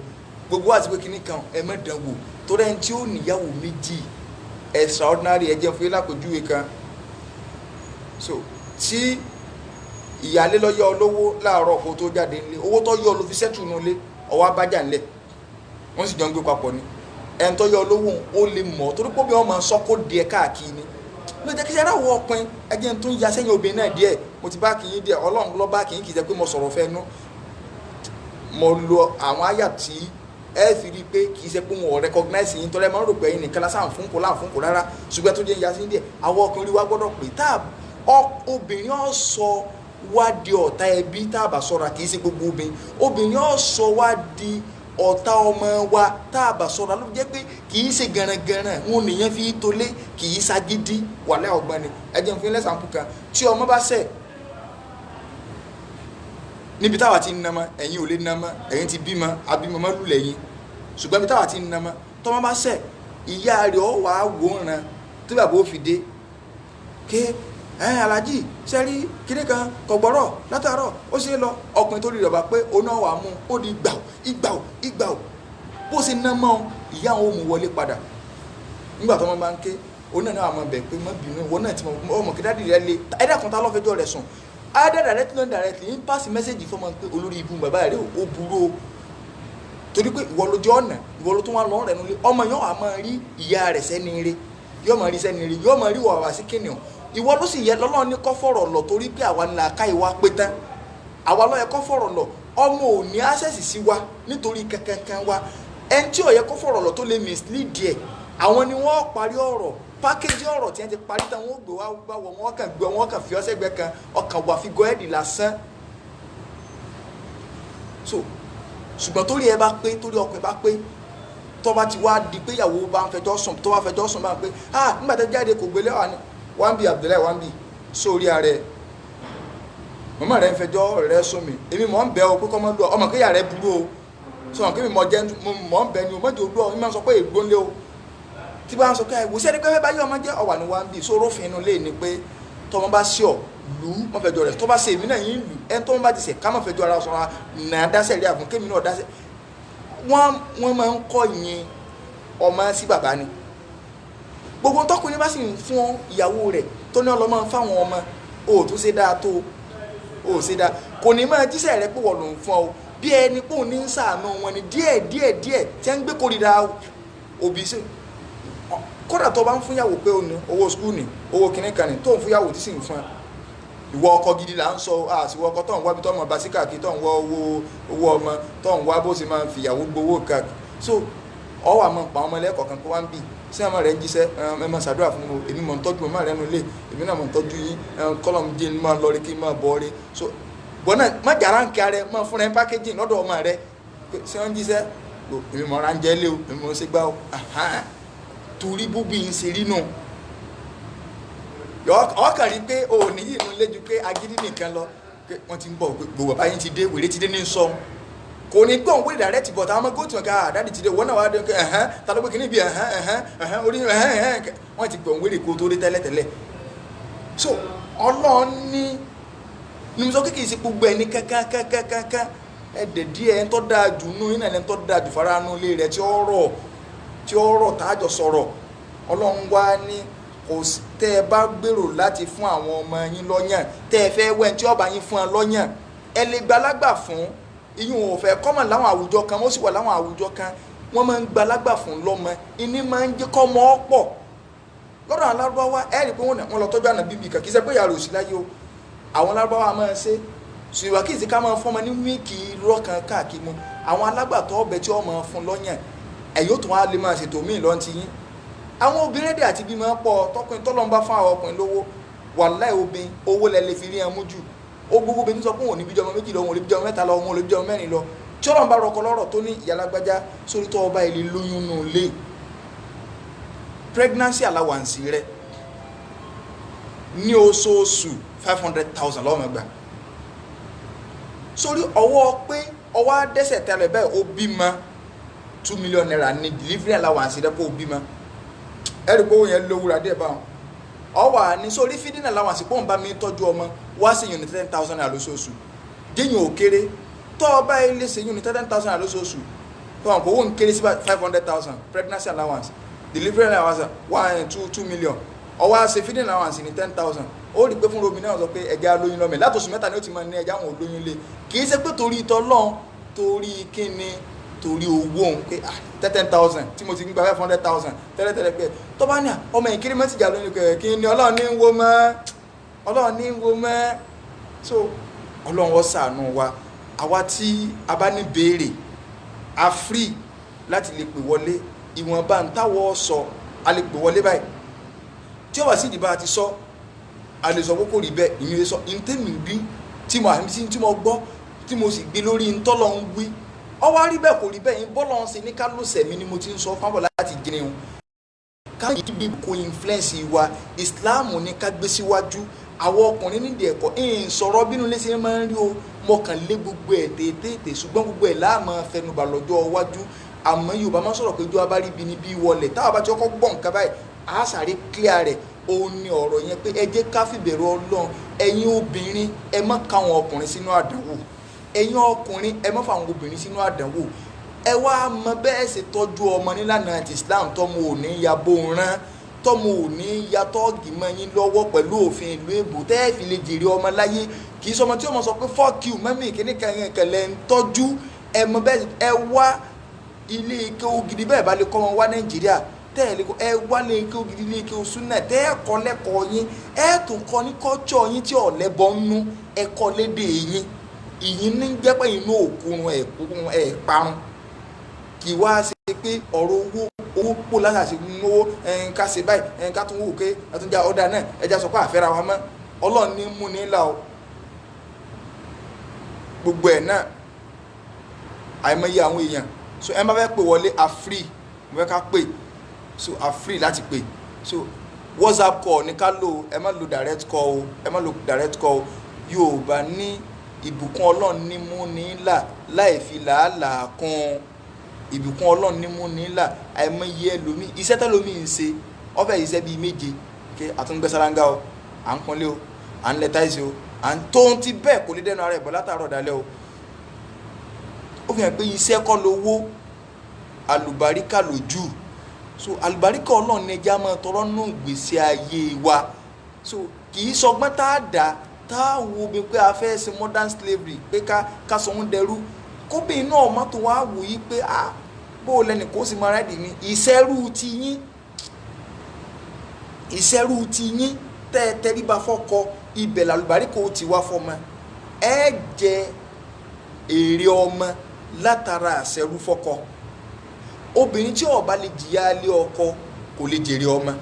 gbogbo àti pé kíní kan ẹ má dán wò torí ẹni tí ó níyàwó méjì extraordinary ẹ jẹ́ fún yín lápèjúwe kan so tí ìyálé lọ yọ olówó láàárọ̀ kó tó jáde nílé owó tó yọ ló fi sẹ́tù nulẹ̀ ọwọ́ abájà ńlẹ̀ wọ́n sì jọ ń gbé papọ̀ ni ẹni tó yọ olówó ó lè mọ̀ torí pé bí wọ́n máa sọ kó díẹ̀ káàkiri ni ló jẹ́ kí sẹ́ra wọ ọpin ẹjẹ́ tó ń ya sẹ́yìn obìnrin náà díẹ̀ mo ti bá kìí díẹ̀ Ọlọ́run lọ́ bá kìí kìí jẹ́ pé mo sọ̀rọ̀ fẹ́ nú mo lo àwọn àyà tí ẹ fi rí i pé kì í ṣe pé wọn ò recognize yín tọ́lẹ̀ máa ń rò pé ẹ̀yin nìkan lásán fúnkù láǹfúnkù rárá ṣùgbọ́n tó jẹ́ ìyá sí díẹ̀ àwọn ọkùnrin wa gbọ́dọ̀ pé tá obìnrin ọ̀ sọ wá di ọ̀tá ẹbí tá a bá sọ̀rọ̀ kì í ṣe gbogbo obìnrin ọ̀ sọ wá di ọ̀tá ọmọ wa tá a bá sọ̀rọ̀ ló jẹ́ pé kì í ṣe gànràngànràn wọn nìyẹn fi tolé kì í ṣagídí wàlẹ́ ọgbọ́n ni ẹ jẹun fún lẹ́sàn-án kan tí ọmọ bá ṣẹ̀ níbi táwa ti ń nàmọ ẹ̀yin ò lè nàmọ ẹ̀yin ti bímọ abímọ má lulẹ̀ yín ṣùgbọ́n níbi táwa ti ń nàmọ tọ́mọ bá ṣẹ̀ ìyá rẹ̀ ọ̀ wá wòran tí bàbá ó fi dé ké alájì sẹ́rí kíní kan kò gbọ́rọ̀ látàárọ̀ ó ṣe é lọ ọkùnrin tó rí rẹ̀ bá pé oná wà mú ó di ìgbàù bó ṣe ná mọ́ ìyá àwọn òmù wọlé padà nígbà tó wọ́n bá ń ké oná náà àmọ́ bẹ̀ pé mọ́ bínú ìwọ náà ti mọ̀ ọmọ kídádì rẹ̀ lé ẹ̀dá kan tá lọ́fẹ̀ẹ́jọ́ rẹ̀ sùn either directly ń pass message fọmọ pé olórí ibú bàbá rẹ̀ ó burú o torí pé ìwọ ló jẹ́ ọ̀nà ìwọ ló tún wá lọ́ọ́ rẹ̀ nulẹ̀ ọmọ yóò wá máa rí ìyá rẹ̀ sẹ́ni rẹ̀ yóò máa rí sẹ́ni rẹ̀ yóò máa rí wàwá sí kìnìún ìwọ ló sì yẹ lọ́lọ́run ní kọ́ fọ̀rọ̀ lọ torí pé àwa ni làákà ìwà pé tán àwa ló yẹ kọ́ fọ̀rọ̀ lọ ọmọ ò ní access sí wa nítorí kankan wa ẹni tí ò yẹ kọ́ fọ̀rọ̀ lọ tó lè mislead ẹ̀ àwọn ni wọ́n parí ọ̀rọ̀ pákéjì ọ̀rọ̀ tí wọ́n ti parí tán wọ́n gbé wá bá wọn kàn gbé wọn kàn fi ọsẹ gbẹ kan ọkàn wà fi gọ ẹ̀dì lásán so ṣùgbọ́n torí ẹ bá pé torí ọkùnrin bá pé tó bá ti wá di pé ìyàwó bá ń fẹjọ́ sùn tó bá fẹjọ́ sùn bá ń pé nígbà tó jáde kò gbélé wà ní wọ́n bí Abdullahi wọ́n bí sórí ààrẹ màmá rẹ̀ ń fẹjọ́ rẹ̀ sùn mí èmi mọ̀ ń bẹ ọ pé kọ́ mọ́ lù ọmọ kéyà rẹ̀ burú o sọ̀rọ̀ kí mi mọ̀ jẹ́ mọ̀ ń bẹ ni o mọ́jọ lù ọ mi máa ń sọ pé ègbó ńlẹ̀ o tí bá ń sọ pé ìwòsàn ẹni pé fẹ́ bá yí ọmọ jẹ́ ọ̀wà ni wá ń bì sóró fi inú lé ni pé tọmọ bá sí ọ lù ú mọ́ fẹjọ́ rẹ̀ tó bá ṣe èmi náà yín lù ẹ tọmọ bá ti ṣe ká mọ́ fẹjọ́ ara sọ̀rọ̀ nà dáṣẹ́ rí àfún kémi náà dáṣẹ́ wọ́n máa ń kọ́ yin ọmọ sí bàbá ni gbogbo tọkùnrin bá sì ń fún ìyàwó rẹ̀ tó ní ọlọ́mọ fáwọn ọmọ o tó ṣe dáa tó o ṣe dáa kò ní máa jíṣẹ́ rẹ̀ pé wọ́n ló ń fún ọ bí ẹni pé òun ní ń ṣàánú wọn ni díẹ̀ tí ẹ ń gbé kórìíra òbí sí kódà tó bá ń fún ìyàwó pé ó ní owó skul ní owó kìnnì kan ní tó ń fún ìyàwó tí sì ń fún ẹ ìwọ ọkọ gidi là ń sọ àtiwọ ọkọ tó ń wá bí tó ń bá sí káàkiri tó ń wá owó ọmọ tó ń wá bó ṣe máa ń fi ìyàwó gbowó káàkiri so ọwọ́ àmọ́ pa ọmọ ẹlẹ́kọ̀ọ́ kan pé wá ń bì sí ọmọ rẹ̀ ń jíṣẹ́ ẹ máa ṣàdúrà fún mi èmi mọ̀ ń tọ́jú ọmọ rẹ̀ nulẹ̀ èmi náà mọ̀ ń tọ́jú yín kọ́lọ̀mù jẹ́ ní máa lọ rí kí n máa bọ̀ rí so bọ́n náà má jàrá ń kí ara ẹ máa fúnra ẹ pákéjì lọ́dọ̀ ọmọ rẹ sí wọ́n ń jíṣẹ́ èmi mọ̀ ra ń jẹ́ lé o èmi mọ̀ ń ṣe gbá o torí búbí ń ṣe rí nù ọkàn rí pé o ò níyì inú léjú pé agídí nìkan lọ pé wọ́n ti ń bọ̀ gbogbo bàbá yín ti dé wèrè ti dé ní sọ kò ní gbọ́n wọ́n direct but àwọn ọmọ góòtù ọ̀gá àdáàdì ti dé wọ́n náà wá dé ta ló pé kí ní bí orí wọ́n ti gbọ̀n wèrè kó tó rí tẹ́lẹ̀tẹ́lẹ̀ so ọlọ́run ní mo sọ kékeré sí gbogbo ẹni kankan ẹ̀dẹ̀ díẹ̀ ẹ̀ ń tọ́ dáa jù nú iná ẹ̀ ń tọ́ dáa jù fara nú ilé rẹ̀ tí ó rọ̀ tájọ sọ̀rọ̀ ọlọ́run wá ní kò tẹ́ ẹ bá gbèrò láti fún àwọn ọmọ yín lọ́yàn tẹ́ ẹ fẹ́ wẹ́n tí ọba yín fún ẹ lọ́yàn ẹ lè gbalágbà fún iyún ò fẹ́ kọ́mọ̀ láwọn àwùjọ kan ó sì wà láwọn àwùjọ kan wọ́n máa ń gbalágbà fún lọ́mọ ìní máa ń jẹ́ kọ́mọ ọ̀pọ̀ lọ́dọ̀ àwọn Lárúbáwá ẹ rí i pé wọ́n lọ tọ́jú àná bíbí kan kì í ṣe pé ìyá rẹ̀ ò sí láyé o àwọn Lárúbáwá máa ń ṣe ṣùgbọ́n kì í ṣe ká máa fọ́mọ ní wíìkì lọ́kàn káàkiri mu àwọn alágbàtọ́ ọbẹ̀ tí wọ́n máa fún lọ́yàn ẹ̀yọ́ tó wá lè máa ṣètò míì lọ́n ti yín àwọn obìnrin dẹ̀ àti bímọ pọ̀ tọkùnrin tọ́lọ́ ń bá fún àwọn ọkùnrin lówó wàláì obìnrin owó lẹ lè fi rí ẹmú jù ó gbogbo obìnrin sọ pé òun ò ní bíjọmọ méjì lọ òun ò lè bíjọmọ mẹ́ta lọ òun ò lè bíjọmọ mẹ́rin lọ tí ọlọ́run bá rọkọ lọ́rọ̀ tó ní ìyálágbájá sórí tó ọba ilé lóyún nù lé pregnancy allowance rẹ ní oṣooṣù 500,000 lọ́mọ gbà sórí ọwọ́ pé ọwọ́ adẹ́sẹ̀ tẹ́lẹ̀ bẹ́ẹ̀ ó bímọ 2 million naira ní delivery allowance rẹ kó o bímọ ẹ̀rí pé ó yẹn lówúra díẹ̀ báwọn ọwọ́ ní sórí feeding allowance pé òun bá mi tọ́jú ọmọ wá sí unit 10,000 naira lóṣooṣù díyìn ò kéré tó ọba ilé sí unit 10,000 naira lóṣooṣù tó àwọn owó ń kéré sí 500,000 pregnancy allowance delivery allowance 2 million ọwọ́ ṣe feeding allowance ní 10,000 ó rí pé fún Robin náà sọ pé ẹja lóyún lọ́mẹ̀ látòṣù mẹ́ta ni ó ti máa ní ẹja àwọn olóyún lé kì í ṣe pé torí ìtọ́lọ́n torí kíni torí owó òun pé 10,000 tí mo ti ń gba 500,000 tẹ́lẹ̀tẹ́lẹ̀ pé tó bá ní ọmọ ìkírí mọ́ ti jà lóyún kí ni Ọlọ́run ní ń wo mọ́ so Ọlọ́run ó ṣàánú wa àwa tí a bá ní béèrè a free láti lè pè wọlé ìwọ̀nba ń táwọ̀ sọ a lè pè wọlé báyìí tí ó wà sí ìdìbò àti sọ a lè sọ kókó rí bẹ́ẹ̀ ìyẹn lè sọ ìntẹ́mì bí tí mo gbọ́ tí mo sì gbé lórí ntọ́lọ́ ń wí ọwọ́ rí bẹ́ẹ̀ kò rí bẹ́ẹ̀ yín bọ́lọ̀ ń ṣe ní kálọ́sẹ̀ mi ni mo ti ń sọ fábọ̀ láti jẹun káyọ̀ bí kò influence wa Islam ní ká gbé síwájú àwọn ọkùnrin nídìí ẹ̀kọ́ ń sọ̀rọ̀ bínú lé sí máa ń rí o mọ̀kàn lé gbogbo ẹ̀ tètè ṣùgbọ́n gbogbo ẹ̀ láàmú fẹnubà lọ́jọ́ iwájú àmọ́ Yorùbá máa ń sọ̀rọ̀ pé ojú abárí bí ni bí wọlé táwọn bá ti kọ́kọ́ gbọ́ nǹkan báyìí á sáré clear rẹ̀ ó ní ọ̀rọ̀ yẹn pé ẹ jẹ́ ká fìbẹ̀rù Ọlọ́run ẹ̀yin obìnrin ẹ má káwọn ọkùnrin sínú àdánwò ẹ̀yin ọkùnrin ẹ má fáwọn obìnrin sínú àdánwò ẹ wá mọ bẹ́ẹ̀ ṣe tọ́jú ọmọ nílànà ti Islam tọ́mọ ò ní ya bó rán tọ́mọ ò ní ya tọ́ọ̀gì mọ́ yín lọ́wọ́ pẹ̀lú òfin ìlú èbò tẹ́ ẹ fi lè jèrè ọmọ láyé kì í sọmọ tí ọmọ sọ pé fuck you mẹ́mí kíní kẹlẹ́ ń tọ́jú ẹ mọ bẹ́ẹ̀ ẹ wá ilé ike ògidì bẹ́ẹ̀ bá lè kọ́ wọn wá Nàìjíríà tẹ́ẹ̀lẹ́ ẹ wá lé ike ògidì ilé ike òsúnà tẹ́ ẹ kọ́ lẹ́kọ̀ọ́ yín ẹ tún kọ́ ní kọ́tsọ̀ yín tí ọ̀lẹ́bọ̀ ń nú ẹ kọ́ lédè yín ìyín ní jẹ́pẹ́ inú òkúrun ẹ̀ parun kì í wá ṣe pé ọ̀rọ̀ owó pò látàṣe owó ká ṣe báyìí ká tún wò ké ẹtúnjà ọ̀dà náà ẹja sọ pé àfẹ́ra wa mọ́ Ọlọ́run ní mú ní là ó gbogbo ẹ̀ náà àìmọye àwọn èèyàn so ẹ bá fẹ́ pè wọlé a free mo fẹ́ ká pè so a free láti pè so WhatsApp call ní ká lò ẹ má lo direct call o ẹ má lo direct call o Yorùbá ní ìbùkún Ọlọ́run ní mú ní là láì fi làálàá kún ìbùkún Ọlọ́run ní mú ní là àìmọye ẹlòmíì iṣẹ́ tẹ́lòmíì ń ṣe ọ̀fẹ́ iṣẹ́ bíi méje kí àtúngbẹ́sáráńgá o à ń pọnlé o à ń lẹ táìsì o à ń tó ń ti bẹ́ẹ̀ kò lè dẹ́nu ara ẹ̀ bọ́ látàárọ̀ dalẹ́ o ó fi hàn pé iṣẹ́ kọ́ lówó àlùbáríkà lójú so àlùbáríkà Ọlọ́run ní ẹja máa tọrọ nù ìgbésí ayé wa so kì í sọgbọ́n tá a dá tá a wo bí pé a fẹ́ ṣe modern slavery pé ká sọ wọ́n dẹrú kóbìnrin náà má tó wá wò yí pé bó o lẹ́nu kó sì máa rẹ́dì ní ìṣẹ́rú ti yín tẹ́ríba fọ́kọ ibẹ̀ làlùbáríkà ó ti wá fọmọ ẹ jẹ èrè ọmọ látara àṣẹrú fọ́kọ obìnrin tí ó bá lè jìyà lé ọkọ kò lè jèrè ọmọ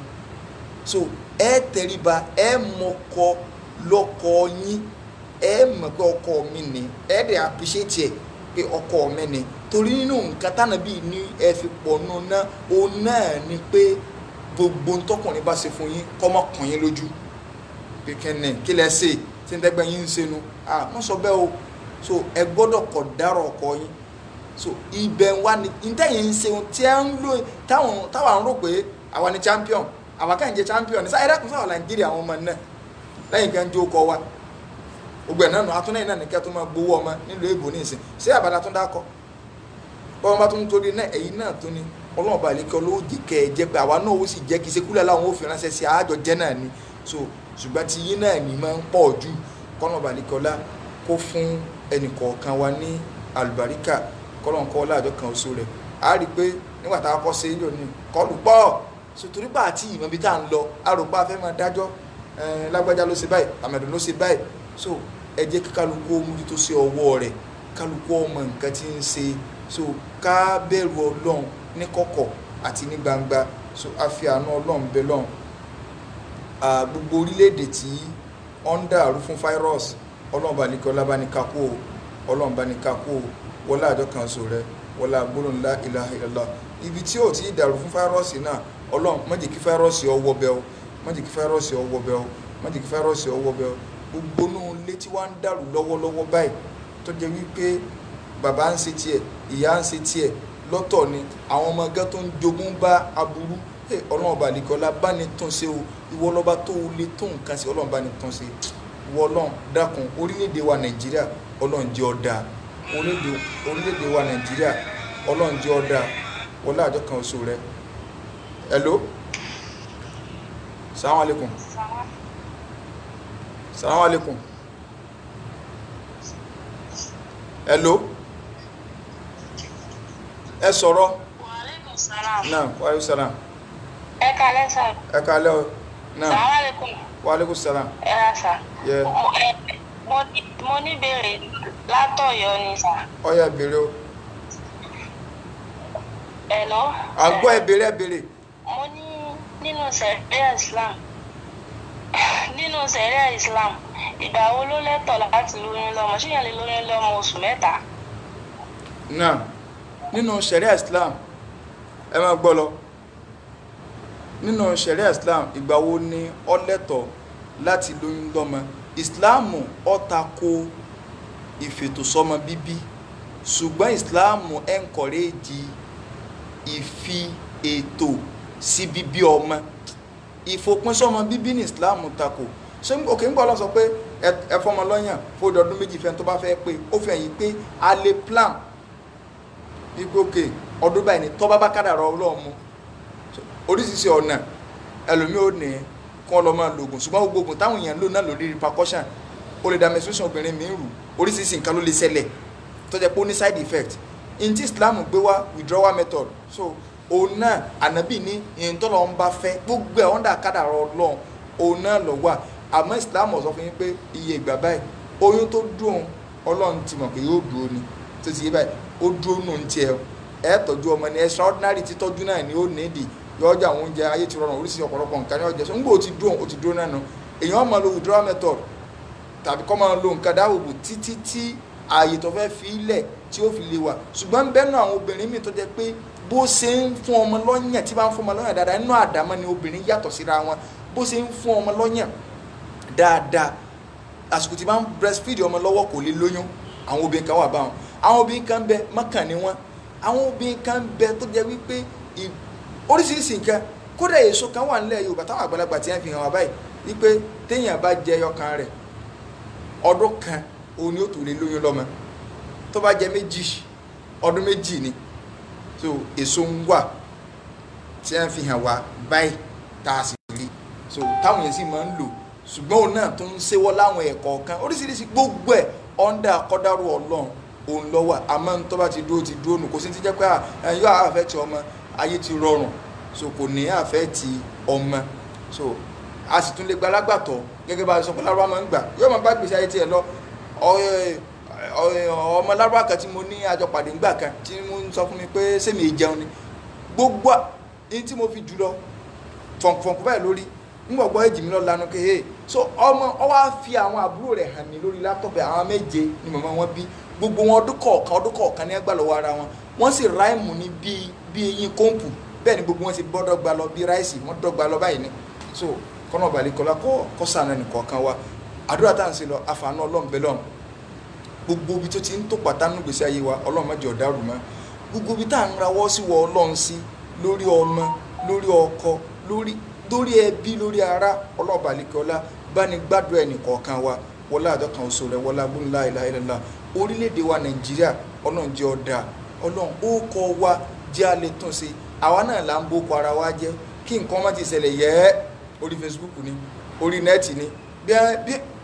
so ẹ tẹríba ẹ mọkọ lọ́kọ yín ẹ mọ̀ pé ọkọ mi ni ẹ dẹ̀ appreciate ẹ pé ọkọ mi ni torí nínú nǹkan tánàbí ní ẹ fi pọ̀ nù náà òun náà ni pé gbogbo ntọ́kùnrin bá ṣe fún yín kọ́ mọ́ kàn yín lójú pé kẹ́ni kí lẹ ṣe tí ń dẹ́gbẹ́ yín ń ṣe nu wọ́n sọ bẹ́ẹ̀ o so ẹ gbọ́dọ̀ kọ̀ dárọ̀ ọkọ yín so ibẹ̀ wa ni ntẹ́yìn ń ṣe ohun tí ẹ ń lò táwa ń rò pé àwa ni champion àwa kàn jẹ́ champion ní sáà ẹ̀rẹ́kùn sáà Nàìjíríà àwọn ọmọ náà lẹ́yìn kan jó kọ wa gbogbo ẹ̀ náà nù atúnẹ̀yìn náà nìkẹ́ tó máa gbowó ọmọ nílùú èbò ní ìsìn ṣé àbàdà tó ń dákọ̀ bọ́n bá tó ń torí náà ẹ̀yìn náà tó ní Ọlọ́run bá lè kí olóòjì kẹ́ ẹ jẹ́ pé àwa náà ó sì jẹ́ kí sekúlẹ̀ láwọn ó fi ránṣẹ́ sí àájọ jẹ́ náà ni so ṣùgbọ́n tí yín náà ní máa ń pọ̀ jù kọ́nà bá lè kọ́lá kó fún ẹnìkọ̀ọ̀kan wa ní àlùbáríkà kọ́lọ́n kọ́ láàjọ kan oṣù rẹ̀ á rí i pé nígbà tá a kọ́ sí yóò ní kọlù pọ̀ sotori bá àti ìmọ̀ ibi tá à ń lọ àròpá fẹ́ máa dájọ́ lágbájá ló ṣe báyìí àmọ̀dún ló ṣe báyìí so ẹ jẹ́ kí kálukú mójú tó ṣe ọwọ́ rẹ̀ kálukú ọmọ nǹkan tí ń ṣe so ká bẹ̀rù Ọlọ́run ní kọ̀kọ̀ àti ní gbangba so a fi àánú Ọlọ́run bẹ lọ́run gbogbo orílẹ̀-èdè tí wọ́n ń dàrú fún fáírọ́ọ̀sì Ọlọ́run bá ní kí ọlá bá ní kakú o Ọlọ́run bá ní kakú o wọlé àjọ kan so rẹ wọlé agbóhùn ńlá ilaha illallah ibi tí ò tí ì dàrú fún fáírọ́ọ̀sì náà Ọlọ́run má jẹ́ kí fáírọ́ọ̀sì ọwọ́ bẹ́ o má jẹ́ kí fáírọ́ọ̀sì ọwọ́ bẹ́ o má jẹ́ kí fáírọ́ọ̀sì ọwọ́ bẹ́ o gbogbo inú ilé tí wọ́n ń dàrú lọ́wọ́lọ́wọ́ báyìí tó jẹ́ wípé bàbá ń ṣe tiẹ̀ ìyá ń ṣe tiẹ̀ lọ́tọ̀ ni àwọn ọmọ ẹgẹ́ tó ń jogún bá aburú Ọlọ́run bá lè kọ́lá bá ní tún ṣe o ìwọ lọ́ba tó lè tó nǹkan ṣe Ọlọ́run bá ní tún ṣe ìwọ Ọlọ́run dákun orílẹ̀-èdè wa Nàìjíríà Ọlọ́run jẹ́ ó dáa orílẹ̀-èdè wa Nàìjíríà Ọlọ́run jẹ́ ó dáa wọlé àjọ kan oṣù rẹ hello salamu alaikum salamu alaikum hello ẹ sọ̀rọ̀ Wàhálẹ́kùn sàlám. náà wàhálẹ́kùn sàlám Ẹ kálẹ́ sà. ẹ kálẹ́ o náà Sàlámàlẹ́kùn. wàhálẹ́kùn sàlám Ẹ ra sà. yẹ Mo ní béèrè látọ̀yọ́ ni sà. ọyá ìbéèrè o Hello. à ń gbọ́ ìbéèrè Mo ní nínú sẹ̀ríà Islam ìgbà wo ló lẹ́tọ̀ọ́ láti lóyún lọ́mọ ṣé yẹn lè lóyún lọ́mọ oṣù mẹ́ta? náà nínú ṣẹ̀ríà Islam ẹ máa gbọ́ lọ nínú ṣẹ̀ríà Islam ìgbà wo ni ó lẹ́tọ̀ọ́ láti lóyún lọ́mọ Islam ó tako ìfètòsọ́mọ bíbí ṣùgbọ́n Islam encourage ìfi ètò sí bíbí ọmọ ìfòpinsọ́mọ bíbí ní Islam tako ṣé òkè ń gbọ́ lọ sọ pé ẹ fọmọ lọ́yàn fóòdù ọdún méjì fẹ́ tó bá fẹ́ pé ó fi hàn yí pé a lè plan wípé òkè ọdún báyìí ni tọ́ bá kádàrá Ọlọ́run mu oríṣiríṣi ọ̀nà ẹlòmíì ò ní kí wọ́n lọ máa lo oògùn ṣùgbọ́n gbogbo oògùn táwọn èèyàn lò náà lórí repercussion ó lè da menstruation obìnrin mi rù oríṣiríṣi nǹkan ló lè ṣẹlẹ̀ tó jẹ́ pé ó ní side effect in ti Islam gbé wá withdrawal method so òun náà ànábì ní ìyẹn tó lọ ń bá fẹ́ gbogbo ẹ̀ ọ̀ndà kádàrá Ọlọ́run òun náà lọ wà àmọ́ Islam sọ fún yín pé iye ìgbà báyìí oyún tó dùn Ọlọ́run ti mọ̀ pé yóò dúró ni tó ti yé báyìí ó dúró nù ń tiẹ̀ ẹ tọ́jú ọmọ ní extraordinary títọ́jú náà ni ó nídìí yọjà àwọn oúnjẹ ayé ti rọrùn oríṣiríṣi ọ̀pọ̀lọpọ̀ nǹkan ní ọjà so ńgbò ó ti dúró náà nù èèyàn máa lo withdrawal method tàbí kọ́ máa lo nǹkan dáàbòbò títí tí ààyè tó fẹ́ fi ilẹ̀ tí ó fi lè wà ṣùgbọ́n bẹ́ẹ̀ náà àwọn obìnrin míì tó jẹ́ pé bó ṣe ń fún ọmọ lọ́yàn tí bá ń fún ọmọ lọ́yàn dáadáa nínú àdámọ́ ni obìnrin yàtọ̀ síra wọn bó ṣe ń fún ọmọ lọ́yàn dáadáa àsìkò tí bá ń breastfeed ọmọ lọ́wọ́ kò lè lóyún àwọn obìnrin kan wà báwọn àwọn obìnrin kan bẹ mọ́kàn ni wọ́n àwọn obìnrin kan bẹ tó jẹ́ wípé oríṣiríṣi nǹkan kódà èso kan wà nílẹ̀ Yorùbá táwọn àgbàlagbà ti ń fi hàn wá báyìí wípé téèyàn bá jẹ ẹyọkan rẹ̀ ọdún kan òun ni ó tó lè lóyún lọ́mọ tó bá jẹ méjì ọdún méjì ni so èso ń wà tí wọ́n fi hàn wá báyìí tá a sì rí so táwọn yẹn sì máa ń lò ṣùgbọ́n òun náà tó ń ṣéwọ́ láwọn ẹ̀kọ́ kan oríṣiríṣi gbogbo ẹ̀ ọ̀ndà kọ́dárù Ọlọ́run òun lọ́wọ́ àmọ́ tó bá ti dúró nù kò sí ti jẹ́ pé yóò àfẹ́ ti ọmọ ayé ti rọrùn so kò ní àfẹ́ ti ọmọ so a sì tún lè gba alágbàtọ́ gẹ́gẹ́ bá a sọ pé lárúbá máa ń gbà yóò máa bá gbèsè ayé tiẹ̀ lọ ọmọ lárúbá kan tí mo ní àjọpàdé ńgbà kan tí mo ń sọ fún mi pé sẹ́mi ìjẹun ni gbogbo ní tí mo fi jùlọ fọ̀nkọ̀fọ̀nkọ̀ báyìí lórí ngbọ̀gbọ́ èjì mi lọ lanu kéhe so ọmọ ọ wá fi àwọn àbúrò rẹ̀ hàn mí lórí láptọ̀pù àwọn méje ni màmá wọn bí gbogbo wọn ọdún kọ̀ọ̀kan ní ẹgbà lọ́wọ́ ara wọn wọ́n sì ráìmù ní bí eyín kóńpù bẹ́ẹ̀ ni gbogbo wọn sì bọ́ dọ́gba lọ bí ráìsì wọ́n dọ́gba lọ báyìí ni so kọ́nà balẹ̀kọ́lá kọ́ sànà nìkọ̀ọ̀kan wa àdúrà tá à ń ṣe lọ àfààní Ọlọ́run bẹ́ẹ̀ lọ́n gbogbo ibi tó ti ń tó pàtánù gbèsè ayé wa Ọlọ́run má jẹ́ ó dàrú mọ́ gbogbo ibi tá à ń rawọ́ sí wọ Ọlọ́run sí lórí ọmọ lórí ọkọ lórí ẹbí lórí ara Ọlọ́run balẹ̀kọ́lá bá ní gbádùn ẹnì kọ̀ọ̀kan wa wọlé àdọ́kan oṣù rẹ̀ wọlé abúlé ilaha illallah orílẹ̀-èdè wa Nàìjíríà Ọlọ́run jẹ́ ọ̀dà Ọlọ́run ó kọ́ wa jẹ́ alẹ́ tún sí àwa náà là ń boko ara wa jẹ́ kí nǹkan má ti ṣẹlẹ̀ yẹ́ orí Facebook ni orí nẹ́ẹ̀tì ni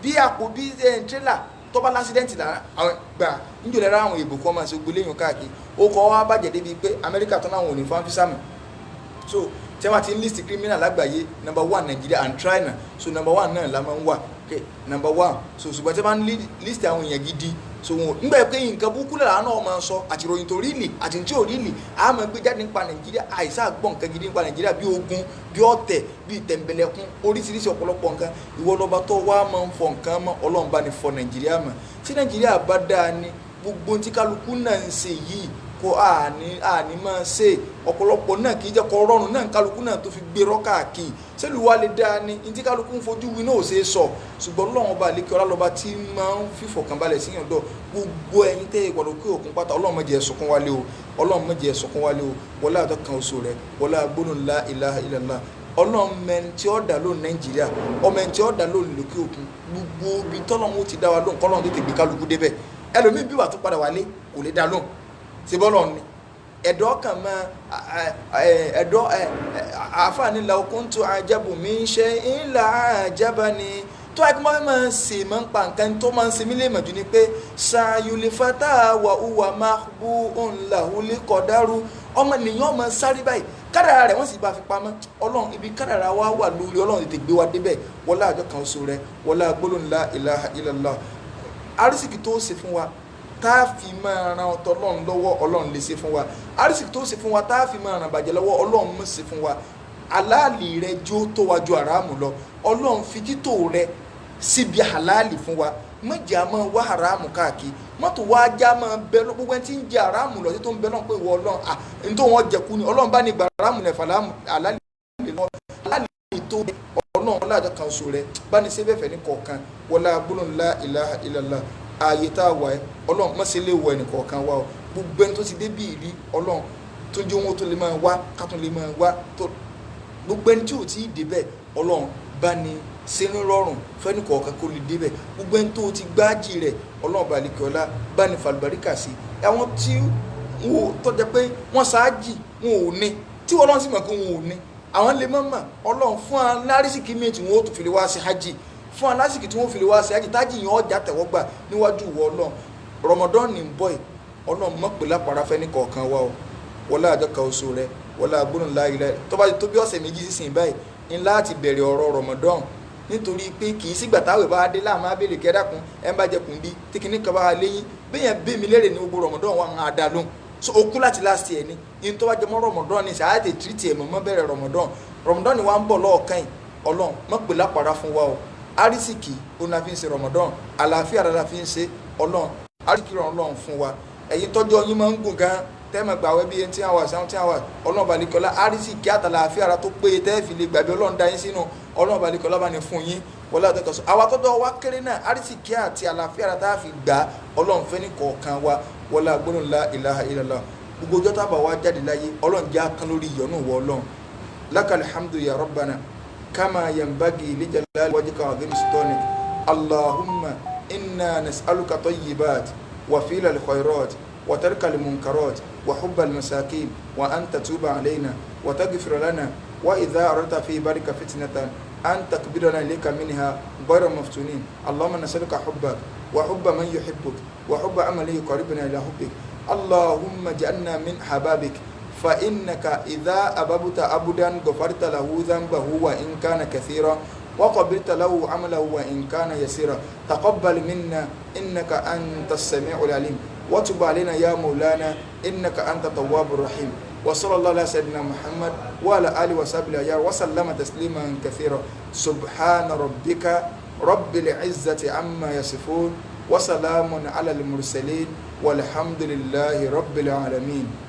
bí àpò bí tírélà tó bá lásídẹ́ǹtì lára àwọn gbà níjọ́ lẹ́ra àwọn èbò kan máa ṣe gbélé yàn káàkiri ó kọ́ wa bàjẹ́ débi pé Amẹ́ríkà tó náà wọn ò ní fún físàmù so tí wọ́n ti ń list criminal lágbàáyé number 1 Nigeria and China so number 1 náà la máa ń wà okay number 1 so ṣùgbọ́n tí wọ́n ń list àwọn èèyàn gidi so wọn nígbà pé nǹkan burúkú lára náà máa ń sọ àti ìròyìn tó rí lì àti tí ò rí lì á máa gbé jáde nípa Nàìjíríà àìsàn àgbọ̀n nǹkan gidi nípa Nàìjíríà bí ogun bí ọ̀tẹ̀ bí tẹ̀m̀bẹ̀lẹ̀kún oríṣiríṣi ọ̀pọ̀lọpọ̀ nǹkan ìwọ lọ́ba tó wá máa ń fọ nǹkan mọ́ Ọlọ́run bá ní fọ Nàìjíríà mọ́ tí Nàìjíríà bá dáa ní gbogbo tí kálukú náà ń ṣe yìí kó àní máa ṣe ọ̀pọ̀lọpọ̀ náà kì í jẹ́ kó rọrùn náà kálukú náà tó fi gbé rọ́kàkì sẹ́lù wa lè dáa ní tí kálukú ń fojú wí náà ò ṣe é sọ ṣùgbọ́n Ọlọ́run ọba àlékè ọlá lọ́ba tí máa ń fìfọ̀kànbalẹ̀ sí yàndọ̀ gbogbo ẹ̀yin tẹ́ ìpàdé òkè òkun pátá Ọlọ́run má jẹ́ ẹ̀sùnkún wálé o Ọlọ́run má jẹ́ ẹ̀sùnkún wálé o wọlé àdọ́kan oṣù rẹ̀ wọlé agbóhùn la ilaha illallah Ọlọ́run mẹ́ni tí ó dá lónìí Nàìjíríà ọmọ ẹni tí ó dá lónìí lókè òkun gbogbo ibi tọ́lọ́run ó ti dá wa lóhùn kọ́lọ́run tètè gbé kálukú débẹ̀ ẹlòmíì bí wà tó padà wálé kò lè dá lóhùn ṣe bọ́lọ̀ ni ẹ̀dọ́ kan mọ́ ẹ̀dọ́ àfààní la kuntu ajabu min shay'in la ajabani tó àìkú máa ń ṣe máa ń pa nǹkan tó máa ń ṣe mí lè mọ̀jú ni pé sayuli fata wa huwa mahbubun lahu liqadaru ọmọ nìyàn máa sáré báyìí kádàrà rẹ̀ wọ́n sì bá fi pamọ́ Ọlọ́run ibi kádàrà wa wà lórí Ọlọ́run tètè gbé wa débẹ̀ wọlé àjọ kan oṣù rẹ̀ wọlé agbólóhùn la ilaha illallah arísìkì tó ṣe fún wa tá a fi máa ran ọ̀tọ̀ Ọlọ́run lọ́wọ́ Ọlọ́run lè ṣe fún wa arísìkì tó ṣe fún wa tá a fi máa ràn bàjẹ́ lọ́wọ́ Ọlọ́run mọ̀ ṣe fún wa aláàlì rẹ jó tó wa ju àràmù lọ Ọlọ́run fi títò rẹ síbi àlàálì fún wa mọ̀jà máa wá àràmù káàkiri mọ́tò wá já máa bẹ lọ gbogbo ẹni tí ń jẹ àràmù lọ sí tó ń bẹ náà pé ìwọ Ọlọ́run ní tó wọ́n jẹ kú ni Ọlọ́run bá ní gba àràmù nẹ̀fà àlàálì tó Ọlọ́run ọlọ́àjọ kan oṣù rẹ bá ní sẹ́fẹ̀fẹ̀ ní kọ̀ọ̀kan wọlá gbólóhùn la ilaha illallah ààyè tá a wà ẹ́ Ọlọ́run mọ́sẹ̀ lè wọ ẹnìkọ̀ọ̀kan wa o gbogbo ẹni tó ti dé bí ìrí Ọlọ́run tó jẹ́ owó tó lè máa wá ká tó lè máa wá tó gbogbo ẹni tí ò tí ì débẹ̀ Ọlọ́run bá ní sínú rọrùn fẹ́nìkọ̀ọ̀kan kó lè débẹ̀ gbogbo ẹni tó ti gbáàjì rẹ̀ Ọlọ́run balẹ̀kẹ́ ọlá bá ní falùbáríkà sí àwọn tí wọn ò tọ́jà pé wọ́n ṣáájì wọn ò ní tí Ọlọ́run sì mọ̀ pé wọn ò ní àwọn lè mọ̀ mọ̀ Ọlọ́run fún alárísìkí méjì wọn ó tún fi lè wá sí hajj fún alásìkò tí wọ́n fi lè wá sí hajj tájì yẹn ọjà tẹ̀wọ́gbà níwájú ìwọ Ọlọ́run Ramadan ní bọ́ ẹ̀ Ọlọ́run mọ̀ pé lápára fẹ́ ní kọ̀ọ̀kan wa o wọlé àjọkà oṣù rẹ wọlé agbóhùn láàyè rẹ tó bá ti tó bí ọ̀sẹ̀ méjì sísìn báyìí ní láti bẹ̀rẹ̀ ọ̀rọ̀ Ramadan nítorí pé kì í sígbà táwẹ̀ bá dé láàmú abẹ́lẹ̀ kẹ́dàkùn ẹ̀ ń bá jẹ kùn bí tí kìíní kan bá léyìn bẹ́yẹn bẹ́ mi lérè ní gbogbo Ramadan wa ń adá lóhùn so okun láti last year ni in tó bá jẹ mọ́ Ramadan ni ṣáà tè tìrìtì ẹ̀ mọ́ bẹ̀rẹ̀ Ramadan ni wa ń bọ̀ lọ́ọ̀kan yìí Ọlọ́run mọ̀ pé lápára fún wa o arísìkì òun la fi ń ṣe Ramadan àlàáfíà la fi ń ṣe Ọlọ́run arísìkì Ọlọ́run fún wa ẹ̀yin tọ́jú ọyìn máa ń gùn gan tẹ́ẹ̀mọ̀ gbàwẹ́ bíi 18 hours 17 hours Ọlọ́run balikọ́lá arísìkì àtàlàáfíà ara tó péye tẹ́ẹ̀ fi lè gbàgbé Ọlọ́run dá yín sínú Ọlọ́run balikọ́lá bá ní fún yín wọlé àtẹkọsọ àwa tọdọ wa kéré náà arísìkí àti àlàáfíà tá a fi gbà Ọlọ́run fẹ́ ní kọ̀ọ̀kan wa wọlé agbóhùn la ilaha illallah gbogbo ọjọ́ tábà wa jáde láyé Ọlọ́run jẹ́ akán lórí ìyọ́nú wọ Ọlọ́run lakal hamdu ya rabbana kama yanbaghi li jalali wajhika wa azimi sultanik allahumma inna nas'aluka tayyibat wa fila al-khairat wa tarka al-munkarat wa hubba al-masakin wa an tatuba alayna wa taghfir lana wa idha aradta fi barika fitnatan an takbirana ilayka minha ghayra maftunin allahumma nas'aluka hubbak wa hubba man yuhibbuk wa hubba amali yuqarribuna ila hubbik allahumma ij'alna min hababik فإنك إذا أببت أبدا غفرت له ذنبه وإن كان كثيرا وقبلت له عمله وإن كان يسيرا تقبل منا إنك أنت السميع العليم وتب علينا يا مولانا إنك أنت التواب الرحيم وصلى الله على سيدنا محمد وعلى آله وصحبه وسلم تسليما كثيرا سبحان ربك رب العزة عما يصفون وسلام على المرسلين والحمد لله رب العالمين.